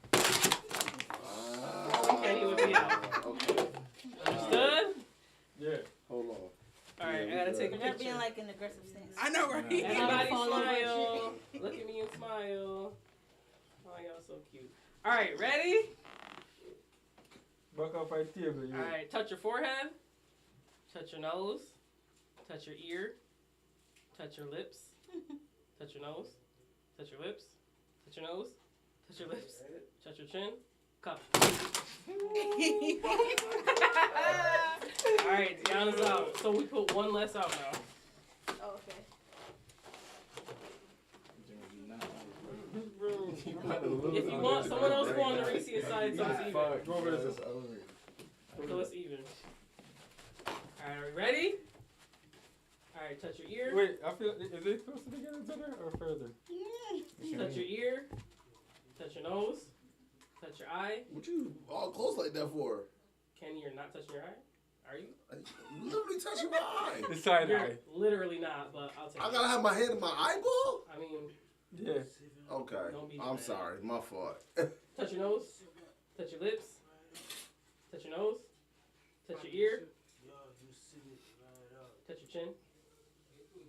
Okay, you would be out. Okay. Understood? Yeah. Hold on. Alright, I gotta take a They're picture. being like an aggressive stance. I know, right? Everybody Fall over and smile. Look at me and smile. Oh, y'all so cute. Alright, ready? Back off our table. You. Alright, touch your forehead, touch your nose, touch your ear, touch your lips, touch your nose, touch your lips, touch your nose, touch your lips, touch your chin, cup. Alright, Deanna's out. So we put one less out now. Oh, okay. If you want, someone else go on the Reese's side so it's even. Go over this. So it's even. Alright, are we ready? Alright, touch your ear. Wait, I feel. Is it closer together better or further? Touch your ear. Touch your nose. Touch your eye. What you all close like that for? Kenny, you're not touching your eye? Are you? I'm literally touching my eye. The side You're eye. literally not, but I'll take I it. gotta have my hand in my eyeball? I mean, Yeah. Okay. I'm sorry. My fault. Touch your nose. Touch your lips. Touch your nose. Touch your ear. Touch your chin.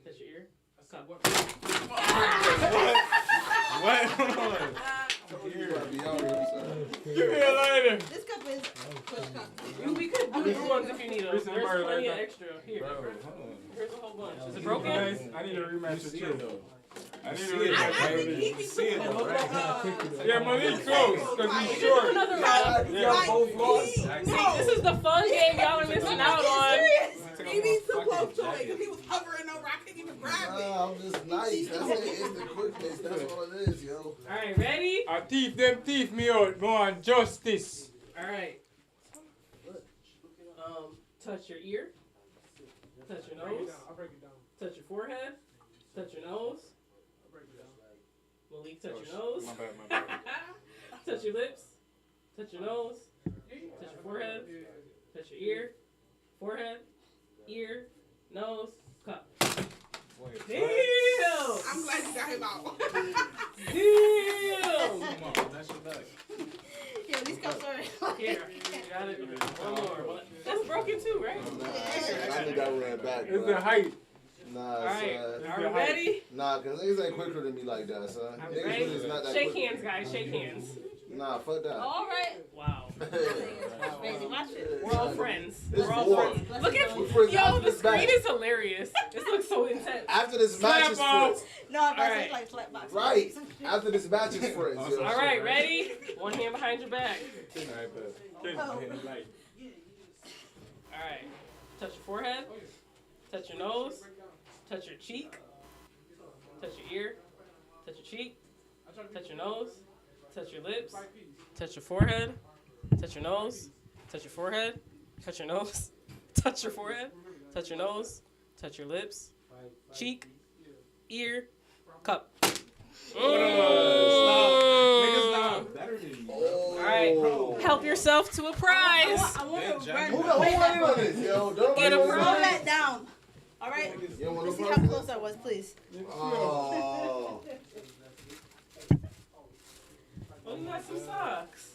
Touch your ear. Cup. What? Give me a lighter. This cup is push cup. We could do new ones if you need them. There's plenty of extra. Here. Here's a whole bunch. Is it broken? I need a rematch with you. I need a rematch. Yeah, Malik close, because he's short. Another round. Yeah, both lost. See, this is the fun game y'all are missing out on. He needs some close to it because he was hovering over. I couldn't even grab it. I'm just nice. That's it. It's the quickness. That's all it is, yo. All right, ready? I thief me out. Go on, justice. All right. Touch your ear. Touch your nose. Touch your forehead. Touch your nose. Malik, touch your nose. My bad. Touch your lips. Touch your nose. Touch your forehead. Touch your ear. Forehead. Ear. Nose. Cup. Damn! I'm glad you got him out. Damn! Come on, that's your bag. Yeah, these cups are. Here, you got it. One more. That's broken too, right? I think I ran back. It's the height. Nah, all right, son. are we ready? Nah, because niggas ain't quicker than me like that, son. Niggas Ready? really is not that Shake quick. hands, guys. Shake hands. Nah, fuck that. All right. Wow. Crazy. Watch it. We're all friends. It's We're all war. friends. Look at We're friends yo, after the this screen match. is hilarious. This looks so intense. After this match is friends. No, I'm All about to right. say like flat box. Right. After this match is friends, yo. All right, ready? One hand behind your back. Oh. All right. Touch your forehead. Touch your nose. Touch your cheek. Touch your ear. Touch your cheek. Touch your nose. Touch your lips. Touch your forehead. Touch your nose. Touch your forehead. Touch your nose. Touch your forehead. Touch your nose. Touch your lips. Cheek. Ear. Cup. Alright, help yourself to a prize. I want to run. Who won this, yo? Don't Get a Roll prize. that down. All right. You don't want Let's no see how prize? close I was, please. Oh. Oh, you got some socks.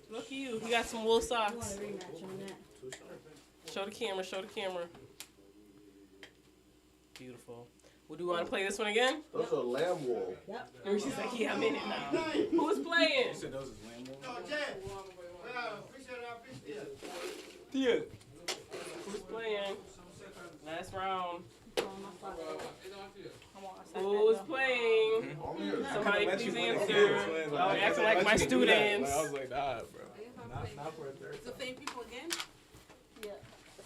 Look at you. You got some wool socks. Show the camera. Show the camera. Beautiful. Well, do you want to play this one again? Those are lamb wool. Yep. And she's like, yeah, I'm in it now. Who's playing? You said those is lamb wool? Yeah. Who's playing? Last round. Who's playing? Somebody please answer. Y'all acting like my students. I was like, nah, bro. Not for a third. The same people again? Yeah.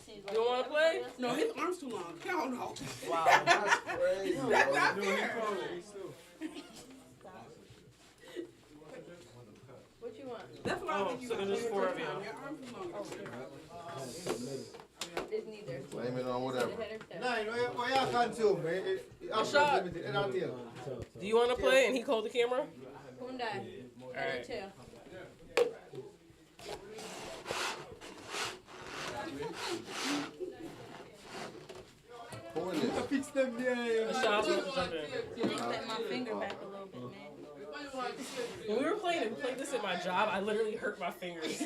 You don't want to play? No, his arm's too long. Hell no. Wow. That's crazy. That's not No, fair. What you want? That's why I think you so got there's plenty four of time. you. Your arm's too long. There's neither. Blame it on whatever. Nah, you know what y'all can't do, man. A shot. Do you want to play and he hold the camera? Hyundai. Alright. Who in this? Fix them, A shot. Let my finger back a little bit, man. When we played this at my job, I literally hurt my fingers.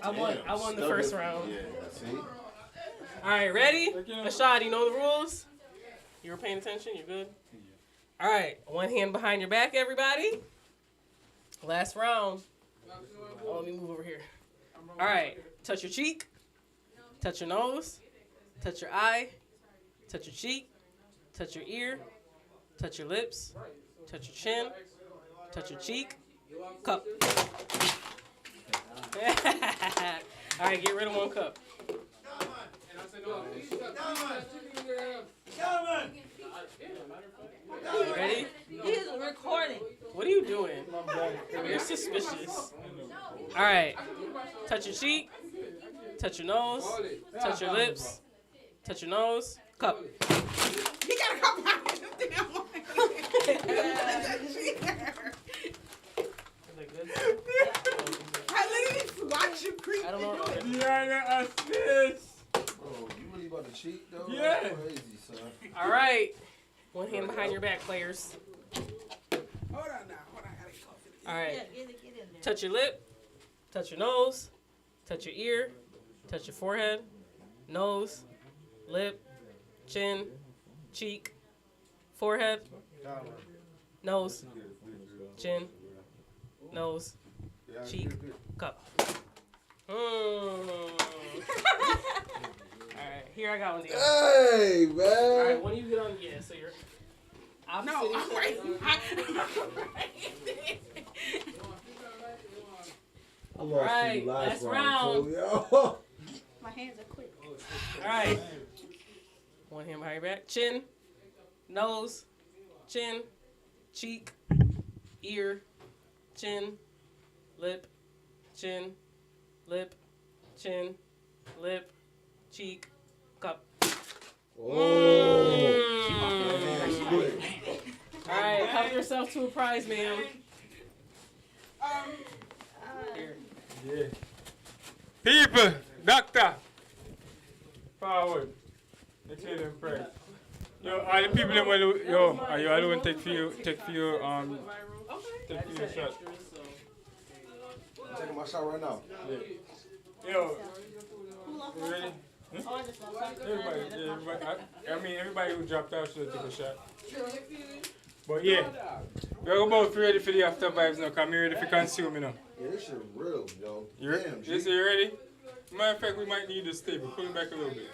I won the first round. Yeah, see? Alright, ready? Ashad, you know the rules? You were paying attention? You're good? Alright, one hand behind your back, everybody. Last round. Oh, let me move over here. Alright, touch your cheek. Touch your nose. Touch your eye. Touch your cheek. Touch your ear. Touch your lips. Touch your chin. Touch your cheek. Cup. Alright, get rid of one cup. Ready? He is recording. What are you doing? You're suspicious. Alright. Touch your cheek. Touch your nose. Touch your lips. Touch your nose. Cup. He gotta come back with the damn one. I literally watch you creep. I don't know. Yeah, a snitch. Bro, you really about to cheat, though? Yeah. That's crazy, son. Alright. One hand behind your back, players. All right. Touch your lip. Touch your nose. Touch your ear. Touch your forehead. Nose. Lip. Chin. Cheek. Forehead. Nose. Chin. Nose. Cheek. Cup. Alright, here I got one. Hey, man. Alright, when you get on, yeah, so you're. I'm right. Alright, last round. My hands are quick. Alright. One hand behind your back. Chin. Nose. Chin. Cheek. Ear. Chin. Lip. Chin. Lip. Chin. Lip. Cheek. Cup. Alright, help yourself to a prize, ma'am. Here. Yeah. People, doctor. Forward. Let's hear them pray. Yo, all the people that will, yo, are you alone? Take for you shot. I'm taking my shot right now. Yeah. Yo, you ready? Everybody who dropped out should take a shot. But yeah, we're about ready for the after vibes now, because I'm ready for consume, you know. Yeah, this shit real, yo. You ready? Matter of fact, we might need this table. Pull it back a little bit.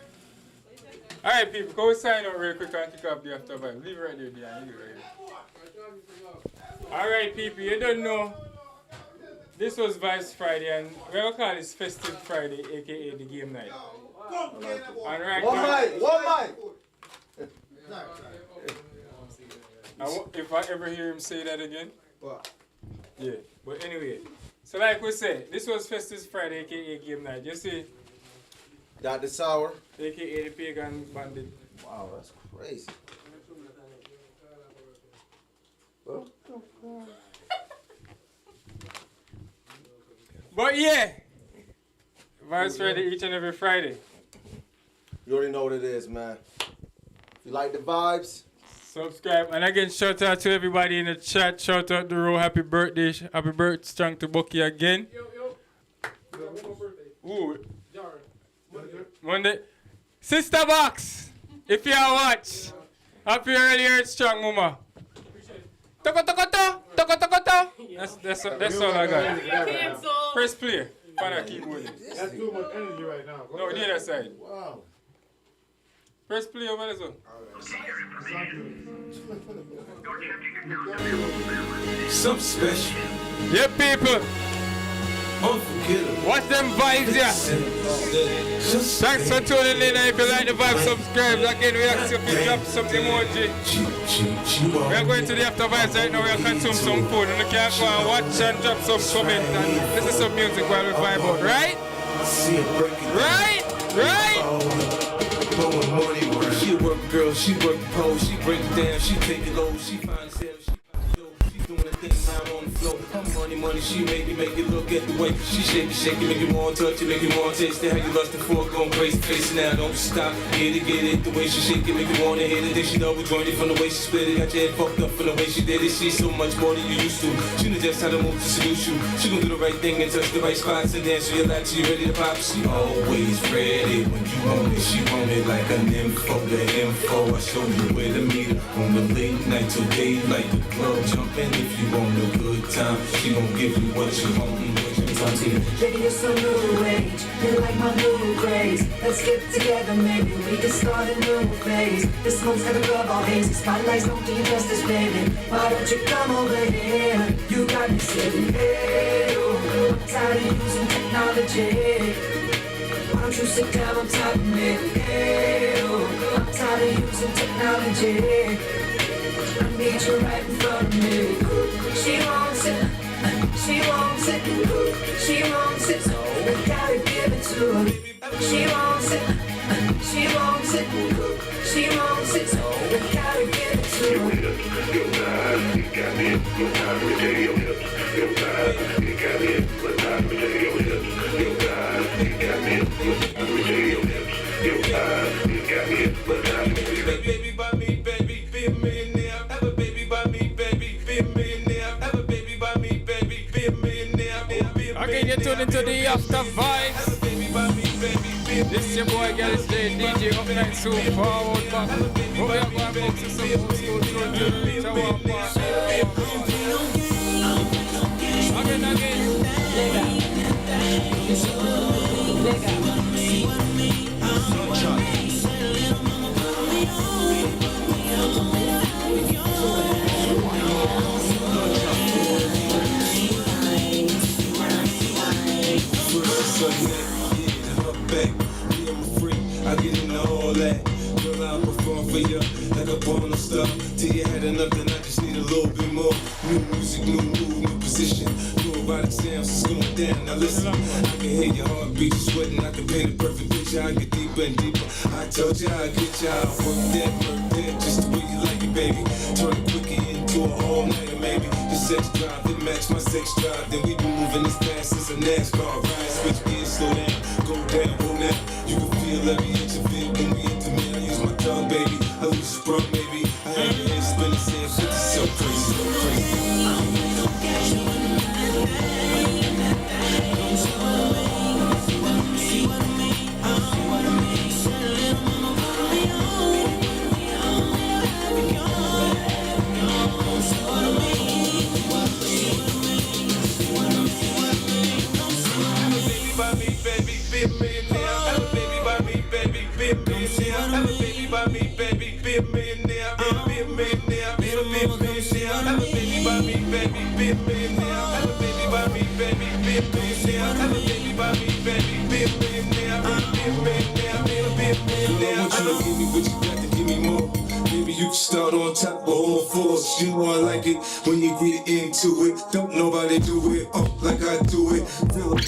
Alright, people, go sign out real quick and kick off the after vibe. Leave it right there, Dion. Leave it right here. Alright, people, you don't know. This was Vibes Friday, and we're going to call this Festive Friday, aka the game night. And right One now, if I ever hear him say that again, yeah. But anyway, so like we said, this was Festive Friday, aka game night. You see, Dr. Sour, aka the Pagan Bandit. Wow, that's crazy. But yeah, Vibes Friday each and every Friday. You already know what it is, man. If you like the vibes, subscribe. And again, shout out to everybody in the chat. Shout out to Ro. Happy birthday. Happy birthday strong to Bucky again. Ooh. Monday. Sister Box, if you watch. Happy early and strong, mama. Toko. That's all I got. Press play. For that keyboard. That's too much energy right now. No, the other side. Wow. Press play over there, so. Something special. Yeah, people. Unforgettable. Watch them vibes, yeah. Thanks for tuning in. If you like the vibe, subscribe. Again, we ask you to drop some emoji. We are going to the after vibes right now. We are consume some food. And you can go and watch and drop some comment and listen to some music while we vibe out, right? Right? She a work girl, she work the pole, she break it down, she take it low, she find herself, she doing the thing out on the floor. Her money, she make it look at the way she shake it, make you want to touch it, make you want to taste it. How you lost the fork, gon' brace the face now, don't stop, get it, the way she shake it, make you want to hit it. Then she double jointed from the way she split it, got your head fucked up from the way she did it. She's so much more than you used to. She knows just how to move to seduce you. She gon' do the right thing and touch the right spots and dance to your life till you ready to pop. She always ready when you want it. She want it like an info, the info. I show you where to meet her on the late night till daylight. The club jumping if you want a good time. She gon' give you what you want. Baby, you're so new age. You're like my new craze. Let's get together, maybe we can start a new phase. This one's got a glove all hazy. Spotlights don't do you justice, baby. Why don't you come over here? You got me saying, hey, oh, I'm tired of using technology. Why don't you sit down on top of me? Hey, oh, I'm tired of using technology. I need you right in front of me. She wants it. She wants it, so we gotta give it to her. She wants it, so we gotta give it to her. Your time, you got me, your time, let me take your hips. Your time, you got me, your time, let me take your hips. Your time, you got me, your time, let me take your hips. Your time, you got me, your time, let me take your hips. Baby, by me, baby, be a millionaire. Have a baby by me, baby, be a millionaire. Have a baby by me, baby. vibes. This your boy Gallus J, DJ up night soon, forward back. Hope you are going back to some old school tune. Again. I get into all that. Girl, I'll perform for you like a porn star. Till you had enough, then I just need a little bit more. New music, new move, new position. New erotic sounds, it's going down. Now listen, I can hear your heartbeat, you sweating. I can paint a perfect picture. I get deeper and deeper. I told you I'd get you. I'll work that, just the way you like it, baby. Turn it quicker into an all-nighter, maybe. Your sex drive, it match my sex drive. Then we been moving this fast since a NASCAR ride. Switch gears, slow down, go down, go down. You can feel every inch of it when we intimate. I use my tongue, baby. I lose sprung, baby. I have your head spinning, saying 50 so crazy, so crazy. You can start on top of all fours. You know I like it when you get into it. Don't nobody do it up like I do it. Feel it.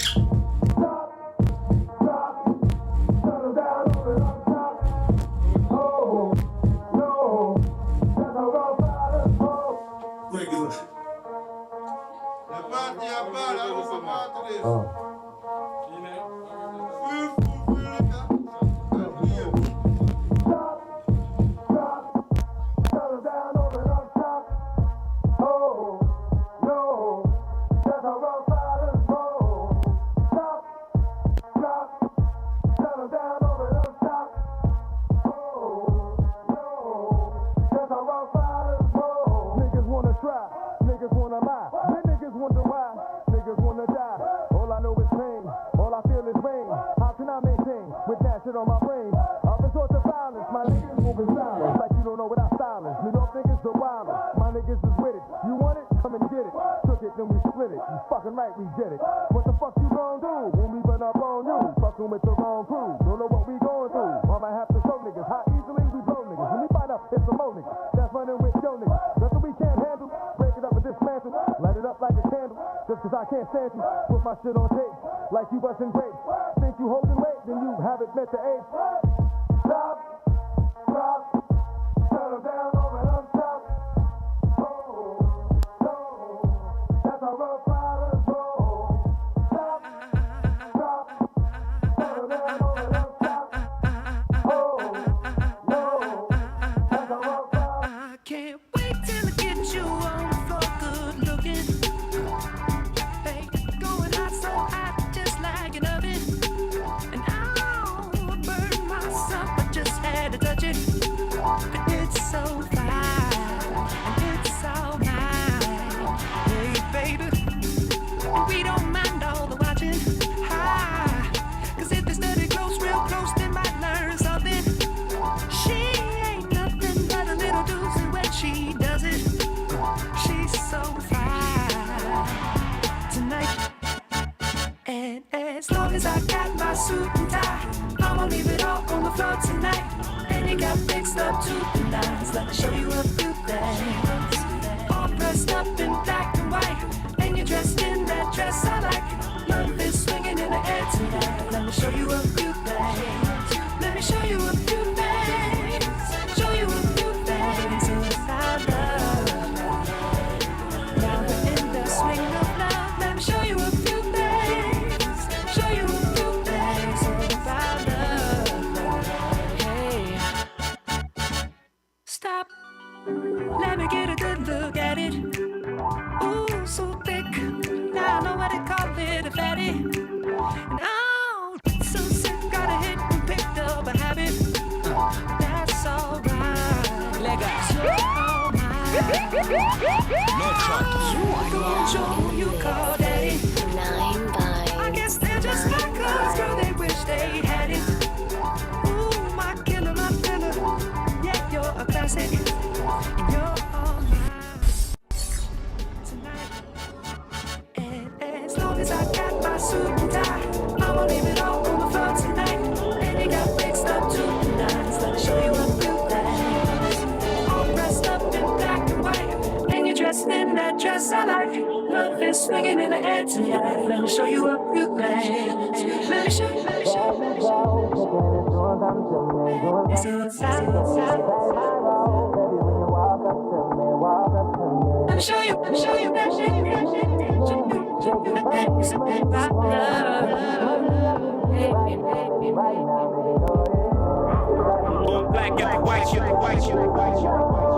Let me get a good look at it. Ooh, so thick. Now I know what to call it, a fatty. And You call daddy. 9 vibes. I guess they're just like us, girl. They wish they had it. Ooh, my killer, my filler. Yeah, you're a classic. And you're all mine tonight. And as long as I got my suit and tie, I'ma leave it all on the floor tonight. And you got fixed up to the nines. Let me show you a few things. All dressed up in black and white. And you're dressed in that dress I like. Love is swinging in the air tonight. Let me show you a few things. Let me show you. Let me show you. Let me show you. Let me show you. Black and white, you.